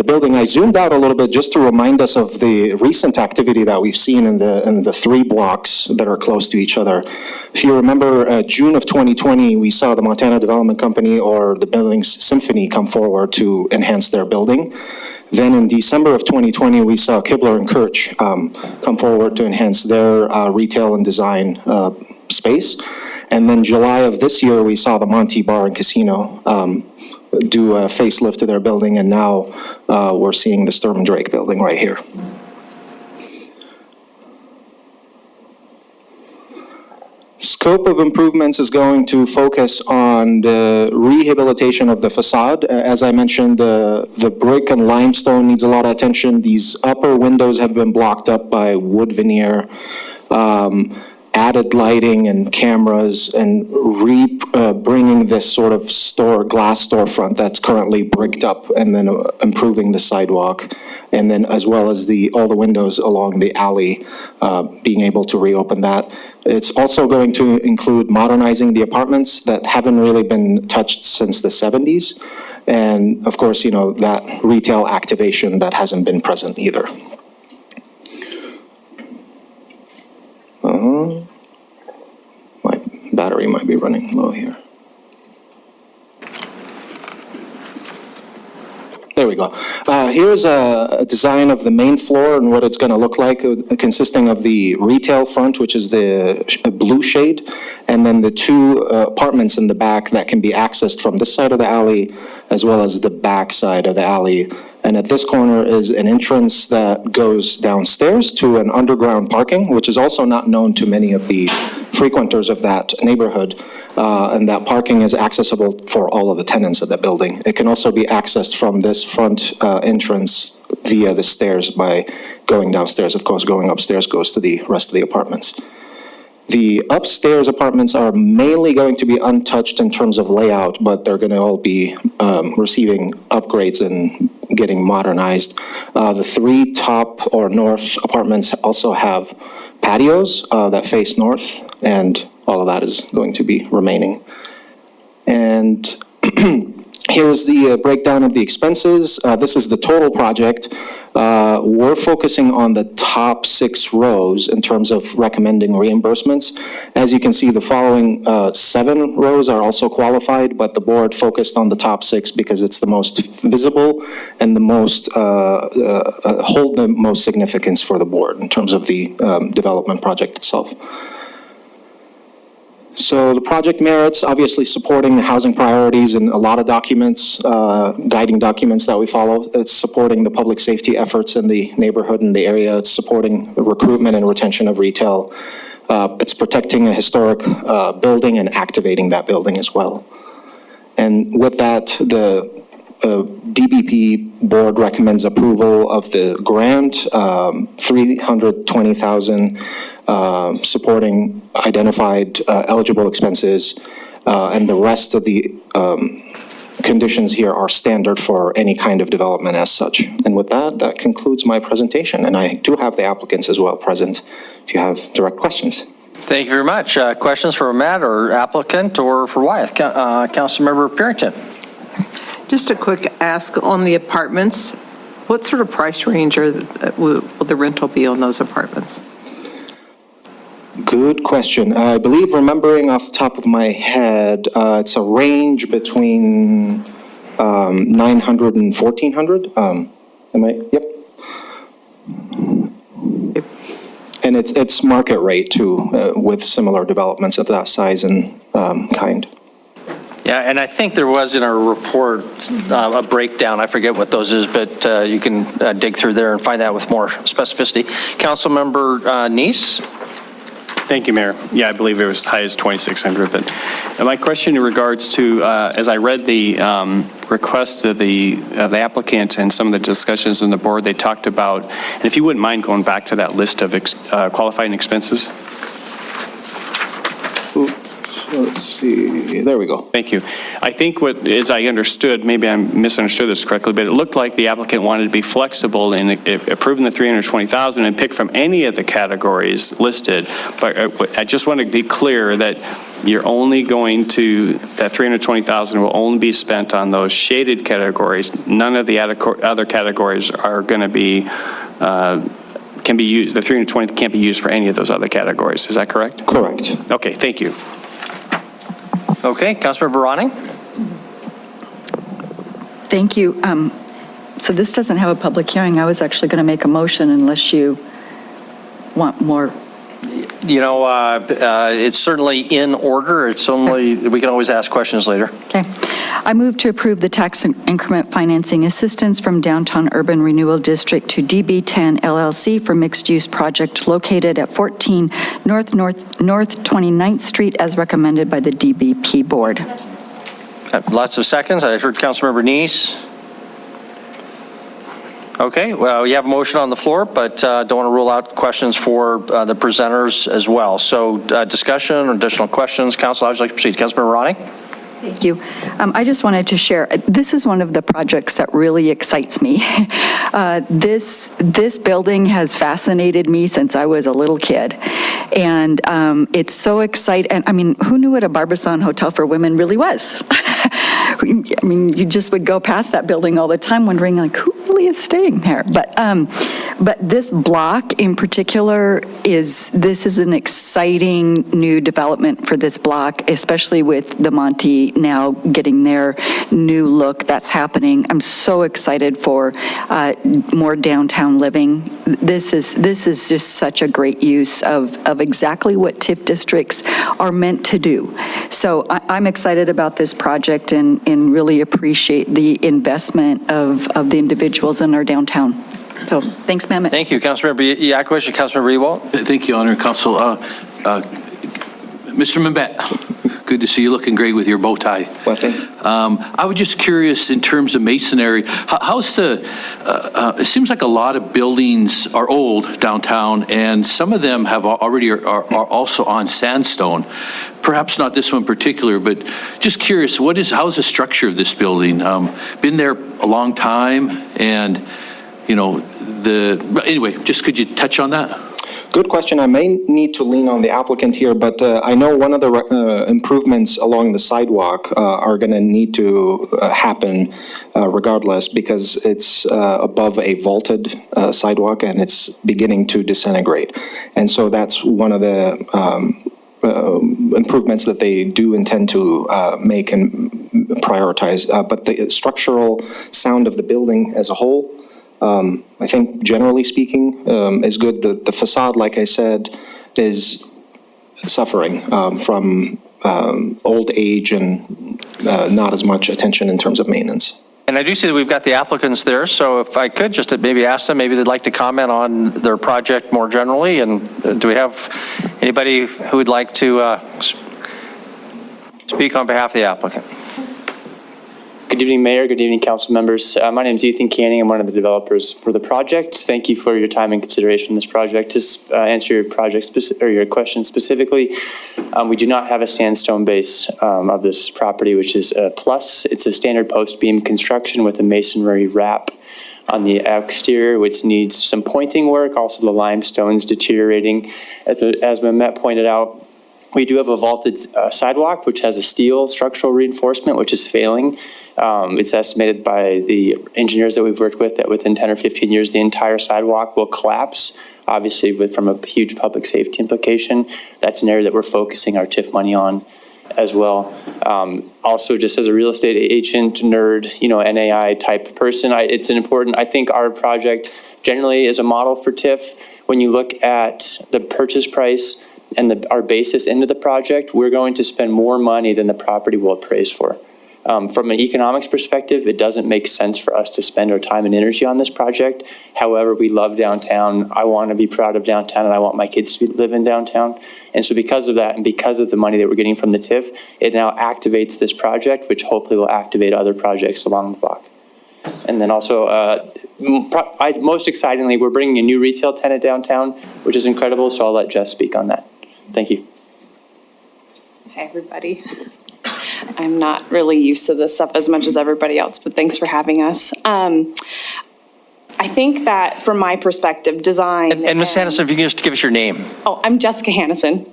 building. I zoomed out a little bit just to remind us of the recent activity that we've seen in the 3 blocks that are close to each other. If you remember, June of 2020, we saw the Montana Development Company or the Billings Symphony come forward to enhance their building. Then in December of 2020, we saw Kibler and Kirch come forward to enhance their retail and design space. And then July of this year, we saw the Monty Bar and Casino do a facelift to their building, and now we're seeing the Sturm and Drake building right here. Scope of improvements is going to focus on the rehabilitation of the facade. As I mentioned, the brick and limestone needs a lot of attention. These upper windows have been blocked up by wood veneer, added lighting and cameras, and bringing this sort of glass storefront that's currently bricked up, and then improving the sidewalk, and then as well as all the windows along the alley, being able to reopen that. It's also going to include modernizing the apartments that haven't really been touched since the 70s. And of course, that retail activation that hasn't been present either. My battery might be running low here. There we go. Here's a design of the main floor and what it's going to look like, consisting of the retail front, which is the blue shade, and then the 2 apartments in the back that can be accessed from this side of the alley as well as the back side of the alley. And at this corner is an entrance that goes downstairs to an underground parking, which is also not known to many of the frequenters of that neighborhood. And that parking is accessible for all of the tenants of that building. It can also be accessed from this front entrance via the stairs by going downstairs. Of course, going upstairs goes to the rest of the apartments. The upstairs apartments are mainly going to be untouched in terms of layout, but they're going to all be receiving upgrades and getting modernized. The 3 top or north apartments also have patios that face north, and all of that is going to be remaining. And here's the breakdown of the expenses. This is the total project. We're focusing on the top 6 rows in terms of recommending reimbursements. As you can see, the following 7 rows are also qualified, but the board focused on the top 6 because it's the most visible and the most hold the most significance for the board in terms of the development project itself. So the project merits, obviously supporting the housing priorities in a lot of documents, guiding documents that we follow. It's supporting the public safety efforts in the neighborhood and the area. It's supporting the recruitment and retention of retail. It's protecting a historic building and activating that building as well. And with that, the DBP board recommends approval of the grant, $320,000 supporting identified eligible expenses, and the rest of the conditions here are standard for any kind of development as such. And with that, that concludes my presentation. And I do have the applicants as well present if you have direct questions. Thank you very much. Questions for Matt or applicant or for Wyeth? Councilmember Purington. Just a quick ask on the apartments. What sort of price range will the rental be on those apartments? Good question. I believe, remembering off the top of my head, it's a range between 900 and 1,400. Am I? Yep. And it's market rate too, with similar developments of that size and kind. Yeah, and I think there was in our report a breakdown. I forget what those is, but you can dig through there and find that with more specificity. Councilmember Neese? Thank you, Mayor. Yeah, I believe it was as high as 2,600. But my question in regards to, as I read the request of the applicant and some of the discussions in the board, they talked about, and if you wouldn't mind going back to that list of qualifying expenses. Let's see, there we go. Thank you. I think what, as I understood, maybe I misunderstood this correctly, but it looked like the applicant wanted to be flexible in approving the $320,000 and pick from any of the categories listed. But I just want to be clear that you're only going to, that $320,000 will only be spent on those shaded categories. None of the other categories are going to be, can be used, the $320 can't be used for any of those other categories. Is that correct? Correct. Okay, thank you. Okay, Councilmember Ronning? Thank you. So this doesn't have a public hearing. I was actually going to make a motion unless you want more. You know, it's certainly in order. It's only, we can always ask questions later. Okay. I move to approve the tax increment financing assistance from Downtown Urban Renewal District to DB10 LLC for mixed-use project located at 14 North 29th Street as recommended by the DBP Board. Lots of seconds. I heard Councilmember Neese. Okay, well, we have a motion on the floor, but don't want to rule out questions for the presenters as well. So discussion or additional questions? Council, how would you like to proceed? Councilmember Ronning? Thank you. I just wanted to share, this is one of the projects that really excites me. This building has fascinated me since I was a little kid. And it's so exciting. And I mean, who knew what a Barbizon Hotel for Women really was? I mean, you just would go past that building all the time wondering, like, who really is staying there? But this block in particular this is an exciting new development for this block, especially with the Monty now getting their new look that's happening. I'm so excited for more downtown living. This is just such a great use of exactly what TIF districts are meant to do. So I'm excited about this project and really appreciate the investment of the individuals in our downtown. So thanks, Mehmet. Thank you, Councilmember Yakovich and Councilmember Ewald. Thank you, Honor Council. Mr. Mamet, Good to see you looking great with your bow tie. Well, thanks. I was just curious in terms of masonry, how's it seems like a lot of buildings are old downtown, and some of them have already are also on sandstone. Perhaps not this one in particular, but just curious, how's the structure of this building? Been there a long time, and anyway, just could you touch on that? Good question. I may need to lean on the applicant here, but I know one of the improvements along the sidewalk are going to need to happen regardless, because it's above a vaulted sidewalk and it's beginning to disintegrate. And so that's one of the improvements that they do intend to make and prioritize. But the structural sound of the building as a whole, I think generally speaking, is good. The facade, like I said, is suffering from old age and not as much attention in terms of maintenance. And I do see that we've got the applicants there, so if I could just maybe ask them, maybe they'd like to comment on their project more generally, and do we have anybody who would like to speak on behalf of the applicant? Good evening, Mayor. Good evening, council members. My name is Ethan Canning. I'm one of the developers for the project. Thank you for your time and consideration in this project. To answer your question specifically, we do not have a sandstone base of this property, which is a plus. It's a standard post beam construction with a masonry wrap on the exterior, which needs some pointing work. Also, the limestone's deteriorating. As Mehmet pointed out, we do have a vaulted sidewalk, which has a steel structural reinforcement, which is failing. It's estimated by the engineers that we've worked with that within 10 or 15 years, the entire sidewalk will collapse, obviously from a huge public safety implication. That's an area that we're focusing our TIF money on as well. Also, just as a real estate agent, nerd, NAI type person, it's an important, I think our project generally is a model for TIF. When you look at the purchase price and our basis into the project, we're going to spend more money than the property will appraise for. From an economics perspective, it doesn't make sense for us to spend our time and energy on this project. However, we love downtown. I want to be proud of downtown, and I want my kids to live in downtown. And so because of that, and because of the money that we're getting from the TIF, it now activates this project, which hopefully will activate other projects along the block. And then also, most excitingly, we're bringing a new retail tenant downtown, which is incredible, so I'll let Jess speak on that. Thank you. Hi, everybody. I'm not really used to this stuff as much as everybody else, but thanks for having us. I think that from my perspective, design... And Ms. Hannison, if you can just give us your name. Oh, I'm Jessica Hannison,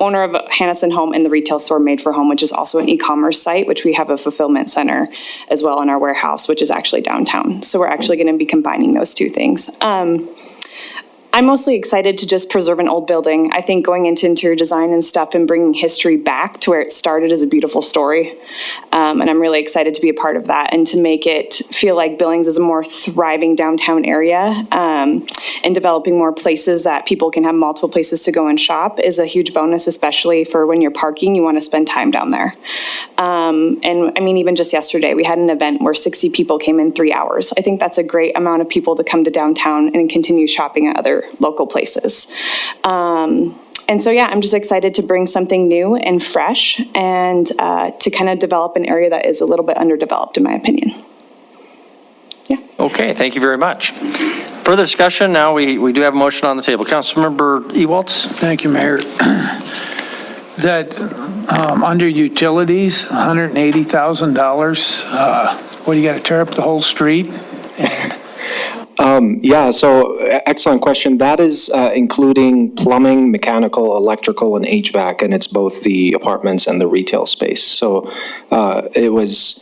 owner of Hannison Home and the retail store Made for Home, which is also an e-commerce site, which we have a fulfillment center as well in our warehouse, which is actually downtown. So we're actually going to be combining those two things. I'm mostly excited to just preserve an old building. I think going into interior design and stuff and bringing history back to where it started is a beautiful story. And I'm really excited to be a part of that and to make it feel like Billings is a more thriving downtown area, and developing more places that people can have multiple places to go and shop is a huge bonus, especially for when you're parking, you want to spend time down there. And I mean, even just yesterday, we had an event where 60 people came in 3 hours. I think that's a great amount of people to come to downtown and continue shopping at other local places. And so, yeah, I'm just excited to bring something new and fresh and to kind of develop an area that is a little bit underdeveloped, in my opinion. Yeah. Okay, thank you very much. Further discussion, now we do have a motion on the table. Councilmember Ewaltz. Thank you, Mayor. That under utilities, $180,000, what, you got to tear up the whole street? Yeah, so excellent question. That is including plumbing, mechanical, electrical, and HVAC, and it's both the apartments and the retail space. So it was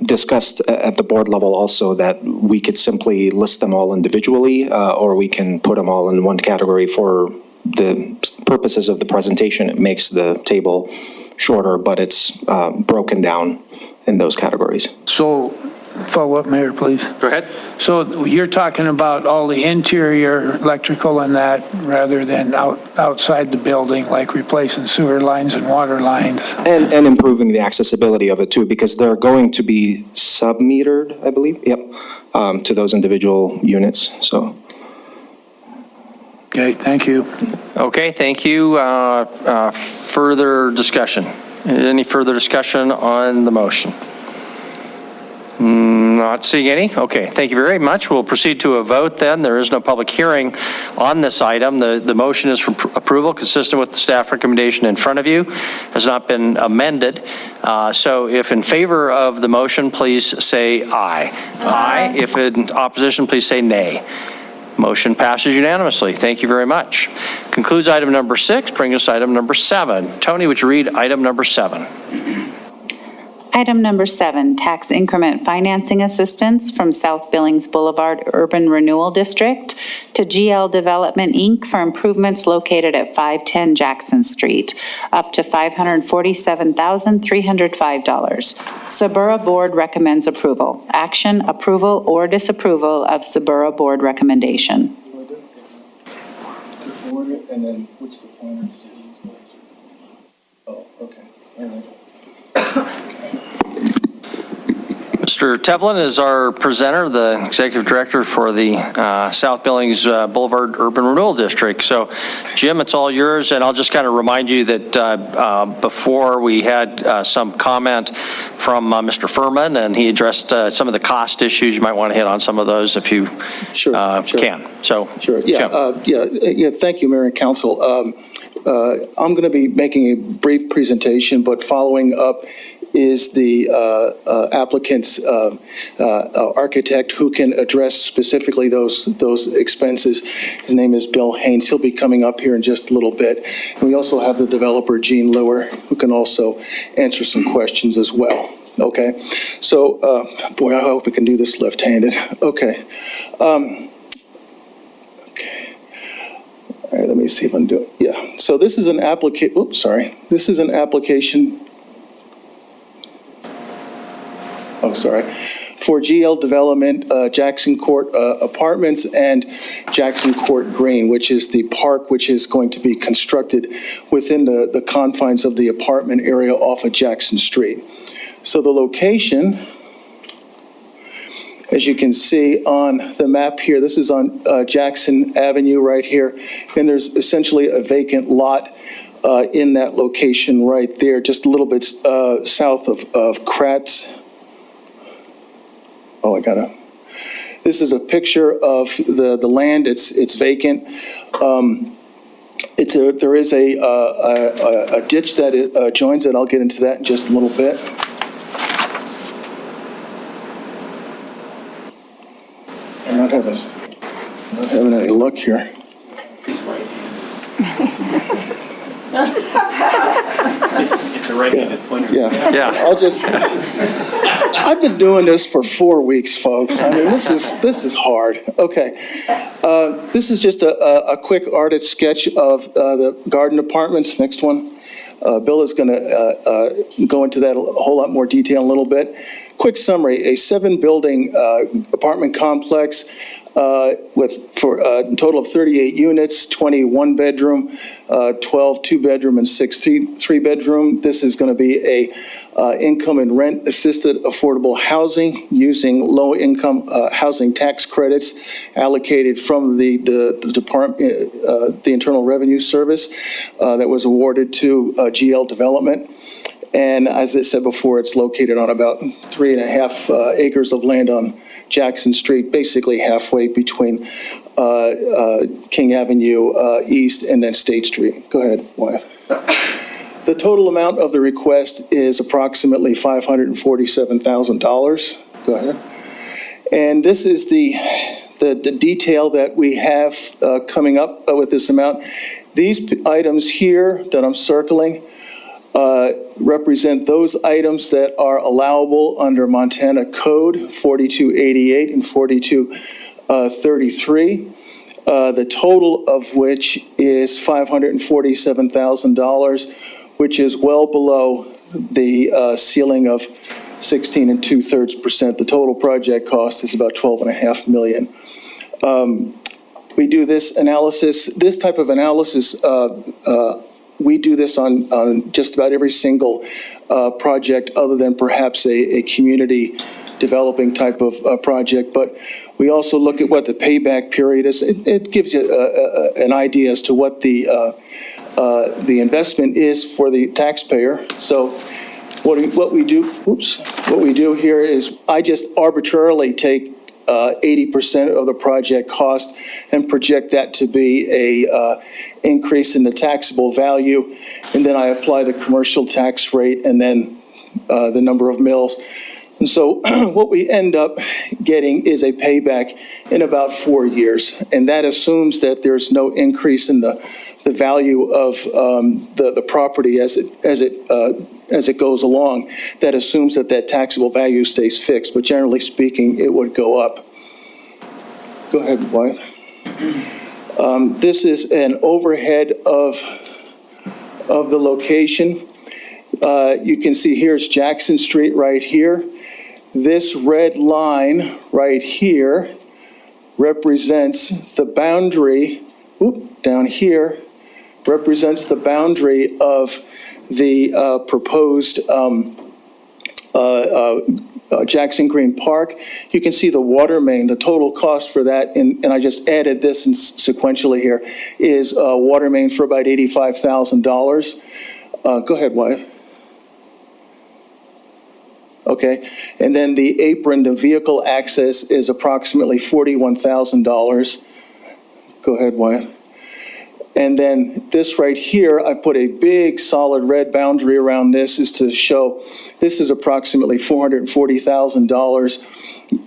discussed at the board level also that we could simply list them all individually, or we can put them all in one category. For the purposes of the presentation, it makes the table shorter, but it's broken down in those categories. So, follow up, Mayor, please. Go ahead. So you're talking about all the interior electrical and that, rather than outside the building, like replacing sewer lines and water lines? And improving the accessibility of it too, because they're going to be sub-metered, I believe, yep, to those individual units, so. Okay, thank you. Okay, thank you. Further discussion? Any further discussion on the motion? Not seeing any. Okay, thank you very much. We'll proceed to a vote then. There is no public hearing on this item. The motion is for approval, consistent with the staff recommendation in front of you, has not been amended. So if in favor of the motion, please say aye. Aye. If in opposition, please say nay. Motion passes unanimously. Thank you very much. Concludes item number 6, bringing us to item number 7. Tony, would you read item number 7? Item number 7, tax increment financing assistance from South Billings Boulevard Urban Renewal District to GL Development, Inc. for improvements located at 510 Jackson Street, up to $547,305. Suburra Board recommends approval. Action, approval, or disapproval of Suburra Board recommendation. Forward it, and then what's the point? Oh, okay. All right. Mr. Tevlin is our presenter, the executive director for the South Billings Boulevard Urban Renewal District. So, Jim, it's all yours, and I'll just kind of remind you that before we had some comment from Mr. Furman, and he addressed some of the cost issues. You might want to hit on some of those if you can. So, Sure. Yeah. Thank you, Mayor and Council. I'm going to be making a brief presentation, but following up is the applicant's architect who can address specifically those expenses. His name is Bill Haynes. He'll be coming up here in just a little bit. And we also have the developer, Gene Lewer, who can also answer some questions as well. Okay, so, boy, I hope we can do this left-handed. Okay. Okay. All right, let me see if I can do it. Yeah, so this is an This is an application for GL Development, Jackson Court Apartments and Jackson Court Green, which is the park which is going to be constructed within the confines of the apartment area off of Jackson Street. So the location, as you can see on the map here, this is on Jackson Avenue right here, and there's essentially a vacant lot in that location right there, just a little bit south of Kratz. Oh, this is a picture of the land. It's vacant. There is a ditch that joins it. I'll get into that in just a little bit. I'm not having any luck here. It's a right-handed pointer. Yeah. I've been doing this for 4 weeks, folks. I mean, this is hard. Okay. This is just a quick artist sketch of the garden apartments. Next one. Bill is going to go into that a whole lot more detail in a little bit. Quick summary, a 7-building apartment complex for a total of 38 units, 20 one-bedroom, 12 two-bedroom, and 6 three-bedroom. This is going to be a income and rent-assisted affordable housing using low-income housing tax credits allocated from the department, the Internal Revenue Service that was awarded to GL Development. And as I said before, it's located on about 3.5 acres of land on Jackson Street, basically halfway between King Avenue East and then State Street. Go ahead, Wyatt. The total amount of the request is approximately $547,000. Go ahead. And this is the detail that we have coming up with this amount. These items here that I'm circling represent those items that are allowable under Montana Code 4288 and 4233, the total of which is $547,000, which is well below the ceiling of 16 2/3%. The total project cost is about $12.5 million. We do this type of analysis, we do this on just about every single project other than perhaps a community developing type of project, but we also look at what the payback period is. It gives you an idea as to what the investment is for the taxpayer. So what we do here is I just arbitrarily take 80% of the project cost and project that to be a increase in the taxable value, and then I apply the commercial tax rate and then the number of mills. And so what we end up getting is a payback in about 4 years, and that assumes that there's no increase in the value of the property as it goes along. That assumes that taxable value stays fixed, but generally speaking, it would go up. Go ahead, Wyeth. This is an overhead of the location. You can see here's Jackson Street right here. This red line right here represents the boundary, down here, represents the boundary of the proposed Jackson Green Park. You can see the water main, the total cost for that, and I just added this in sequentially here, is water main for about $85,000. Go ahead, Wyeth. Okay, and then the apron, the vehicle access is approximately $41,000. Go ahead, Wyeth. And then this right here, I put a big solid red boundary around this is to show this is approximately $440,000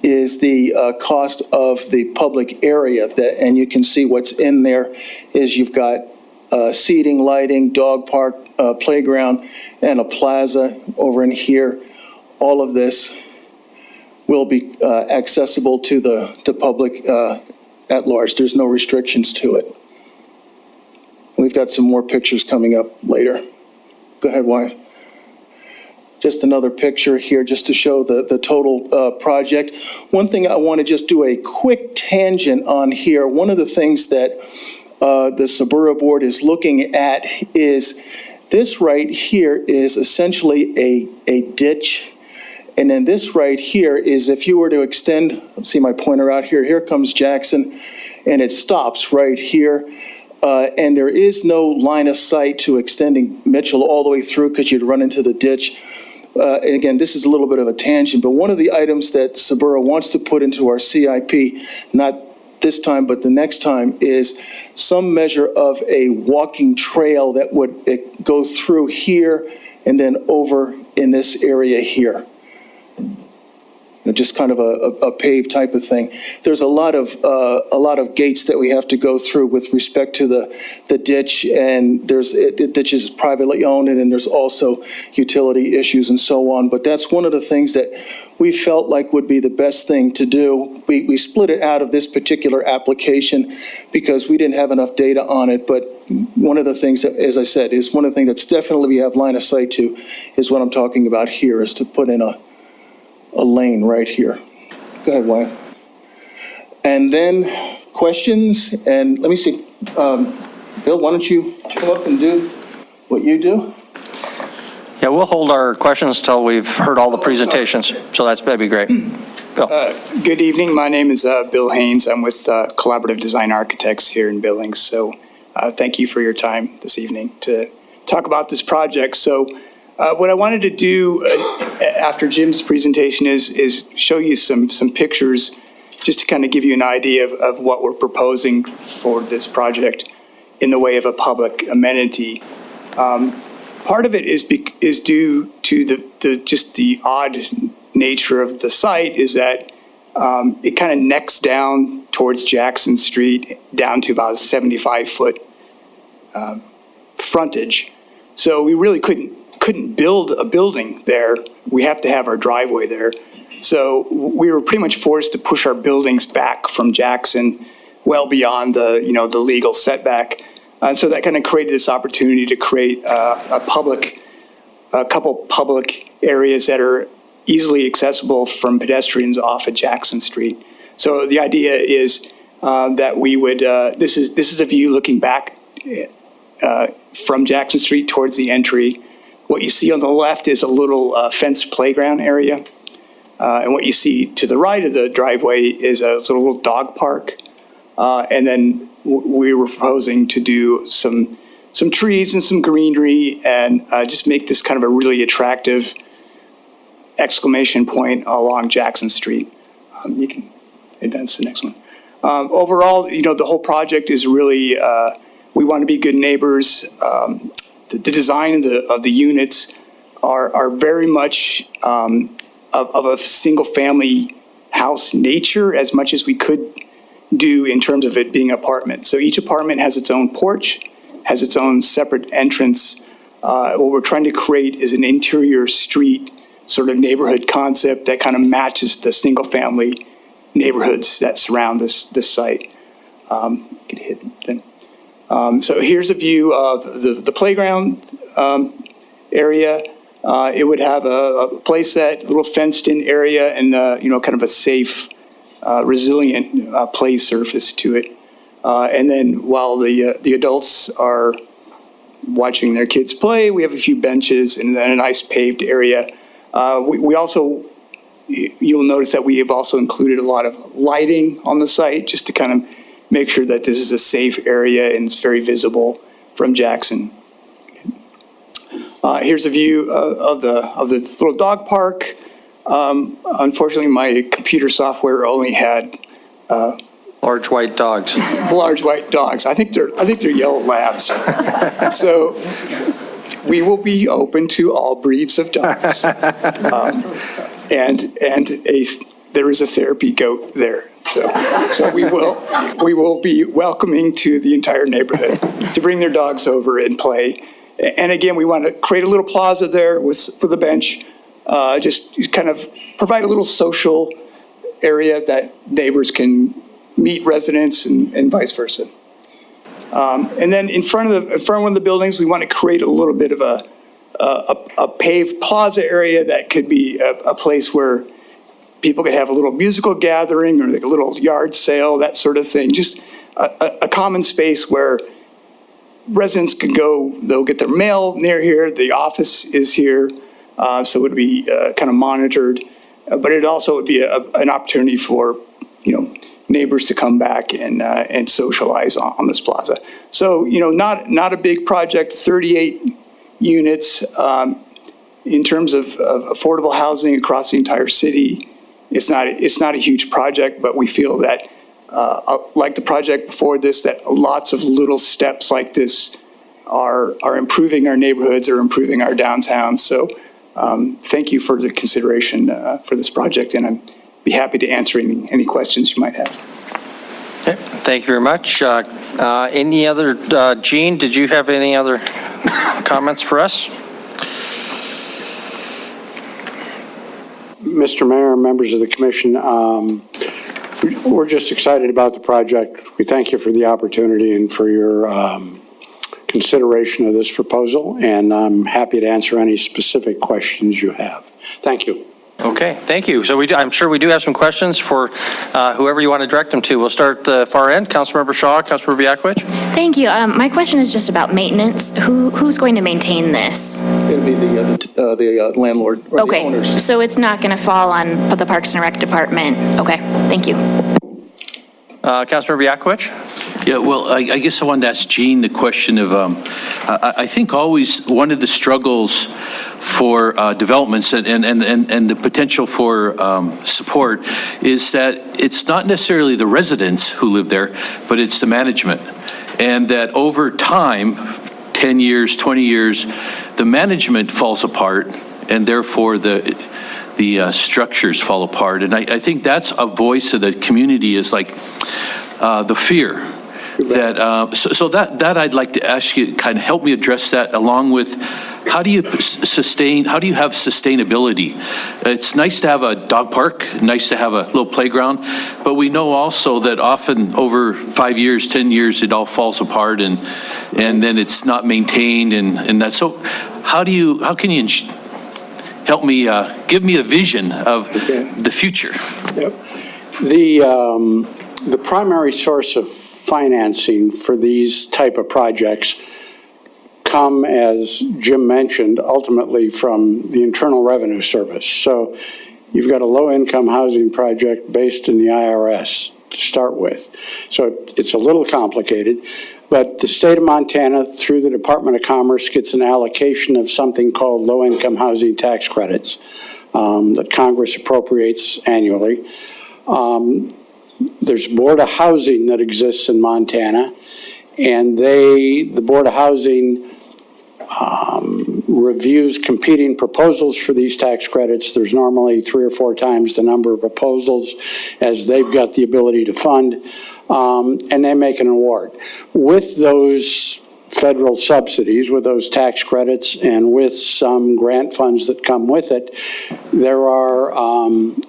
is the cost of the public area. And you can see what's in there is you've got seating, lighting, dog park, playground, and a plaza over in here. All of this will be accessible to the public at large. There's no restrictions to it. We've got some more pictures coming up later. Go ahead, Wyeth. Just another picture here just to show the total project. One thing I want to just do a quick tangent on here. One of the things that the Sabura Board is looking at is this right here is essentially a ditch. And then this right here is if you were to extend, see my pointer out here, here comes Jackson, and it stops right here. And there is no line of sight to extending Mitchell all the way through because you'd run into the ditch. And again, this is a little bit of a tangent, but one of the items that Sabura wants to put into our CIP, not this time, but the next time, is some measure of a walking trail that would go through here and then over in this area here. Just kind of a paved type of thing. There's a lot of gates that we have to go through with respect to the ditch, and the ditch is privately owned, and then there's also utility issues and so on. But that's one of the things that we felt like would be the best thing to do. We split it out of this particular application because we didn't have enough data on it. But one of the things that, as I said, is one of the things that's definitely we have line of sight to is what I'm talking about here, is to put in a lane right here. Go ahead, Wyatt. And then questions, and let me see, Bill, why don't you come up and do what you do? Yeah, we'll hold our questions till we've heard all the presentations, so that'd be great. Bill. Good evening, my name is Bill Haynes. I'm with Collaborative Design Architects here in Billings, so thank you for your time this evening to talk about this project. So what I wanted to do after Jim's presentation is show you some pictures just to kind of give you an idea of what we're proposing for this project in the way of a public amenity. Part of it is due to the odd nature of the site is that it kind of necks down towards Jackson Street down to about a 75-foot frontage. So we really couldn't build a building there. We have to have our driveway there. So we were pretty much forced to push our buildings back from Jackson well beyond the legal setback. And so that kind of created this opportunity to create a couple public areas that are easily accessible from pedestrians off of Jackson Street. So the idea is that we would, this is a view looking back from Jackson Street towards the entry. What you see on the left is a little fenced playground area. And what you see to the right of the driveway is a sort of little dog park. And then we were proposing to do some trees and some greenery and just make this kind of a really attractive exclamation point along Jackson Street. You can advance the next one. Overall, the whole project is really, we want to be good neighbors. The design of the units are very much of a single family house nature as much as we could do in terms of it being apartment. So each apartment has its own porch, has its own separate entrance. What we're trying to create is an interior street sort of neighborhood concept that kind of matches the single family neighborhoods that surround this site. Get hit then. So here's a view of the playground area. It would have a play set, a little fenced-in area, and kind of a safe, resilient play surface to it. And then while the adults are watching their kids play, we have a few benches and then a nice paved area. We also, you'll notice that we have also included a lot of lighting on the site just to kind of make sure that this is a safe area and it's very visible from Jackson. Here's a view of the little dog park. Unfortunately, my computer software only had large white dogs. Large white dogs. I think they're yellow labs. So we will be open to all breeds of dogs. There is a therapy goat there. So we will be welcoming to the entire neighborhood to bring their dogs over and play. And again, we want to create a little plaza there for the bench, just kind of provide a little social area that neighbors can meet residents and vice versa. And then in front of one of the buildings, we want to create a little bit of a paved plaza area that could be a place where people could have a little musical gathering or like a little yard sale, that sort of thing. Just a common space where residents can go, they'll get their mail near here, the office is here, so it would be kind of monitored, but it also would be an opportunity for, neighbors to come back and socialize on this plaza. So, not a big project, 38 units. In terms of affordable housing across the entire city, it's not a huge project, but we feel that like the project before this, that lots of little steps like this are improving our neighborhoods, are improving our downtown. So thank you for the consideration for this project, and I'd be happy to answer any questions you might have. Okay, thank you very much. Any other, Gene, did you have any other comments for us? Mr. Mayor, members of the commission, we're just excited about the project. We thank you for the opportunity and for your consideration of this proposal, and I'm happy to answer any specific questions you have. Thank you. Okay, thank you. So I'm sure we do have some questions for whoever you want to direct them to. We'll start the far end. Councilmember Shaw, Councilmember Biakwich. Thank you. My question is just about maintenance. Who's going to maintain this? It'll be the landlord or the owners. So it's not going to fall on the Parks and Rec Department. Okay, thank you. Councilmember Biakwich. Yeah, well, I guess I wanted to ask Gene the question of, I think always one of the struggles for developments and the potential for support is that it's not necessarily the residents who live there, but it's the management. And that over time, 10 years, 20 years, the management falls apart, and therefore the structures fall apart. And I think that's a voice of the community, is like the fear. That so that I'd like to ask you, kind of help me address that, along with how do you have sustainability? It's nice to have a dog park, nice to have a little playground, but we know also that often over 5 years, 10 years, it all falls apart and then it's not maintained and that. So how can you help me, give me a vision of the future? Yep. The primary source of financing for these type of projects come, as Jim mentioned, ultimately from the Internal Revenue Service. So you've got a low-income housing project based in the IRS to start with. So it's a little complicated, but the state of Montana, through the Department of Commerce, gets an allocation of something called low-income housing tax credits that Congress appropriates annually. There's a Board of Housing that exists in Montana, and the Board of Housing reviews competing proposals for these tax credits. There's normally 3 or 4 times the number of proposals as they've got the ability to fund, and they make an award. With those federal subsidies, with those tax credits, and with some grant funds that come with it, there are,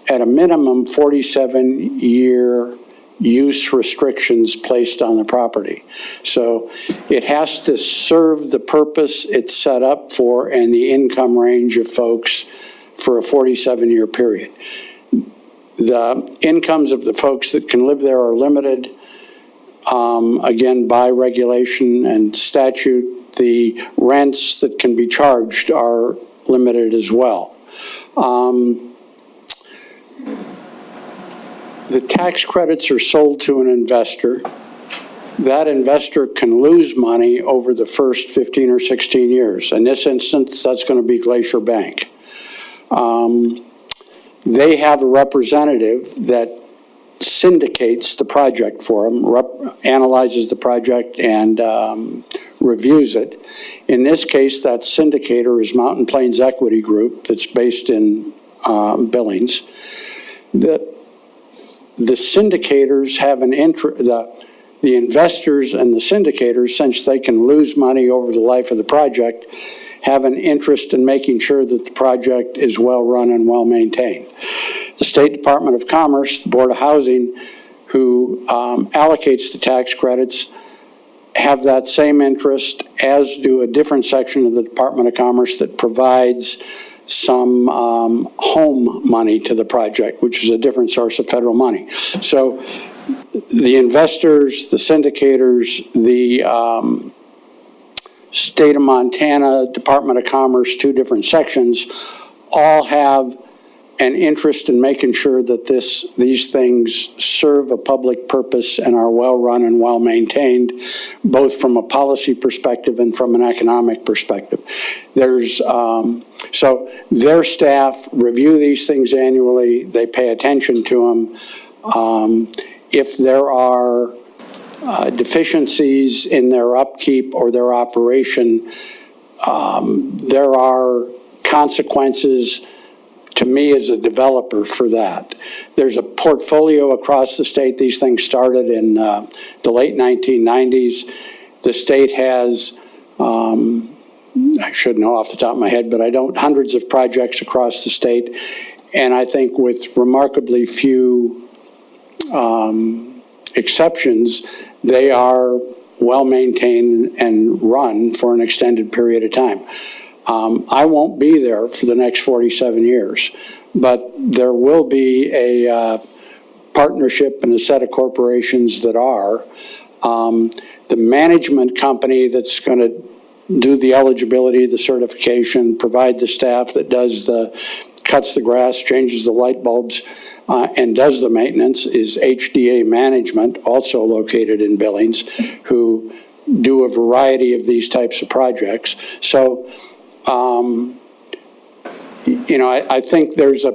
at a minimum, 47-year use restrictions placed on the property. So it has to serve the purpose it's set up for and the income range of folks for a 47-year period. The incomes of the folks that can live there are limited, again, by regulation and statute. The rents that can be charged are limited as well. The tax credits are sold to an investor. That investor can lose money over the first 15 or 16 years. In this instance, that's going to be Glacier Bank. They have a representative that syndicates the project for them, analyzes the project, and reviews it. In this case, that syndicator is Mountain Plains Equity Group that's based in Billings. The syndicators have an interest, the investors and the syndicators, since they can lose money over the life of the project, have an interest in making sure that the project is well run and well maintained. The State Department of Commerce, the Board of Housing, who allocates the tax credits, have that same interest, as do a different section of the Department of Commerce that provides some home money to the project, which is a different source of federal money. So the investors, the syndicators, the State of Montana, Department of Commerce, 2 different sections, all have an interest in making sure that these things serve a public purpose and are well run and well maintained, both from a policy perspective and from an economic perspective. So their staff review these things annually. They pay attention to them. If there are deficiencies in their upkeep or their operation, there are consequences to me as a developer for that. There's a portfolio across the state. These things started in the late 1990s. The state has, I should know off the top of my head, but I don't, hundreds of projects across the state. And I think with remarkably few exceptions, they are well maintained and run for an extended period of time. I won't be there for the next 47 years, but there will be a partnership and a set of corporations that are. The management company that's going to do the eligibility, the certification, provide the staff that does cuts the grass, changes the light bulbs, and does the maintenance is HDA Management, also located in Billings, who do a variety of these types of projects. So, I think there's a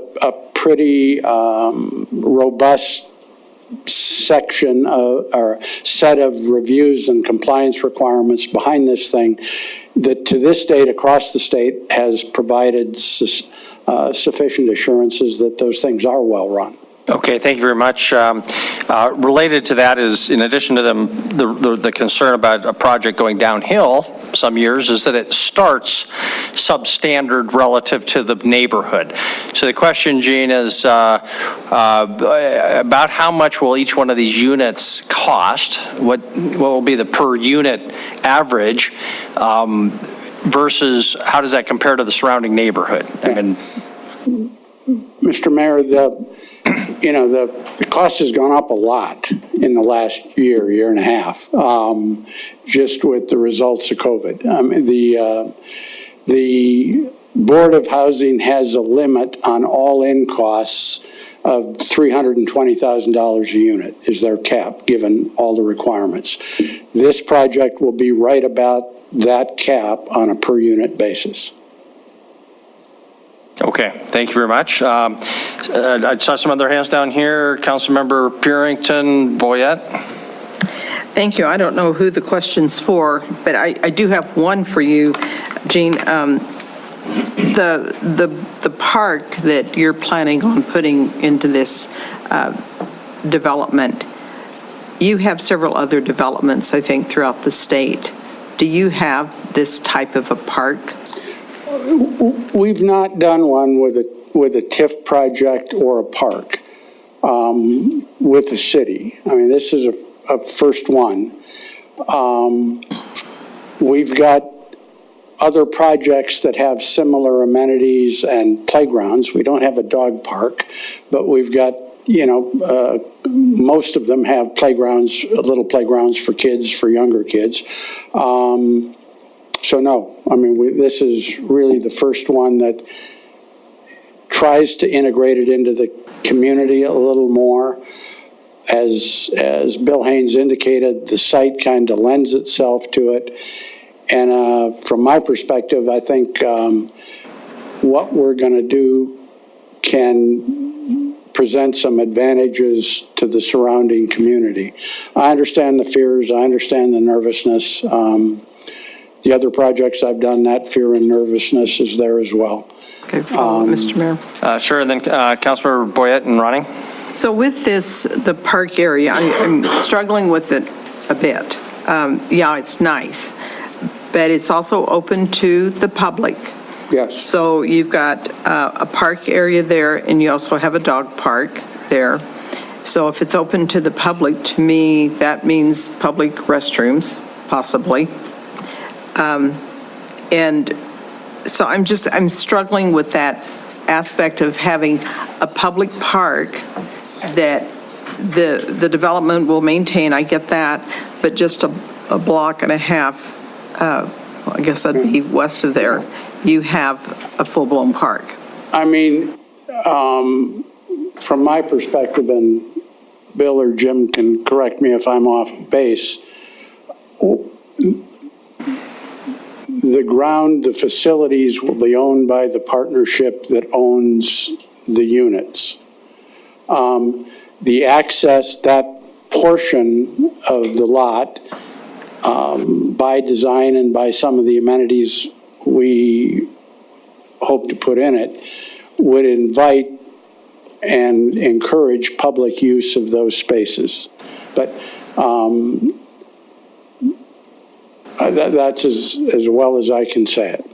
pretty robust section or set of reviews and compliance requirements behind this thing that to this date across the state has provided sufficient assurances that those things are well run. Okay, thank you very much. Related to that is, in addition to the concern about a project going downhill some years, is that it starts substandard relative to the neighborhood. So the question, Gene, is about how much will each one of these units cost? What will be the per unit average versus how does that compare to the surrounding neighborhood? I mean, Mr. Mayor, the cost has gone up a lot in the last year and a half, just with the results of COVID. The Board of Housing has a limit on all-in costs of $320,000 a unit is their cap, given all the requirements. This project will be right about that cap on a per-unit basis. Okay, thank you very much. I saw some other hands down here. Councilmember Purington, Boyette. Thank you. I don't know who the question's for, but I do have one for you, Jean. The park that you're planning on putting into this development, you have several other developments, I think, throughout the state. Do you have this type of a park? We've not done one with a TIF project or a park with the city. I mean, this is a first one. We've got other projects that have similar amenities and playgrounds. We don't have a dog park, but we've got, most of them have playgrounds, little playgrounds for kids, for younger kids. So no, I mean, this is really the first one that tries to integrate it into the community a little more. As Bill Haynes indicated, the site kind of lends itself to it. And from my perspective, I think what we're going to do can present some advantages to the surrounding community. I understand the fears. I understand the nervousness. The other projects I've done, that fear and nervousness is there as well. Okay, Mr. Mayor. Sure, and then Councilmember Boyette and Ronning. So with this, the park area, I'm struggling with it a bit. Yeah, it's nice, but it's also open to the public. Yes. So you've got a park area there, and you also have a dog park there. So if it's open to the public, to me, that means public restrooms, possibly. And so I'm struggling with that aspect of having a public park that the development will maintain. I get that, but just a block and a half, I guess that'd be west of there, you have a full-blown park. I mean, from my perspective, and Bill or Jim can correct me if I'm off base, the ground, the facilities will be owned by the partnership that owns the units. The access, that portion of the lot, by design and by some of the amenities we hope to put in it, would invite and encourage public use of those spaces. But that's as well as I can say it.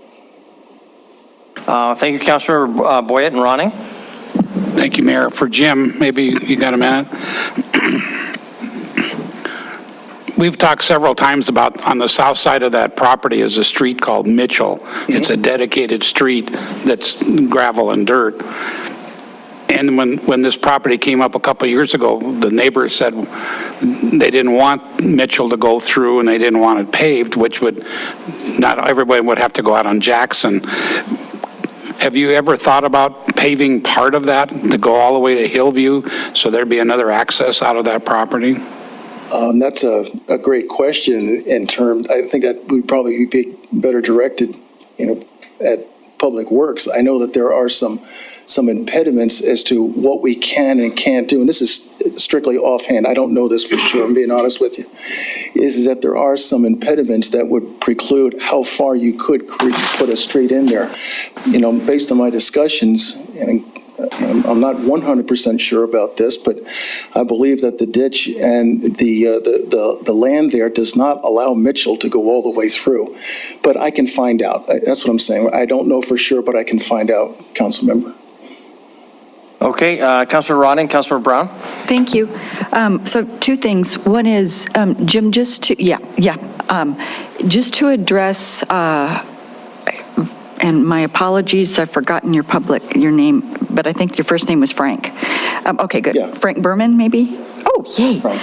Thank you, Councilmember Boyette and Ronning. Thank you, Mayor. For Jim, maybe you got a minute? We've talked several times about on the south side of that property is a street called Mitchell. Mm-hmm. It's a dedicated street that's gravel and dirt. And when this property came up a couple of years ago, the neighbors said they didn't want Mitchell to go through and they didn't want it paved, which would, not everybody would have to go out on Jackson. Have you ever thought about paving part of that to go all the way to Hillview so there'd be another access out of that property? That's a great question in terms, I think that would probably be better directed, at Public Works. I know that there are some impediments as to what we can and can't do, and this is strictly offhand. I don't know this for sure, I'm being honest with you, is that there are some impediments that would preclude how far you could put a street in there. Based on my discussions, and I'm not 100% sure about this, but I believe that the ditch and the land there does not allow Mitchell to go all the way through. But I can find out. That's what I'm saying. I don't know for sure, but I can find out, Council Member. Okay, Councilor Ronning, Councilor Brown. Thank you. So two things. One is, Jim, just to address, and my apologies, I've forgotten your name, but I think your first name was Frank. Okay, good. Yeah. Frank Berman, maybe? Oh, yay. Frank.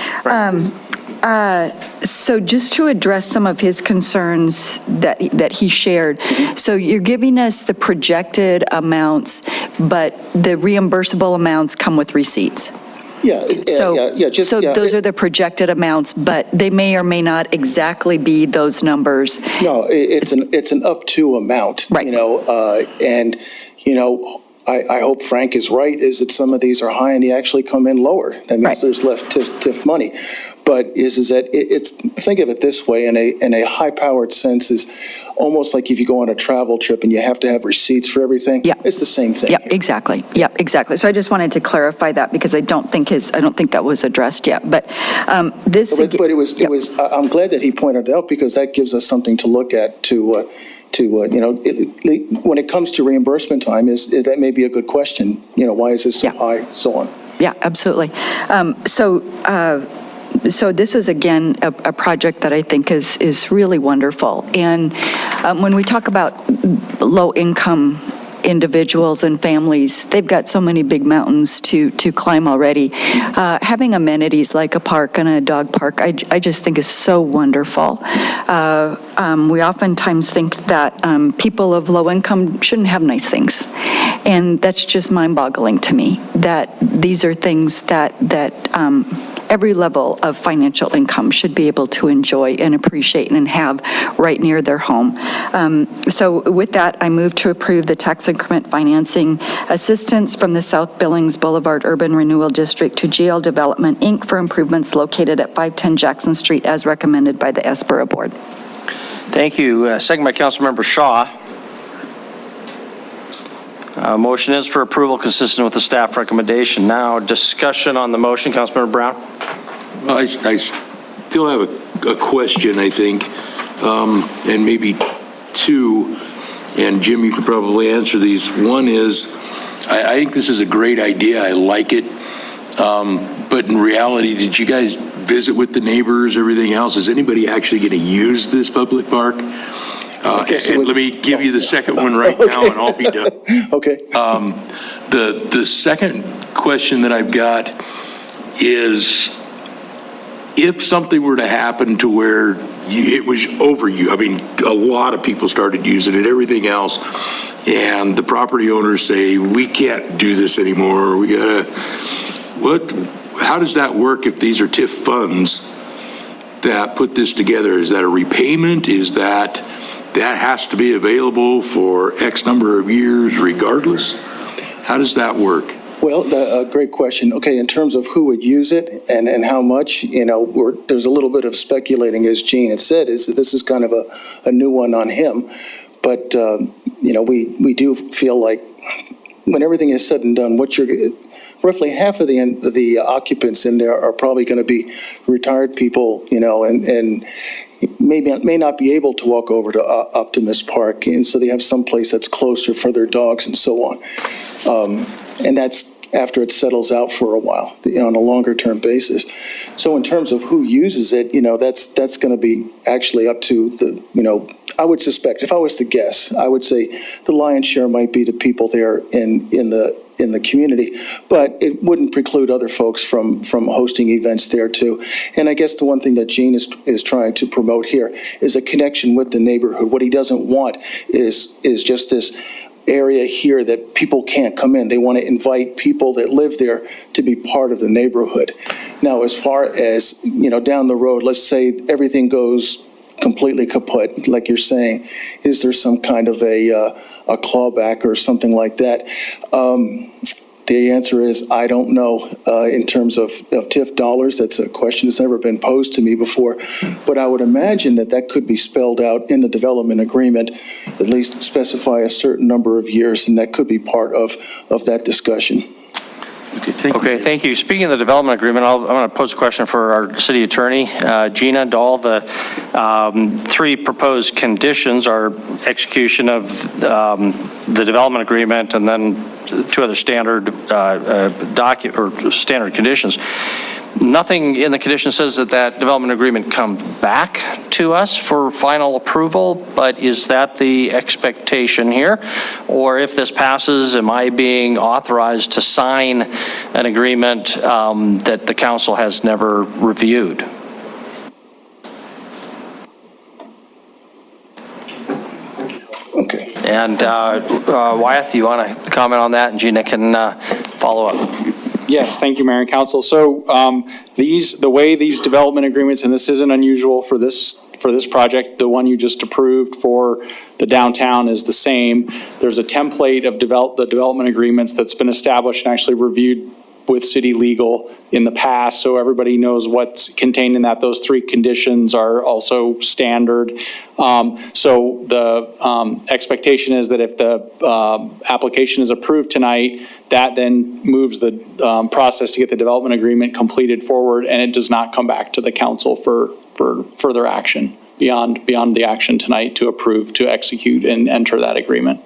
So just to address some of his concerns that he shared, so you're giving us the projected amounts, but the reimbursable amounts come with receipts. So those are the projected amounts, but they may or may not exactly be those numbers. No, it's an up to amount, right. And, I hope Frank is right, is that some of these are high and they actually come in lower. That means there's less TIF money. But think of it this way, in a high-powered sense, is almost like if you go on a travel trip and you have to have receipts for everything. Yeah. It's the same thing. Yeah, exactly. Yeah, exactly. So I just wanted to clarify that because I don't think that was addressed yet. But it was. I'm glad that he pointed it out because that gives us something to look at when it comes to reimbursement time, is that may be a good question. Why is this so high, so on. Yeah, absolutely. So this is, again, a project that I think is really wonderful. And when we talk about low-income individuals and families, they've got so many big mountains to climb already. Having amenities like a park and a dog park, I just think is so wonderful. We oftentimes think that people of low income shouldn't have nice things. And that's just mind-boggling to me, that these are things that every level of financial income should be able to enjoy and appreciate and have right near their home. So with that, I move to approve the tax increment financing assistance from the South Billings Boulevard Urban Renewal District to GL Development, Inc. for improvements located at 510 Jackson Street as recommended by the SBORA Board. Thank you. Second by Councilmember Shaw. Motion is for approval consistent with the staff recommendation. Now, discussion on the motion. Councilmember Brown. Well, I still have a question, I think, and maybe two, and Jim, you could probably answer these. One is, I think this is a great idea. I like it. But in reality, did you guys visit with the neighbors, everything else? Is anybody actually going to use this public park? And let me give you the second one right now, and I'll be done. Okay. The second question that I've got is, if something were to happen to where it was over you, I mean, a lot of people started using it, everything else, and the property owners say, we can't do this anymore, we gotta, how does that work if these are TIF funds that put this together? Is that a repayment? Is that has to be available for X number of years regardless? How does that work? Well, a great question. Okay, in terms of who would use it and how much, there's a little bit of speculating, as Gene had said, is that this is kind of a new one on him. But, we do feel like when everything is said and done, roughly half of the occupants in there are probably going to be retired people, and may not be able to walk over to Optimus Park, and so they have some place that's closer for their dogs and so on. And that's after it settles out for a while, on a longer term basis. So in terms of who uses it, that's going to be actually up to I would suspect, if I was to guess, I would say the lion's share might be the people there in the community, but it wouldn't preclude other folks from hosting events there too. And I guess the one thing that Gene is trying to promote here is a connection with the neighborhood. What he doesn't want is just this area here that people can't come in. They want to invite people that live there to be part of the neighborhood. Now, as far as, down the road, let's say everything goes completely kaput, like you're saying, is there some kind of a clawback or something like that? The answer is, I don't know. In terms of TIF dollars, that's a question that's never been posed to me before. But I would imagine that could be spelled out in the development agreement, at least specify a certain number of years, and that could be part of that discussion. Okay, thank you. Speaking of the development agreement, I'm going to pose a question for our city attorney. Gina, do all the three proposed conditions are execution of the development agreement and then two other standard standard conditions. Nothing in the condition says that development agreement come back to us for final approval, but is that the expectation here? Or if this passes, am I being authorized to sign an agreement that the council has never reviewed? And Wyeth, you want to comment on that, and Gina can follow up. Yes, thank you, Mayor and Council. So the way these development agreements, and this isn't unusual for this project, the one you just approved for the downtown is the same. There's a template of the development agreements that's been established and actually reviewed with city legal in the past, so everybody knows what's contained in that. Those three conditions are also standard. So the expectation is that if the application is approved tonight, that then moves the process to get the development agreement completed forward, and it does not come back to the council for further action beyond the action tonight to approve, to execute, and enter that agreement.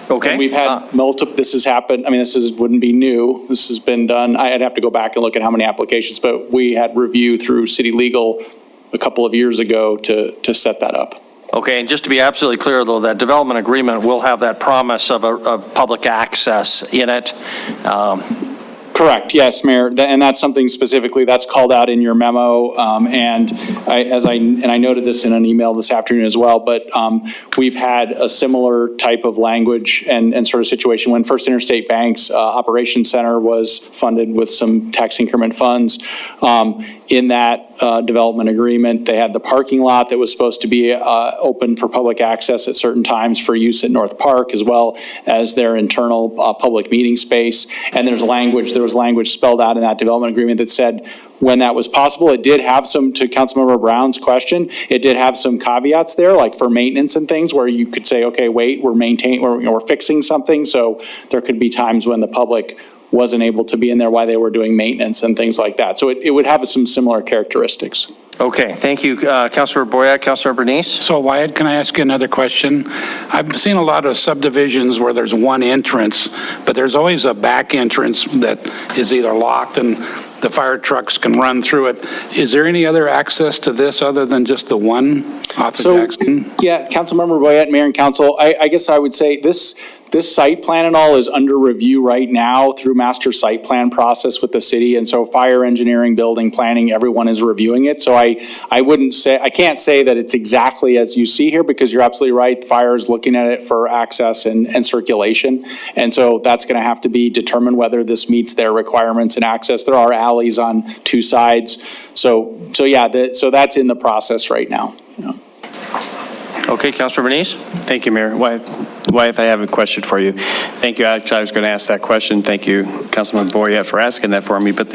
Okay. And we've had multiple, this has happened, I mean, wouldn't be new. This has been done. I'd have to go back and look at how many applications, but we had review through city legal a couple of years ago to set that up. Okay, and just to be absolutely clear, though, that development agreement will have that promise of public access in it. Correct, yes, Mayor, and that's something specifically that's called out in your memo, and I noted this in an email this afternoon as well, but we've had a similar type of language and sort of situation when First Interstate Bank's Operations Center was funded with some tax increment funds. In that development agreement, they had the parking lot that was supposed to be open for public access at certain times for use at North Park, as well as their internal public meeting space, and there was language spelled out in that development agreement that said when that was possible. It did have some, to Councilmember Brown's question, it did have some caveats there, like for maintenance and things, where you could say, okay, wait, we're fixing something, so there could be times when the public wasn't able to be in there while they were doing maintenance and things like that. So it would have some similar characteristics. Okay, thank you, Councilor Boyette. Councilor Bernice? So Wyatt, can I ask you another question? I've seen a lot of subdivisions where there's one entrance, but there's always a back entrance that is either locked and the fire trucks can run through it. Is there any other access to this other than just the one off of Jackson? Yeah, Councilmember Boyette, Mayor and Council, I guess I would say this site plan and all is under review right now through master site plan process with the city. And so fire engineering, building planning, everyone is reviewing it. So I can't say that it's exactly as you see here, because you're absolutely right. Fire is looking at it for access and circulation. And so that's going to have to be determined whether this meets their requirements and access. There are alleys on two sides. So yeah, so that's in the process right now. Yeah. Okay, Councilor Bernice? Thank you, Mayor. Wyeth, I have a question for you. Thank you. Actually, I was going to ask that question. Thank you, Councilman Boyette, for asking that for me. But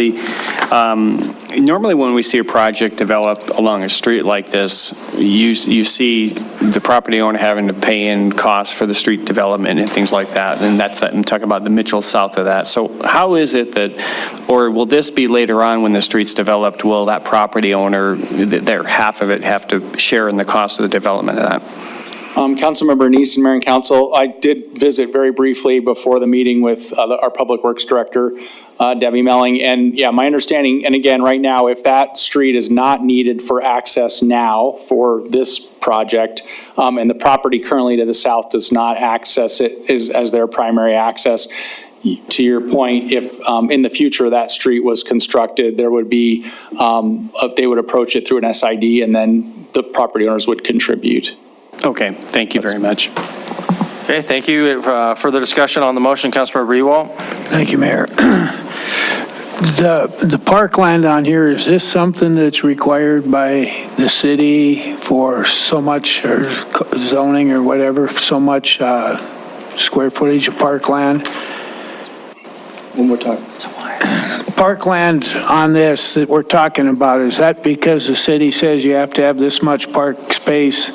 normally when we see a project developed along a street like this, you see the property owner having to pay in costs for the street development and things like that. And I'm talking about the Mitchell south of that. So how is it that, or will this be later on when the street's developed, will that property owner, their half of it, have to share in the cost of the development of that? Councilmember Bernice and Mayor and Council, I did visit very briefly before the meeting with our Public Works Director, Debbie Melling, and yeah, my understanding, and again, right now, if that street is not needed for access now for this project, and the property currently to the south does not access it as their primary access, to your point, if in the future that street was constructed, there would be, they would approach it through an SID, and then the property owners would contribute. Okay, thank you very much. Okay, thank you. Further discussion on the motion, Councilor Renewal? Thank you, Mayor. The parkland on here, is this something that's required by the city for so much, or zoning or whatever, so much square footage of parkland? One more time. Parkland on this that we're talking about, is that because the city says you have to have this much park space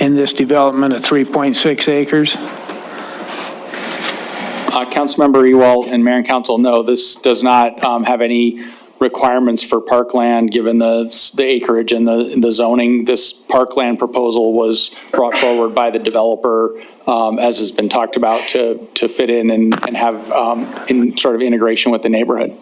in this development of 3.6 acres? Councilmember Ewald and Mayor and Council, no, this does not have any requirements for parkland given the acreage and the zoning. This parkland proposal was brought forward by the developer, as has been talked about, to fit in and have in sort of integration with the neighborhood.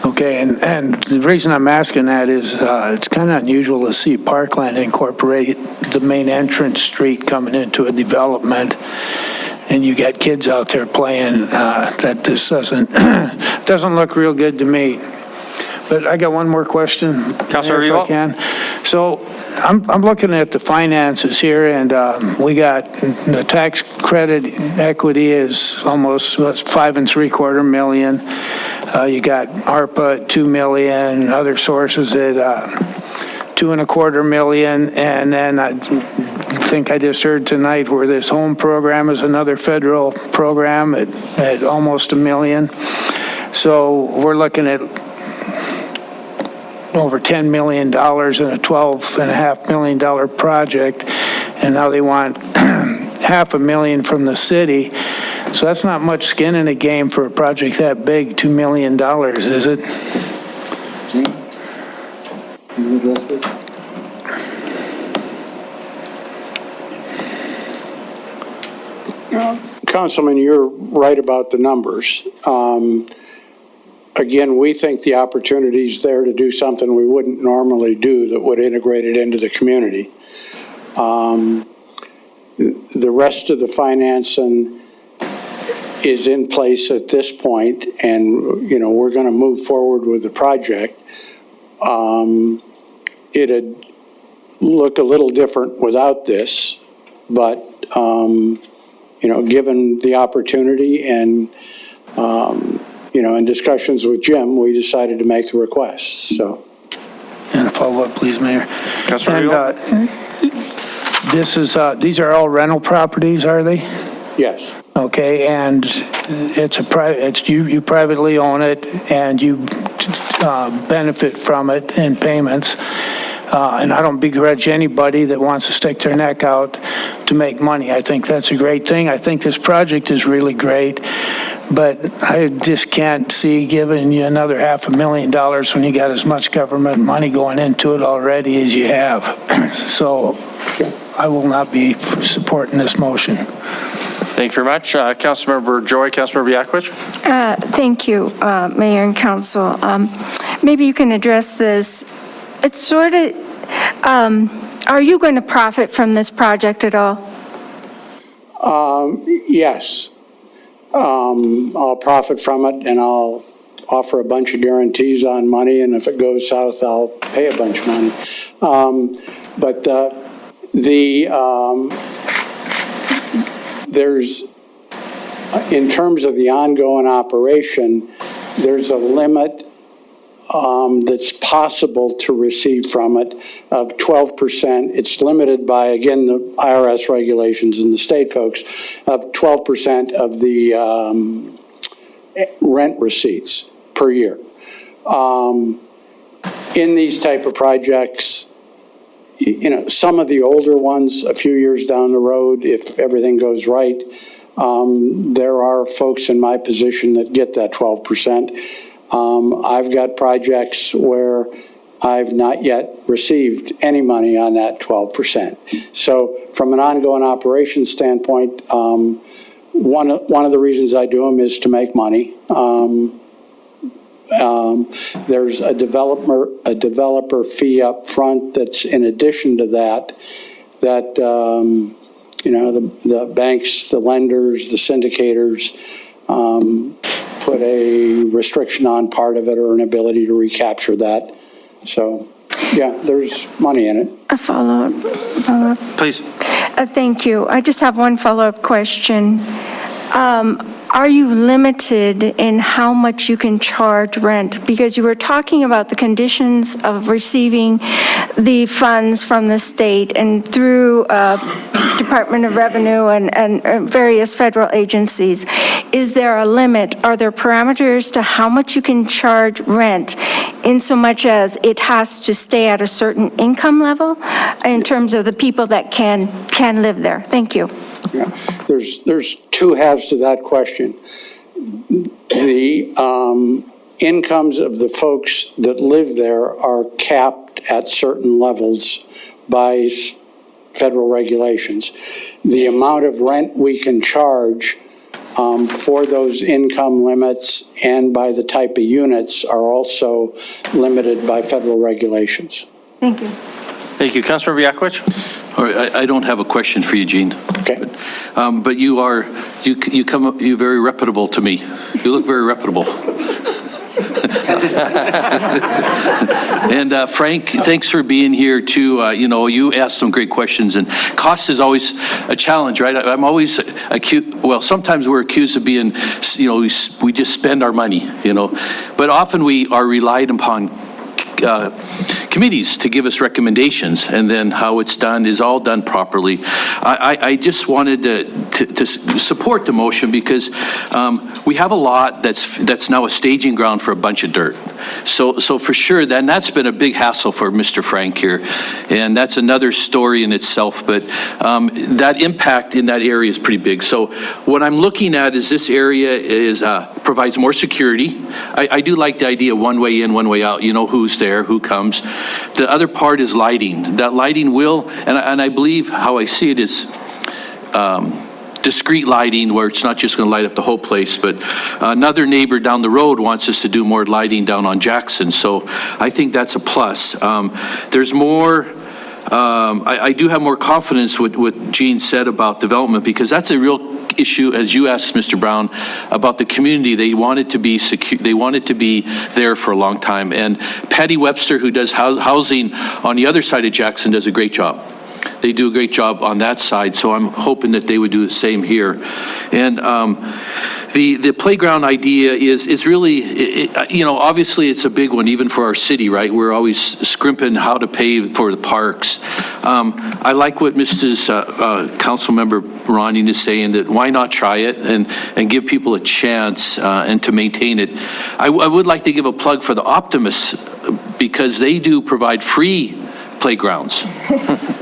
Okay, and the reason I'm asking that is it's kind of unusual to see parkland incorporate the main entrance street coming into a development, and you got kids out there playing. That this doesn't look real good to me. But I got one more question. Councilor if I can. So I'm looking at the finances here, and we got the tax credit equity is almost 5.75 million. You got ARPA at 2 million, other sources at 2.25 million, and then I think I just heard tonight where this home program is another federal program at almost $1 million. So we're looking at over $10 million in a $12.5 million project, and now they want $500,000 from the city. So that's not much skin in the game for a project that big, $2 million, is it? Gene, can you address this? Councilman, you're right about the numbers. Again, we think the opportunity's there to do something we wouldn't normally do that would integrate it into the community. The rest of the financing is in place at this point, and, you know, we're going to move forward with the project. It'd look a little different without this, but, you know, given the opportunity and, you know, in discussions with Jim, we decided to make the request, so. And a follow-up, please, Mayor. Councilor And these are all rental properties, are they? Yes. Okay, and you privately own it, and you benefit from it in payments. And I don't begrudge anybody that wants to stick their neck out to make money. I think that's a great thing. I think this project is really great, but I just can't see giving you another $500,000 when you got as much government money going into it already as you have. So I will not be supporting this motion. Thank you very much. Councilmember Joy, Councilmember Yakovich. Thank you, Mayor and Council. Maybe you can address this. It's sort of, are you going to profit from this project at all? Yes. I'll profit from it, and I'll offer a bunch of guarantees on money, and if it goes south, I'll pay a bunch of money. But there's, in terms of the ongoing operation, there's a limit that's possible to receive from it of 12%. It's limited by, again, the IRS regulations and the state folks, of 12% of the rent receipts per year. In these type of projects, you know, some of the older ones, a few years down the road, if everything goes right, there are folks in my position that get that 12%. I've got projects where I've not yet received any money on that 12%. So from an ongoing operations standpoint, one of the reasons I do them is to make money. There's a developer fee up front that's in addition to that, you know, the banks, the lenders, the syndicators, put a restriction on part of it or an ability to recapture that. So, yeah, there's money in it. A follow-up. Please. Thank you. I just have one follow-up question. Are you limited in how much you can charge rent? Because you were talking about the conditions of receiving the funds from the state and through Department of Revenue and various federal agencies. Is there a limit? Are there parameters to how much you can charge rent in so much as it has to stay at a certain income level in terms of the people that can live there? Thank you. Yeah, there's two halves to that question. The incomes of the folks that live there are capped at certain levels by federal regulations. The amount of rent we can charge for those income limits and by the type of units are also limited by federal regulations. Thank you. Thank you. Councilmember Yakovich. All right, I don't have a question for you, Gene. Okay. But you're very reputable to me. You look very reputable. And Frank, thanks for being here too. You asked some great questions, and cost is always a challenge, right? I'm always sometimes we're accused of being, we just spend our money, but often we are relied upon committees to give us recommendations, and then how it's done is all done properly. I just wanted to support the motion because we have a lot that's now a staging ground for a bunch of dirt. So for sure, then that's been a big hassle for Mr. Frank here, and that's another story in itself, but that impact in that area is pretty big. So what I'm looking at is this area provides more security. I do like the idea one way in, one way out, who's there, who comes. The other part is lighting. That lighting will, and I believe how I see it is discrete lighting where it's not just going to light up the whole place, but another neighbor down the road wants us to do more lighting down on Jackson. So I think that's a plus. There's more, I do have more confidence with what Gene said about development, because that's a real issue, as you asked, Mr. Brown, about the community. They want it to be secure. They want it to be there for a long time. And Patty Webster, who does housing on the other side of Jackson, does a great job. They do a great job on that side, so I'm hoping that they would do the same here. And the playground idea is really, obviously it's a big one, even for our city, right? We're always scrimping how to pay for the parks. I like what Mrs. Councilmember Ronnie is saying, that why not try it and give people a chance and to maintain it. I would like to give a plug for the Optimists, because they do provide free playgrounds.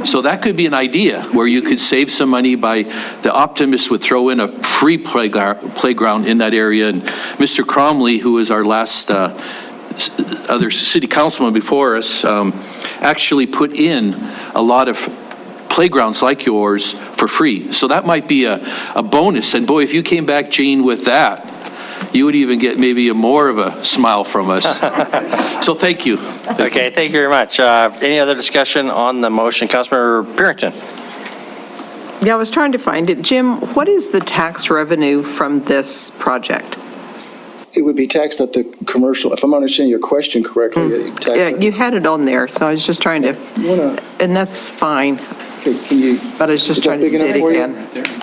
So that could be an idea where you could save some money by, the Optimists would throw in a free playground in that area. And Mr. Cromley, who was our last other city councilman before us, actually put in a lot of playgrounds like yours for free. So that might be a bonus. And boy, if you came back, Gene, with that, you would even get maybe more of a smile from us. So thank you. Okay, thank you very much. Any other discussion on the motion? Councilmember Purington. Yeah, I was trying to find it. Jim, what is the tax revenue from this project? It would be taxed at the commercial, if I'm understanding your question correctly. You had it on there, so I was just trying to, and that's fine. Okay, can you? But I was just trying to say it again.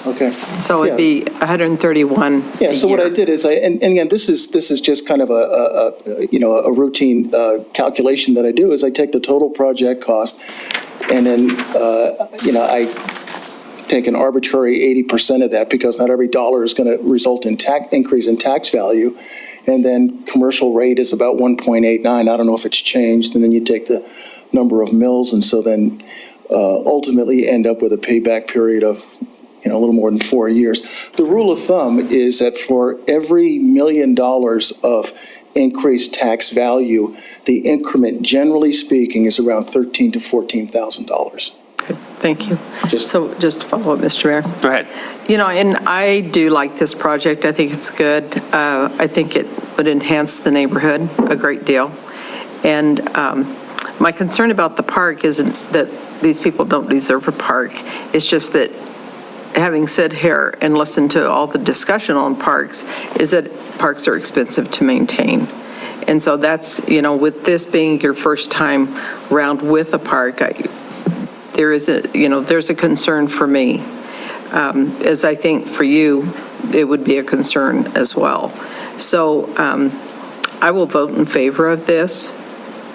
Okay. So it'd be 131. Yeah. So what I did is and again, this is just kind of a routine calculation that I do, is I take the total project cost, and then I take an arbitrary 80% of that, because not every dollar is going to result in increase in tax value, and then commercial rate is about 1.89. I don't know if it's changed, and then you take the number of mills, and so then ultimately end up with a payback period of a little more than 4 years. The rule of thumb is that for every $1 million of increased tax value, the increment, generally speaking, is around $13,000 to $14,000. Thank you. Just to follow up, Mr. Mayor. Go ahead. And I do like this project. I think it's good. I think it would enhance the neighborhood a great deal. And my concern about the park isn't that these people don't deserve a park. It's just that, having said here and listened to all the discussion on parks, is that parks are expensive to maintain. And so that's, with this being your first time round with a park, there's a concern for me. As I think for you, it would be a concern as well. So I will vote in favor of this.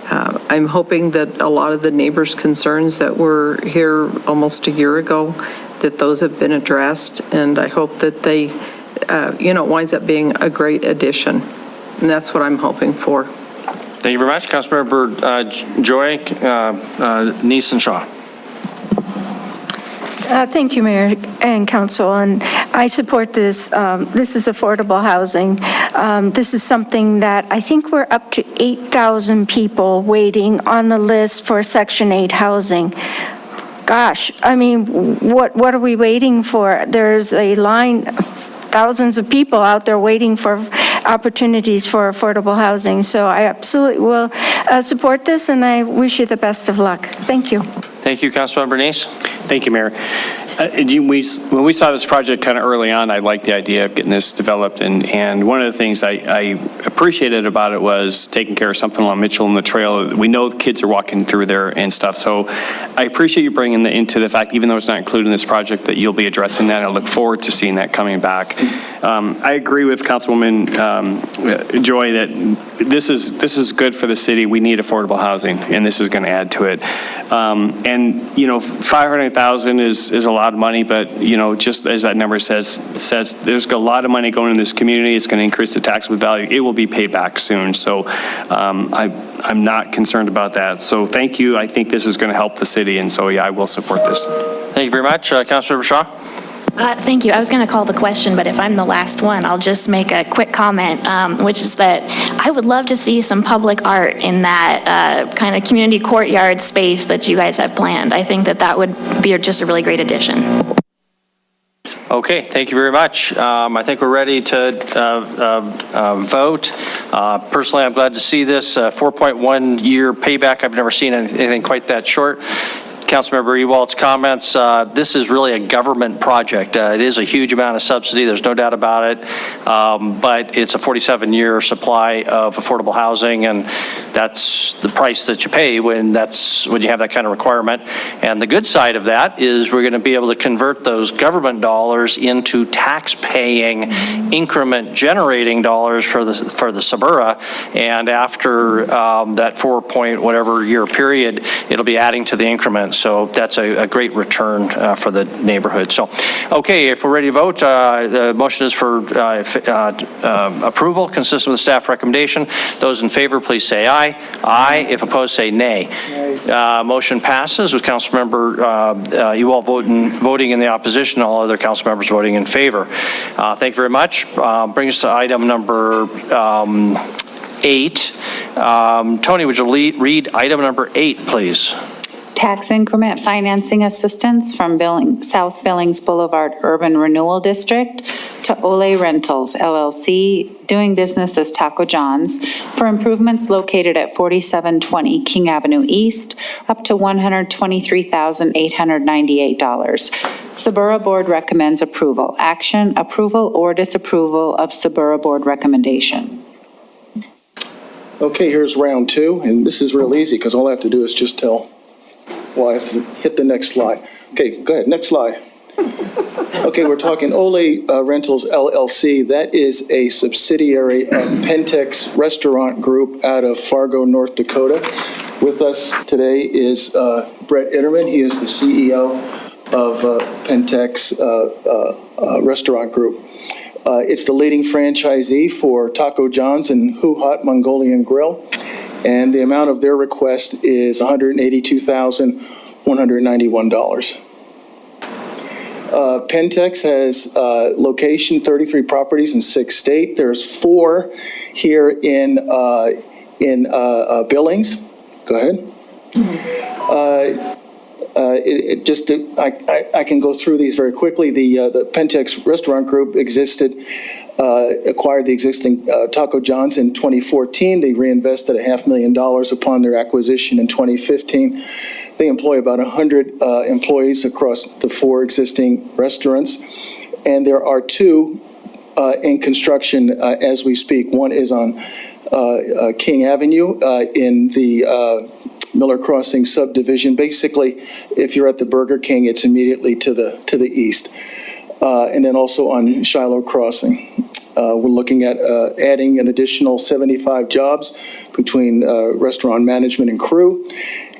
I'm hoping that a lot of the neighbors' concerns that were here almost a year ago, that those have been addressed, and I hope that they, winds up being a great addition. And that's what I'm hoping for. Thank you very much. Councilmember Joy Neeson-Shaw. Thank you, Mayor and Council, and I support this. This is affordable housing. This is something that I think we're up to 8,000 people waiting on the list for Section 8 housing. Gosh, I mean, what are we waiting for? There's a line, thousands of people out there waiting for opportunities for affordable housing. So I absolutely will support this, and I wish you the best of luck. Thank you. Thank you, Councilmember Bernice. Thank you, Mayor. When we saw this project kind of early on, I liked the idea of getting this developed, and one of the things I appreciated about it was taking care of something along Mitchell and the trail. We know the kids are walking through there and stuff. So I appreciate you bringing that into the fact, even though it's not included in this project, that you'll be addressing that. I look forward to seeing that coming back. I agree with Councilwoman Joy that this is good for the city. We need affordable housing, and this is going to add to it. And, you know, $500,000 is a lot of money, but, you know, just as that number says there's a lot of money going in this community. It's going to increase the taxable value. It will be paid back soon. So I'm not concerned about that. So thank you. I think this is going to help the city. And so, yeah, I will support this. Thank you very much. Councilmember Shaw? Thank you. I was going to call the question, but if I'm the last one, I'll just make a quick comment, which is that I would love to see some public art in that kind of community courtyard space that you guys have planned. I think that would be just a really great addition. Okay, thank you very much. I think we're ready to vote. Personally, I'm glad to see this 4.1-year payback. I've never seen anything quite that short. Councilmember Ewald's comments, this is really a government project. It is a huge amount of subsidy, there's no doubt about it, but it's a 47-year supply of affordable housing, and that's the price that you pay when you have that kind of requirement. And the good side of that is we're going to be able to convert those government dollars into tax-paying, increment-generating dollars for the Suburra, and after that 4-point-whatever-year period, it'll be adding to the increment. So that's a great return for the neighborhood. So, okay, if we're ready to vote, the motion is for approval, consistent with the staff recommendation. Those in favor, please say aye. Aye. If opposed, say nay. Motion passes with Councilmember Ewald voting in the opposition, all other council members voting in favor. Thank you very much. Brings us to item number 8. Tony, would you read item number 8, please? Tax increment financing assistance from South Billings Boulevard Urban Renewal District to Ole Rentals, LLC, doing business as Taco John's, for improvements located at 4720 King Avenue East, up to $123,898. Suburra Board recommends approval. Action, approval or disapproval of Suburra Board recommendation. Okay, here's round 2, and this is real easy because all I have to do is just tell. Well, I have to hit the next slide. Okay, go ahead, next slide. Okay, we're talking Ole Rentals LLC. That is a subsidiary of Pentex Restaurant Group out of Fargo, North Dakota. With us today is Brett Itterman. He is the CEO of Pentex Restaurant Group. It's the leading franchisee for Taco John's and Who Hot Mongolian Grill. And the amount of their request is $182,191. Pentex has location 33 properties in 6 states. There's 4 here in Billings. Go ahead. I can go through these very quickly. The Pentex Restaurant Group acquired the existing Taco John's in 2014. They reinvested $500,000 upon their acquisition in 2015. They employ about 100 employees across the 4 existing restaurants, and there are 2 in construction as we speak. One is on King Avenue in the Miller Crossing subdivision. Basically, if you're at the Burger King, it's immediately to the east. And then also on Shiloh Crossing. We're looking at adding an additional 75 jobs between restaurant management and crew.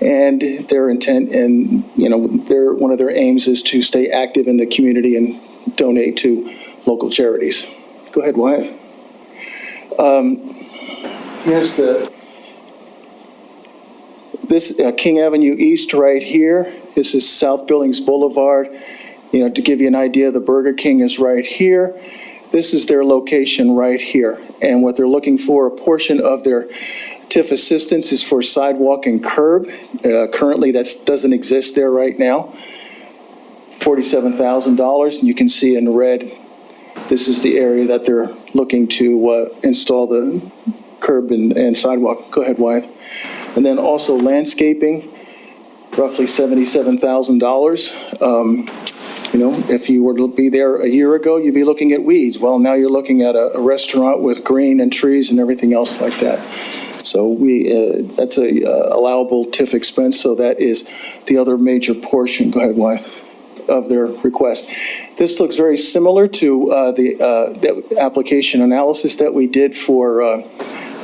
And their intent and, one of their aims is to stay active in the community and donate to local charities. Go ahead, Wyatt. Here's this King Avenue East right here. This is South Billings Boulevard. To give you an idea, the Burger King is right here. This is their location right here. And what they're looking for, a portion of their TIF assistance is for sidewalk and curb. Currently, that doesn't exist there right now. $47,000, and you can see in red, this is the area that they're looking to install the curb and sidewalk. Go ahead, Wythe. And then also landscaping, roughly $77,000. if you were to be there a year ago, you'd be looking at weeds. Well, now you're looking at a restaurant with green and trees and everything else like that. So that's a allowable TIF expense, so that is the other major portion. Go ahead, Wyeth, of their request. This looks very similar to the application analysis that we did for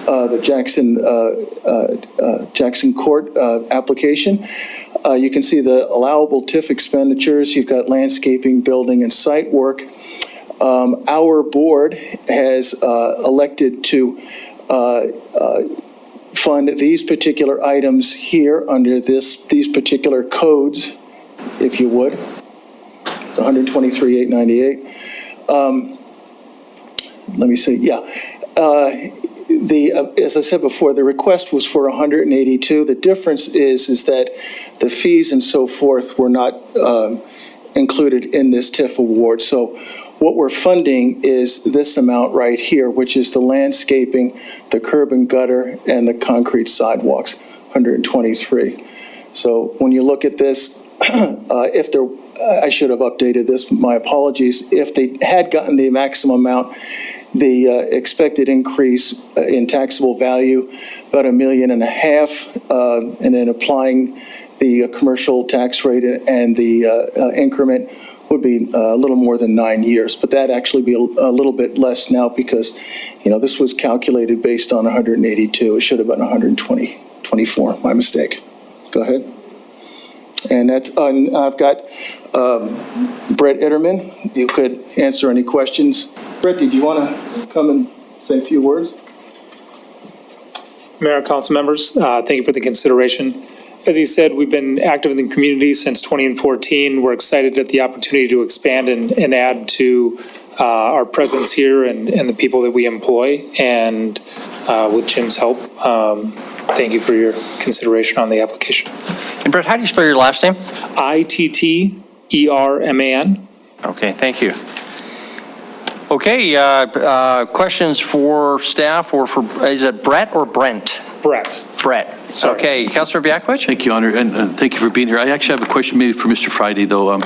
the Jackson Court application. You can see the allowable TIF expenditures. You've got landscaping, building, and site work. Our board has elected to fund these particular items here under these particular codes, if you would. It's 123,898. Let me see. Yeah. As I said before, the request was for 182. The difference is that the fees and so forth were not included in this TIF award. So what we're funding is this amount right here, which is the landscaping, the curb and gutter, and the concrete sidewalks, 123. So when you look at this, I should have updated this, my apologies. If they had gotten the maximum amount, the expected increase in taxable value, about $1.5 million, and then applying the commercial tax rate and the increment would be a little more than 9 years. But that'd actually be a little bit less now because, this was calculated based on 182. It should have been 124, my mistake. Go ahead. And I've got Brett Itterman. You could answer any questions. Brett, did you want to come and say a few words? Mayor and council members, thank you for the consideration. As he said, we've been active in the community since 2014. We're excited at the opportunity to expand and add to our presence here and the people that we employ. And with Jim's help, thank you for your consideration on the application. And Brett, how do you spell your last name? Itterman. Okay, thank you. Okay, questions for staff or is it Brett or Brent? Brett. Sorry. Okay, Councilor Biakovich? Thank you, Honor, and thank you for being here. I actually have a question maybe for Mr. Friday, though.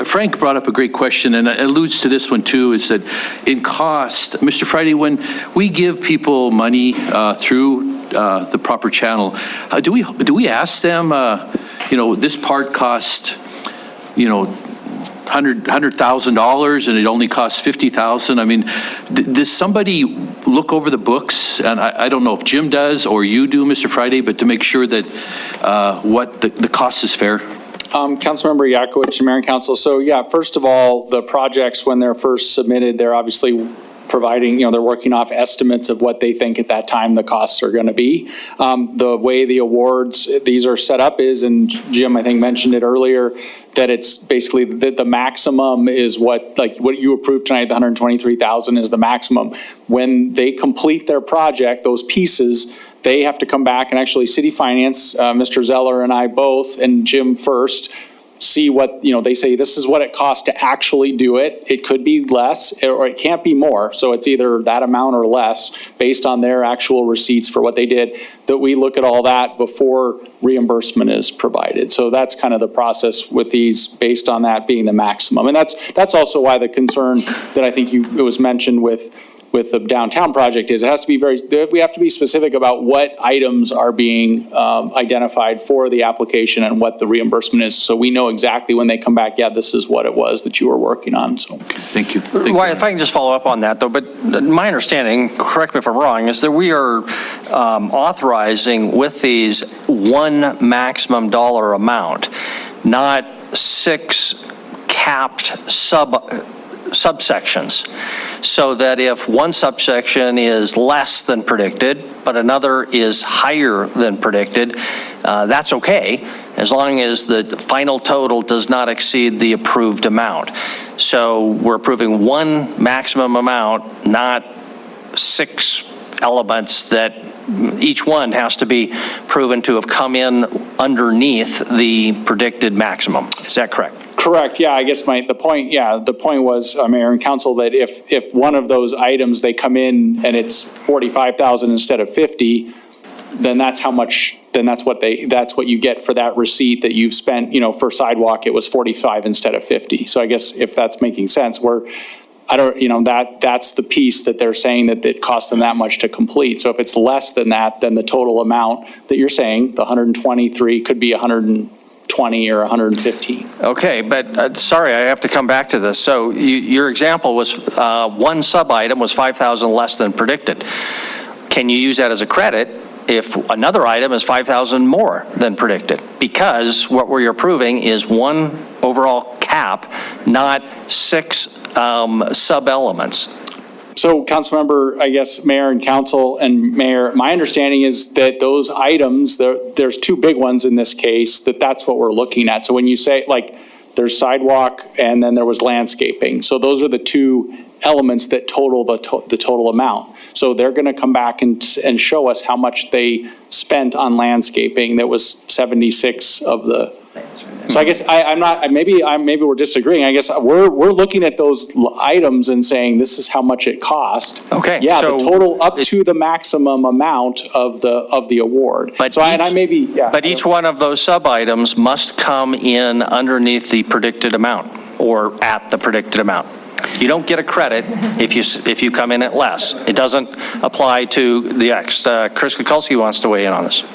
Frank brought up a great question, and it alludes to this one, too, is that in cost, Mr. Friday, when we give people money through the proper channel, do we ask them, this part cost, $100,000 and it only costs $50,000. I mean, does somebody look over the books? And I don't know if Jim does or you do, Mr. Friday, but to make sure that what the cost is fair. Councilmember Yakowicz, Mayor and Council. So yeah, first of all, the projects, when they're first submitted, they're obviously providing, they're working off estimates of what they think at that time the costs are going to be. The way the awards, these are set up is, and Jim, I think, mentioned it earlier, that it's basically the maximum is what you approved tonight, the 123,000 is the maximum. When they complete their project, those pieces, they have to come back and actually City Finance, Mr. Zeller and I both, and Jim first, see what, they say this is what it costs to actually do it. It could be less or it can't be more. So it's either that amount or less based on their actual receipts for what they did, that we look at all that before reimbursement is provided. So that's kind of the process with these based on that being the maximum. And that's also why the concern that I think it was mentioned with the downtown project is it has to be we have to be specific about what items are being identified for the application and what the reimbursement is. So we know exactly when they come back, yeah, this is what it was that you were working on. So thank you. Wyatt, if I can just follow up on that though, but my understanding, correct me if I'm wrong, is that we are authorizing with these one maximum dollar amount, not 6 capped subsections, so that if one subsection is less than predicted, but another is higher than predicted, that's okay, as long as the final total does not exceed the approved amount. So we're approving one maximum amount, not 6 elements that each one has to be proven to have come in underneath the predicted maximum. Is that correct? Correct. Yeah, I guess the point was, Mayor and Council, that if one of those items they come in and it's 45,000 instead of 50, then that's how much, then that's what you get for that receipt that you've spent, for sidewalk, it was 45 instead of 50. So I guess if that's making sense, that's the piece that they're saying that it cost them that much to complete. So if it's less than that, then the total amount that you're saying, the 123 could be 120 or 115. Okay, but sorry, I have to come back to this. So your example was one sub-item was 5,000 less than predicted. Can you use that as a credit if another item is 5,000 more than predicted? Because what we're approving is one overall cap, not 6 sub-elements. So Councilmember, I guess, Mayor and Council and Mayor, my understanding is that those items, there's 2 big ones in this case, that's what we're looking at. So when you say, like, there's sidewalk and then there was landscaping. So those are the 2 elements that total the total amount. So they're going to come back and show us how much they spent on landscaping. That was 76 of the. So I guess I'm not. Maybe we're disagreeing. I guess we're looking at those items and saying this is how much it cost. Okay. Yeah, so the total up to the maximum amount of the award. But so But each one of those sub items must come in underneath the predicted amount or at the predicted amount. You don't get a credit if you come in at less. It doesn't apply to the X. Chris Kukulski wants to weigh in on this.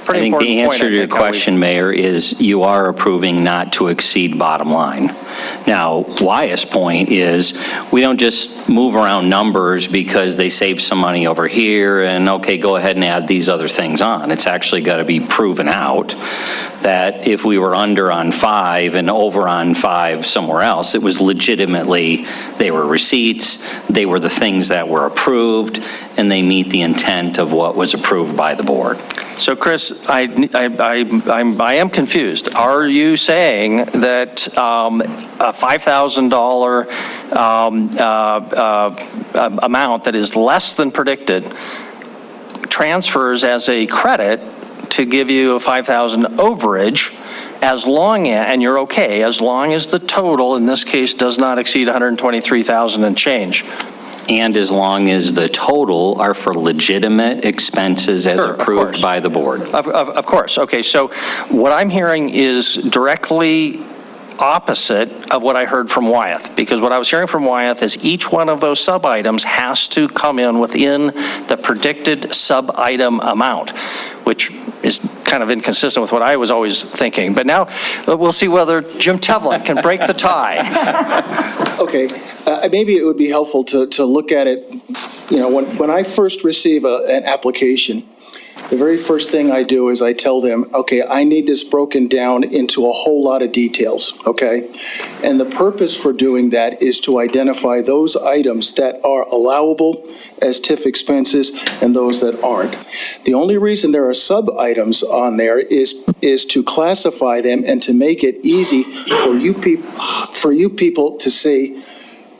I think the answer to your question, Mayor, is you are approving not to exceed bottom line. Now, Wyatt's point is we don't just move around numbers because they saved some money over here and, okay, go ahead and add these other things on. It's actually got to be proven out that if we were under on 5 and over on 5 somewhere else, it was legitimately, they were receipts, they were the things that were approved, and they meet the intent of what was approved by the board. So, Chris, I am confused. Are you saying that a $5,000 amount that is less than predicted transfers as a credit to give you a 5,000 overage as long as, and you're okay, as long as the total in this case does not exceed 123,000 and change? And as long as the total are for legitimate expenses as approved by the board. Of course. Okay, so what I'm hearing is directly opposite of what I heard from Wyeth, because what I was hearing from Wyeth is each one of those sub-items has to come in within the predicted sub-item amount, which is kind of inconsistent with what I was always thinking. But now we'll see whether Jim Tevlin can break the tie. Okay, maybe it would be helpful to look at it, when I first receive an application, the very first thing I do is I tell them, okay, I need this broken down into a whole lot of details, okay? And the purpose for doing that is to identify those items that are allowable as TIF expenses and those that aren't. The only reason there are sub-items on there is to classify them and to make it easy for you people to see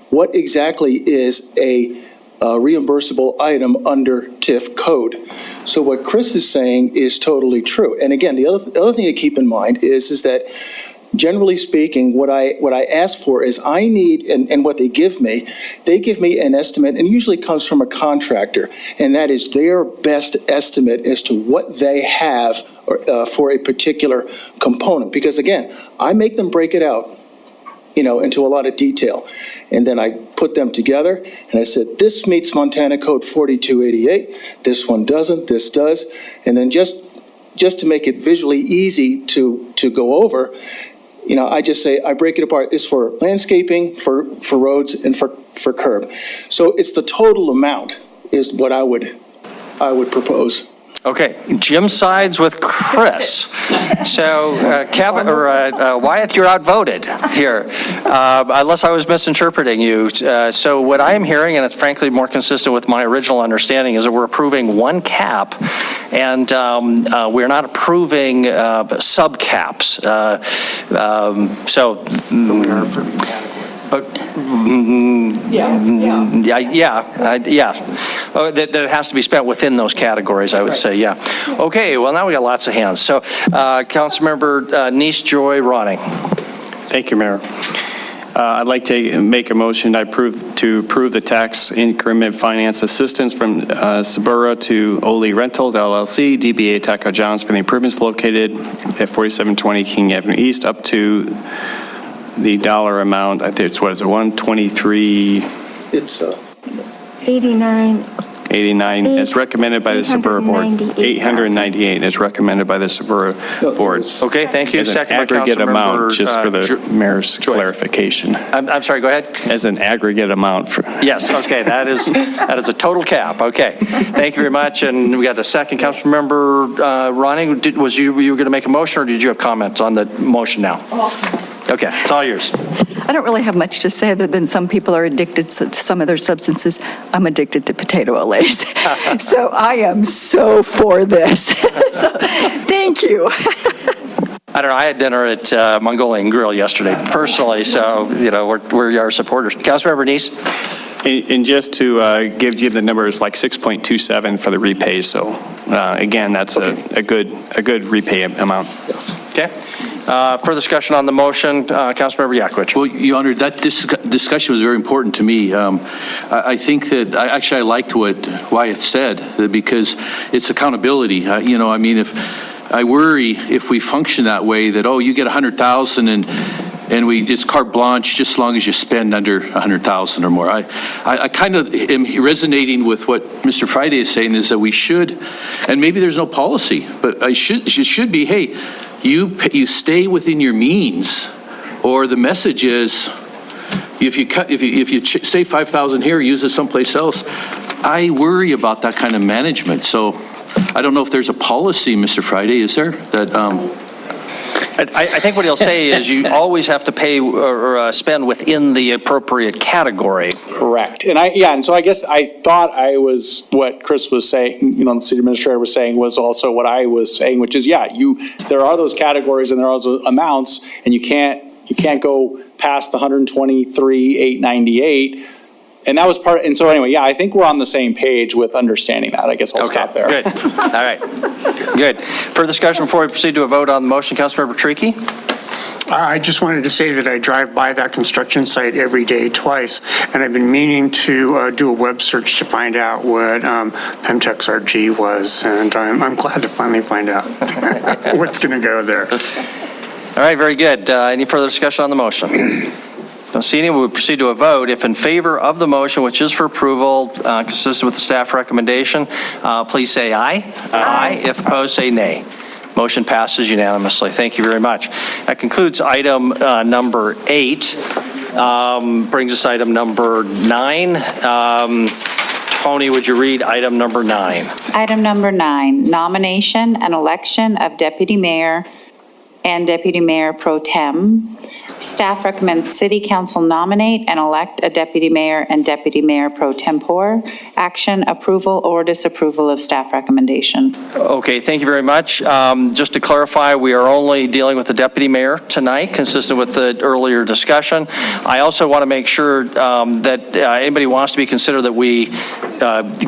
what exactly is a reimbursable item under TIF code. So what Chris is saying is totally true. And again, the other thing to keep in mind is that generally speaking, what I ask for is I need, and what they give me an estimate, and usually comes from a contractor, and that is their best estimate as to what they have for a particular component. Because again, I make them break it out, into a lot of detail. And then I put them together and I said, this meets Montana Code 4288, this one doesn't, this does. And then just to make it visually easy to go over, I just say, I break it apart. It's for landscaping, for roads, and for curb. So it's the total amount is what I would propose. Okay, Jim sides with Chris. So Kevin or Wyeth, you're outvoted here, unless I was misinterpreting you. So what I am hearing, and it's frankly more consistent with my original understanding, is that we're approving one cap, and we're not approving subcaps. So we are approving categories. But that it has to be spent within those categories, I would say, yeah. Okay, well, now we got lots of hands. So, Councilmember Nice Joy Ronning. Thank you, Mayor. I'd like to make a motion to approve the tax increment finance assistance from Sabura to Oli Rentals LLC, DBA Taco John's for the improvements located at 4720 King Avenue East up to the dollar amount. I think it's, what is it, 123? It's 89 as recommended by the Sabura Board. 898 as recommended by the Sabura Board. Okay, thank you. As an Second by aggregate Councilmember, amount, just for the mayor's clarification. I'm sorry, go ahead. As an aggregate amount for. Yes, okay, that is a total cap, okay. Thank you very much, and we got the second. Councilmember Ronnie, were you going to make a motion, or did you have comments on the motion now? Okay, it's all yours. I don't really have much to say other than some people are addicted to some of their substances. I'm addicted to potato allays. So I am so for this. So thank you. I don't know, I had dinner at Mongolian Grill yesterday personally, so, we are supporters. Councilmember Neese? And just to give you the numbers, like 6.27 for the repay. So again, that's a good repay amount. Okay. Further discussion on the motion, Councilmember Yakovich. Well, Your Honor, that discussion was very important to me. I think that, I liked what Wyatt said, because it's accountability. If I worry if we function that way, that, you get 100,000 and it's carte blanche just as long as you spend under 100,000 or more. I kind of am resonating with what Mr. Friday is saying, is that we should, and maybe there's no policy, but it should be, hey, you stay within your means, or the message is, if you save 5,000 here, use it someplace else. I worry about that kind of management. So I don't know if there's a policy, Mr. Friday, is there? That I think what he'll say is you always have to pay or spend within the appropriate category. Correct. And so I guess I thought what Chris was saying, the city administrator was saying, was also what I was saying, which is, there are those categories and there are those amounts, and you can't go past the 123,898. And that was and so anyway, I think we're on the same page with understanding that. I guess I'll stop there. Good. All right. Good. Further discussion before we proceed to a vote on the motion, Councilmember Tricky? I just wanted to say that I drive by that construction site every day twice, and I've been meaning to do a web search to find out what Pemtex RG was, and I'm glad to finally find out what's going to go there. All right, very good. Any further discussion on the motion? Don't see any. We'll proceed to a vote. If in favor of the motion, which is for approval, consistent with the staff recommendation, please say aye. Aye. If opposed, say nay. Motion passes unanimously. Thank you very much. That concludes item number 8. Brings us item number 9. Tony, would you read item number 9? Item number 9, nomination and election of deputy mayor and deputy mayor pro tem. Staff recommends City Council nominate and elect a deputy mayor and deputy mayor pro tempore. Action, approval or disapproval of staff recommendation. Okay, thank you very much. Just to clarify, we are only dealing with the deputy mayor tonight, consistent with the earlier discussion. I also want to make sure that anybody wants to be considered that we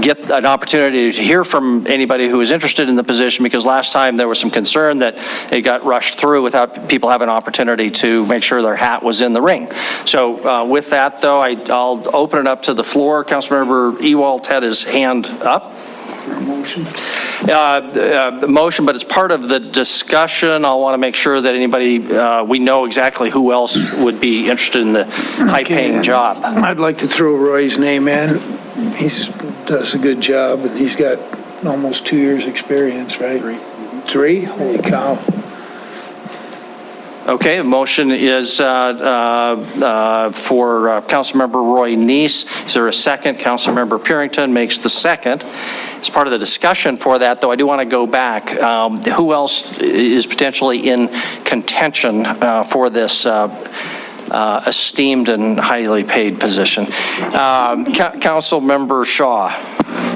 get an opportunity to hear from anybody who is interested in the position, because last time there was some concern that it got rushed through without people having an opportunity to make sure their hat was in the ring. So with that, though, I'll open it up to the floor. Councilmember Ewald had his hand up. Motion? The motion, but as part of the discussion, I'll want to make sure that anybody, we know exactly who else would be interested in the high-paying job. I'd like to throw Roy's name in. He does a good job, and he's got almost 2 years' experience, right? 3? Holy cow. Okay, the motion is for Councilmember Roy Neese. Is there a second? Councilmember Purington makes the second. As part of the discussion for that, though, I do want to go back. Who else is potentially in contention for this esteemed and highly paid position? Councilmember Shaw.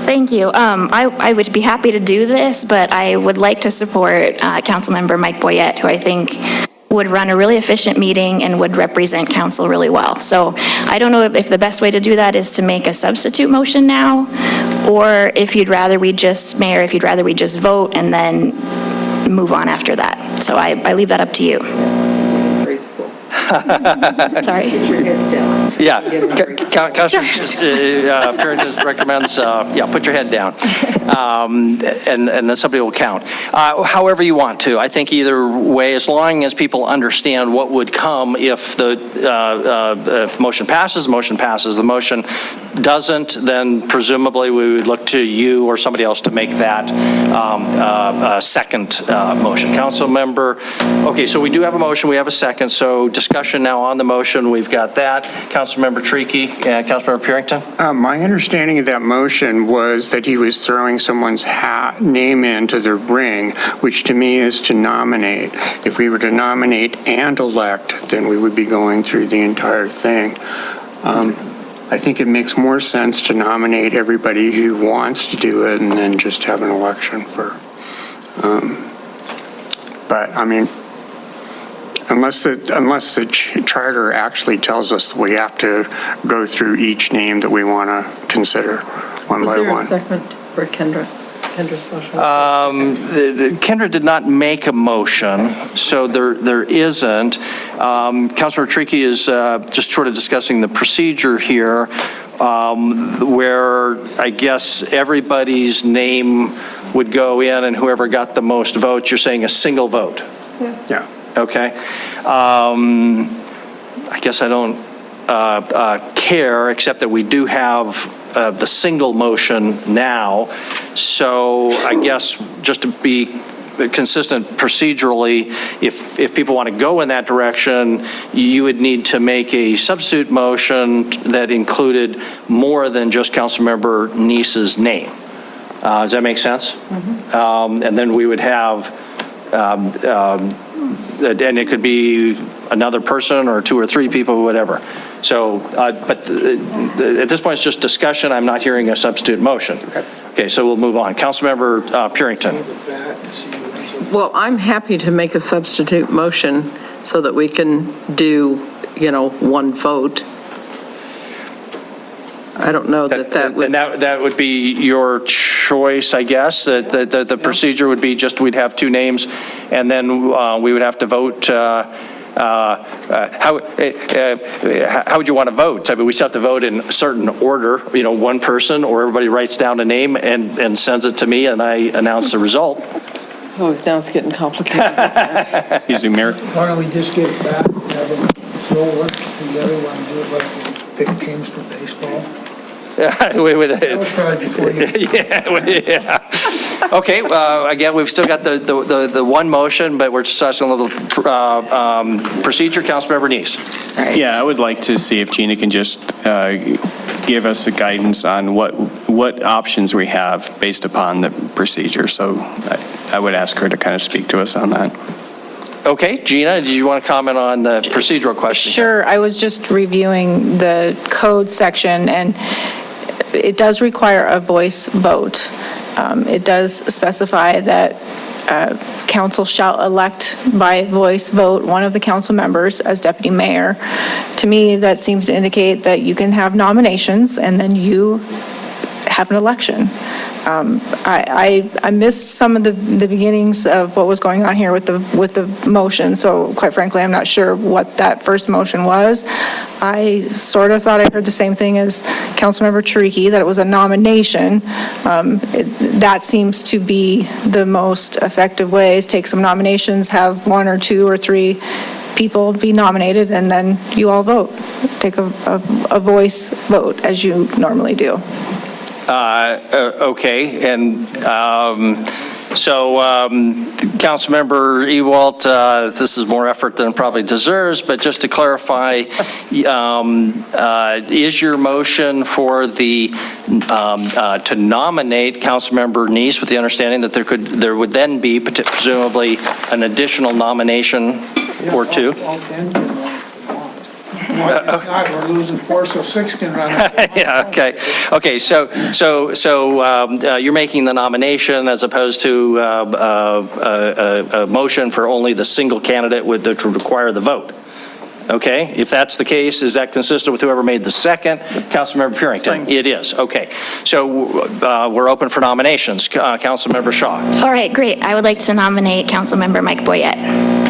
Thank you. I would be happy to do this, but I would like to support Councilmember Mike Boyette, who I think would run a really efficient meeting and would represent council really well. So I don't know if the best way to do that is to make a substitute motion now, or if you'd rather we just vote and then move on after that. So I leave that up to you. Sorry. Yeah, Councilor Purington recommends, put your head down, and then somebody will count. However you want to. I think either way, as long as people understand what would come if the motion passes, the motion passes. The motion doesn't, then presumably we would look to you or somebody else to make that second motion. Council member, okay, so we do have a motion, we have a second, so discussion now on the motion, we've got that. Councilmember Tricky and Councilmember Purington? My understanding of that motion was that he was throwing someone's name into the ring, which to me is to nominate. If we were to nominate and elect, then we would be going through the entire thing. I think it makes more sense to nominate everybody who wants to do it and then just have an election for, but I mean, unless the charter actually tells us we have to go through each name that we want to consider one by one. Was there a second for Kendra? Kendra's motion? Kendra did not make a motion, so there isn't. Councilor Tricky is just sort of discussing the procedure here, where I guess everybody's name would go in and whoever got the most votes, you're saying a single vote? Yeah. Okay. I guess I don't care, except that we do have the single motion now. So I guess just to be consistent procedurally, if people want to go in that direction, you would need to make a substitute motion that included more than just Councilmember Neese's name. Does that make sense? Mm-hmm. And then we would have, and it could be another person or two or three people, whatever. So, but at this point, it's just discussion. I'm not hearing a substitute motion. Okay, so we'll move on. Councilmember Purington. Well, I'm happy to make a substitute motion so that we can do, one vote. I don't know that would... And that would be your choice, I guess, that the procedure would be just we'd have two names, and then we would have to vote. How would you want to vote? I mean, we still have to vote in a certain order, one person, or everybody writes down a name and sends it to me, and I announce the result. Oh, now it's getting complicated, isn't it? Excuse me, Mayor. Why don't we just get it back and have them throw work together when we do it like we pick teams for baseball? That was probably before you. Yeah. Okay, again, we've still got the one motion, but we're discussing a little procedure. Councilmember Neese. Yeah, I would like to see if Gina can just give us a guidance on what options we have based upon the procedure. So I would ask her to kind of speak to us on that. Okay, Gina, do you want to comment on the procedural question? Sure, I was just reviewing the code section, and it does require a voice vote. It does specify that council shall elect by voice vote one of the council members as deputy mayor. To me, that seems to indicate that you can have nominations and then you have an election. I missed some of the beginnings of what was going on here with the motion, so quite frankly, I'm not sure what that first motion was. I sort of thought I heard the same thing as Councilmember Tricky, that it was a nomination. That seems to be the most effective way, is take some nominations, have one or two or three people be nominated, and then you all vote. Take a voice vote, as you normally do. Okay, and so Councilmember Ewalt, this is more effort than it probably deserves, but just to clarify, is your motion for the to nominate Councilmember Neese with the understanding that there would then be presumably an additional nomination or two? We're losing 4, so 6 can run. Yeah, okay, so you're making the nomination as opposed to a motion for only the single candidate that would require the vote. Okay, if that's the case, is that consistent with whoever made the second? Councilmember Purington? It is, okay. So we're open for nominations. Councilmember Shaw. All right, great. I would like to nominate Councilmember Mike Boyette.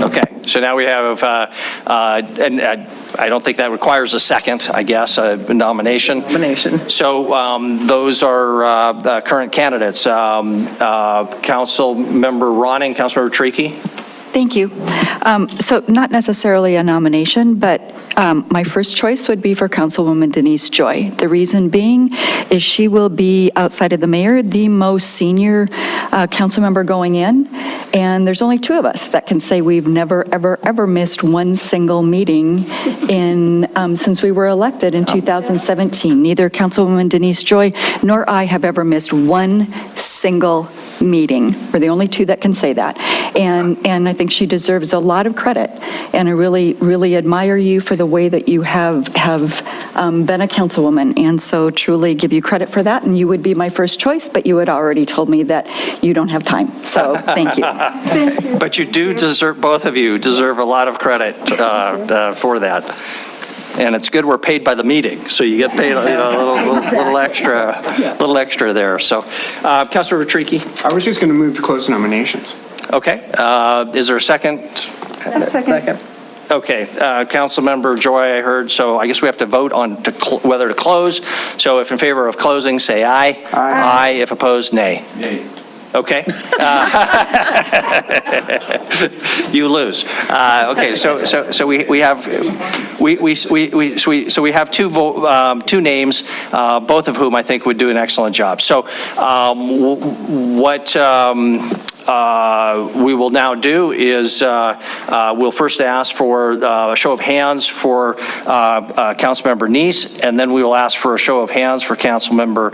Okay, So now we have, and I don't think that requires a second, I guess, a nomination. So those are current candidates. Council Member Ronning, Council Member Tricky. Thank you. So not necessarily a nomination, but my first choice would be for Councilwoman Denise Joy. The reason being is she will be, outside of the mayor, the most senior council member going in, and there's only two of us that can say we've never, ever, ever missed one single meeting since we were elected in 2017. Neither Councilwoman Denise Joy nor I have ever missed one single meeting. We're the only two that can say that. And I think she deserves a lot of credit. And I really, really admire you for the way that you have been a councilwoman. And so truly give you credit for that. And you would be my first choice, but you had already told me that you don't have time. So thank you. But you do deserve, both of you deserve a lot of credit for that. And it's good we're paid by the meeting, so you get paid a little extra there. So, Councilor Tricky. I was just going to move to close nominations. Okay. Is there a second? Second. Okay. Councilmember Joy, I heard. So I guess we have to vote on whether to close. So if in favor of closing, say aye. Aye. If opposed, nay. Nay. Okay. You lose. Okay. So we have two names, both of whom I think would do an excellent job. So what we will now do is we'll first ask for a show of hands for Councilmember Neese, and then we will ask for a show of hands for Councilmember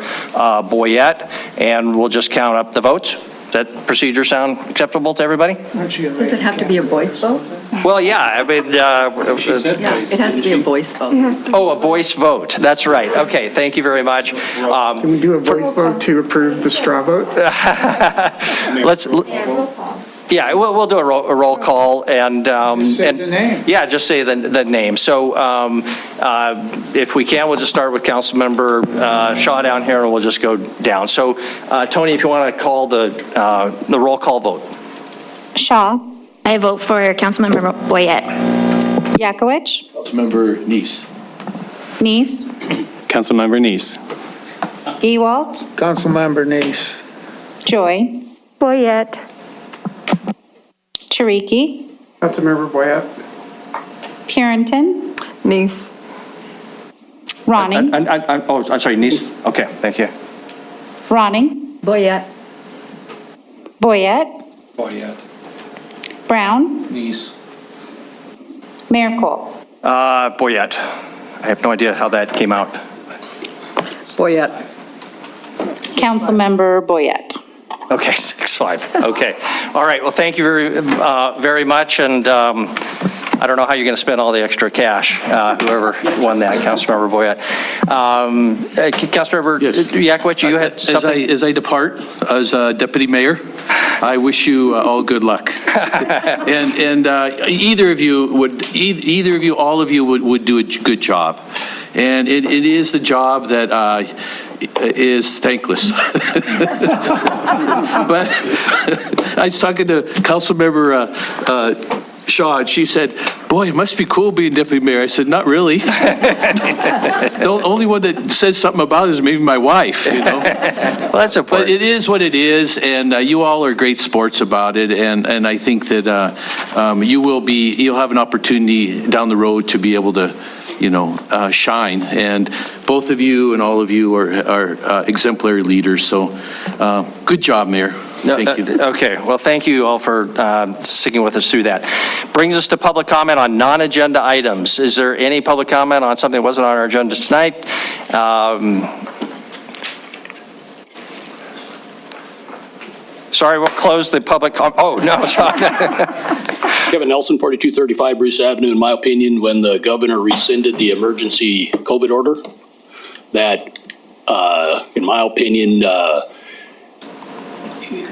Boyette, and we'll just count up the votes. Does that procedure sound acceptable to everybody? Does it have to be a voice vote? Well, yeah, I mean, Yeah, it has to be a voice vote. oh, a voice vote. That's right. Okay, thank you very much. Can we do a voice vote to approve the straw vote? Yeah, we'll do a roll call and Say the name. Yeah, just say the name. So if we can, we'll just start with Councilmember Shaw down here, and we'll just go down. So Tony, if you want to call the roll call vote. Shaw. I vote for Councilmember Boyette. Yakowicz. Councilmember Neese. Neese. Councilmember Neese. Ewald. Councilmember Neese. Joy. Boyette. Chiriki. Councilmember Boyette. Purinton. Niece. Ronning. I'm sorry, Neese. Okay, thank you. Ronning. Boyette. Boyette. Boyette. Brown. Neese. Mayor Cole. Boyette. I have no idea how that came out. Boyette. Councilmember Boyette. Okay, 6-5. Okay. All right. Well, thank you very much. And I don't know how you're going to spend all the extra cash, whoever won that, Councilmember Boyette. Councilmember Yakowicz, you had something? As I depart as Deputy Mayor, I wish you all good luck. and either of you, all of you would do a good job. And it is a job that is thankless. But I was talking to Councilmember Shaw, and she said, boy, it must be cool being deputy mayor. I said, not really. The only one that says something about it is maybe my wife, you know. Well, that's important. But it is what it is, and you all are great sports about it, and I think that you'll have an opportunity down the road to be able to, shine. And both of you and all of you are exemplary leaders. So good job, Mayor. Thank you. Okay. Well, thank you all for sticking with us through that. Brings us to public comment on non-agenda items. Is there any public comment on something that wasn't on our agenda tonight? Sorry, we'll close the public. Oh, no, sorry. Kevin Nelson, 4235 Bruce Avenue. In my opinion, when the governor rescinded the emergency COVID order, that, in my opinion,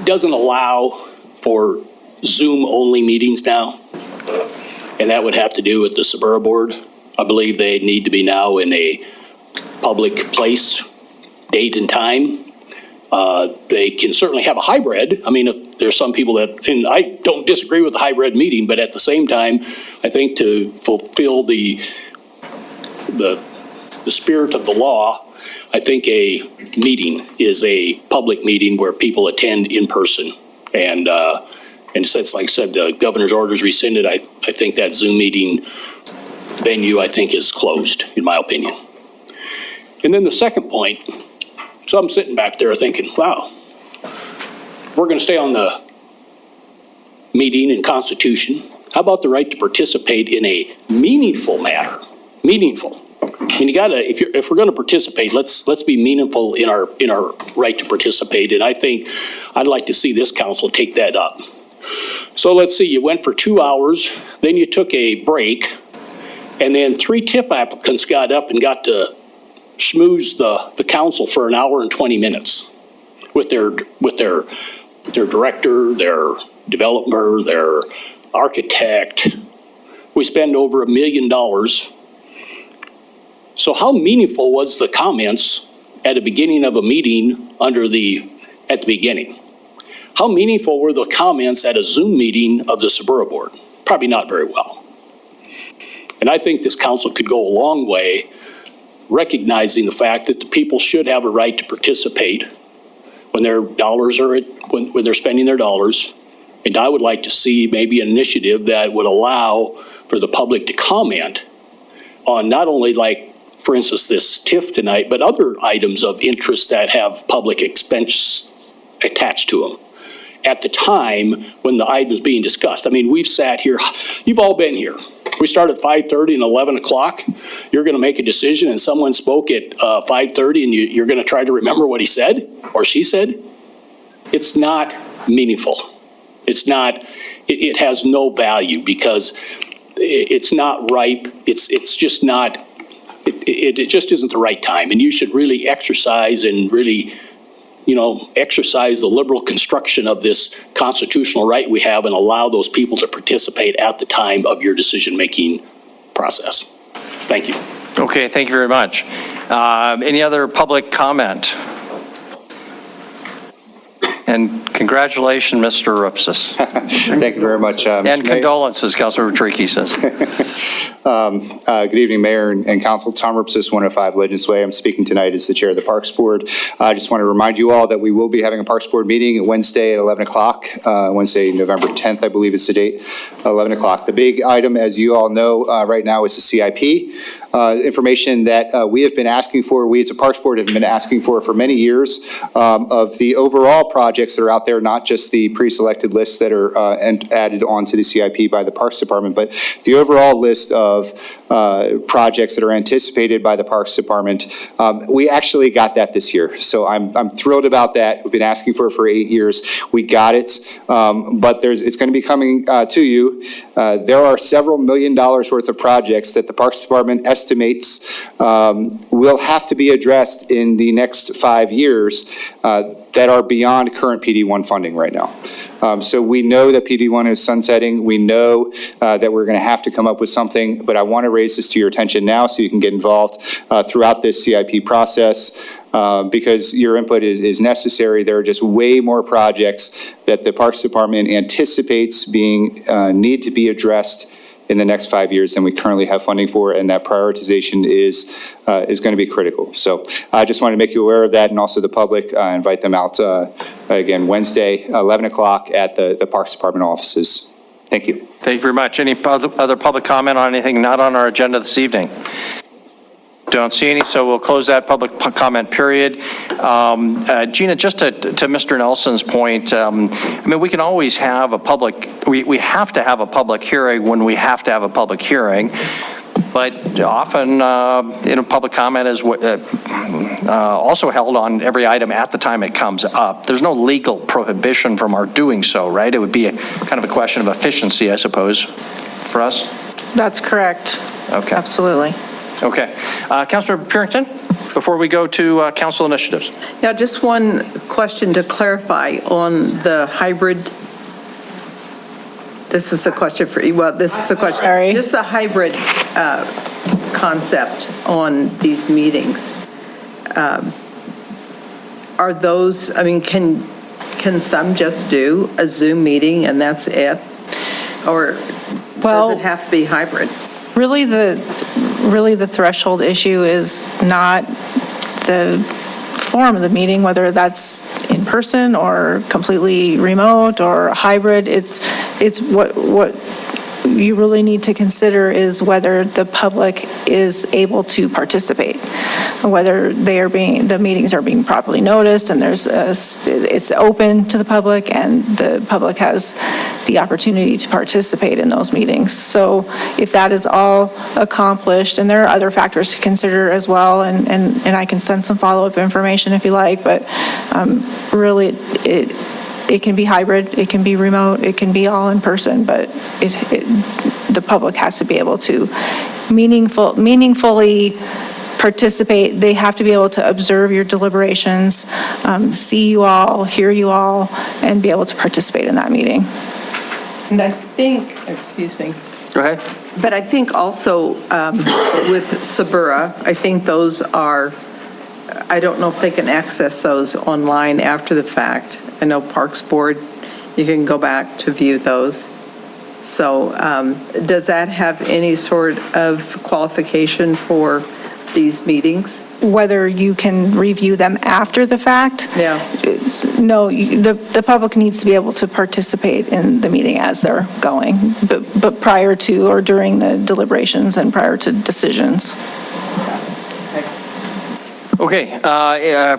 doesn't allow for Zoom-only meetings now, and that would have to do with the Suburra Board. I believe they need to be now in a public place, date and time. They can certainly have a hybrid. I mean, if there's some people that, and I don't disagree with the hybrid meeting, but at the same time, I think to fulfill the spirit of the law, I think a meeting is a public meeting where people attend in person. And since, like I said, the governor's order is rescinded, I think that Zoom meeting venue, I think, is closed, in my opinion. And then the second point, so I'm sitting back there thinking, wow, we're going to stay on the meeting and Constitution. How about the right to participate in a meaningful matter? Meaningful. I mean, you gotta, if we're going to participate, let's be meaningful in our right to participate. And I think I'd like to see this council take that up. So let's see, you went for 2 hours, then you took a break, and then 3 TIF applicants got up and got to schmooze the council for an hour and 20 minutes with their director, their developer, their architect. We spend over $1 million. So how meaningful was the comments at the beginning of a meeting at the beginning? How meaningful were the comments at a Zoom meeting of the Suburban Board? Probably not very well. And I think this council could go a long way recognizing the fact that the people should have a right to participate when their dollars are when they're spending their dollars. And I would like to see maybe an initiative that would allow for the public to comment on not only, like, for instance, this TIF tonight, but other items of interest that have public expense attached to them at the time when the item is being discussed. I mean, we've sat here, you've all been here. We start at 5:30 and 11 o'clock. You're going to make a decision and someone spoke at 5:30 and you're going to try to remember what he said or she said. It's not meaningful. It's not, it has no value because it's not ripe. It's just not, it just isn't the right time. And you should really exercise and really, exercise the liberal construction of this constitutional right we have and allow those people to participate at the time of your decision-making process. Thank you. Okay, thank you very much. Any other public comment? And congratulations, Mr. Rupsis. Thank you very much. And condolences, Councilor Tricky says. Good evening, Mayor and Council. Tom Rupsis, 105 Legends Way. I'm speaking tonight as the Chair of the Parks Board. I just want to remind you all that we will be having a Parks Board meeting Wednesday at 11 o'clock. Wednesday, November 10th, I believe is the date, 11 o'clock. The big item, as you all know right now, is the CIP. Information that we have been asking for, we as a Parks Board have been asking for many years, of the overall projects that are out there, not just the pre-selected lists that are added onto the CIP by the Parks Department, but the overall list of projects that are anticipated by the Parks Department. We actually got that this year, so I'm thrilled about that. We've been asking for it for 8 years. We got it, but it's going to be coming to you. There are several $1 million worth of projects that the Parks Department estimates will have to be addressed in the next 5 years that are beyond current PD1 funding right now. So we know that PD1 is sunsetting. We know that we're going to have to come up with something, but I want to raise this to your attention now so you can get involved throughout this CIP process because your input is necessary. There are just way more projects that the Parks Department anticipates need to be addressed in the next 5 years than we currently have funding for, and that prioritization is going to be critical. So I just want to make you aware of that, and also the public, invite them out again Wednesday, 11 o'clock at the Parks Department offices. Thank you. Thank you very much. Any other public comment on anything not on our agenda this evening? Don't see any, so we'll close that public comment period. Gina, just to Mr. Nelson's point, I mean, we can always have a public, we have to have a public hearing when we have to have a public hearing, but often, public comment is also held on every item at the time it comes up. There's no legal prohibition from our doing so, right? It would be kind of a question of efficiency, I suppose, for us? That's correct. Okay. Absolutely. Okay. Councilor Purington, before we go to council initiatives. Yeah, just one question to clarify on the hybrid. This is a question for you. Well, this is a question. Sorry. Just the hybrid concept on these meetings. are those, I mean, can some just do a Zoom meeting and that's it? Or does it have to be hybrid? Really, the threshold issue is not the form of the meeting, whether that's in person or completely remote or hybrid. It's what you really need to consider is whether the public is able to participate, whether the meetings are being properly noticed and it's open to the public and the public has the opportunity to participate in those meetings. So if that is all accomplished, and there are other factors to consider as well, and I can send some follow-up information if you like, but really it can be hybrid, it can be remote, it can be all in person, but the public has to be able to meaningfully participate. They have to be able to observe your deliberations, see you all, hear you all, and be able to participate in that meeting. And I think, excuse me. Go ahead. But I think also with Sabura, I think those are, I don't know if they can access those online after the fact. I know Parks Board, you can go back to view those. So does that have any sort of qualification for these meetings? Whether you can review them after the fact? Yeah. No, the public needs to be able to participate in the meeting as they're going, but prior to or during the deliberations and prior to decisions. Okay,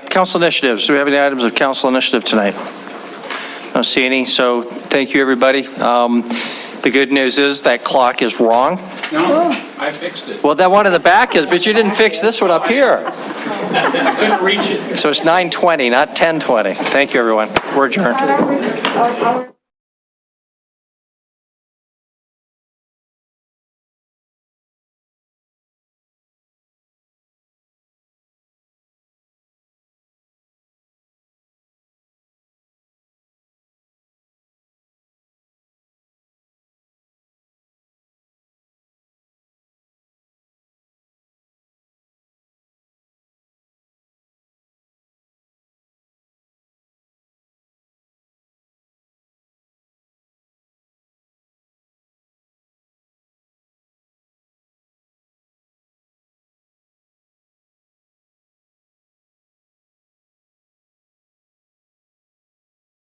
council initiatives. Do we have any items of council initiative tonight? I don't see any, so thank you, everybody. The good news is that clock is wrong. No, I fixed it. Well, that one in the back is, but you didn't fix this one up here. I couldn't reach it. So it's 9:20, not 10:20. Thank you, everyone. We're adjourned.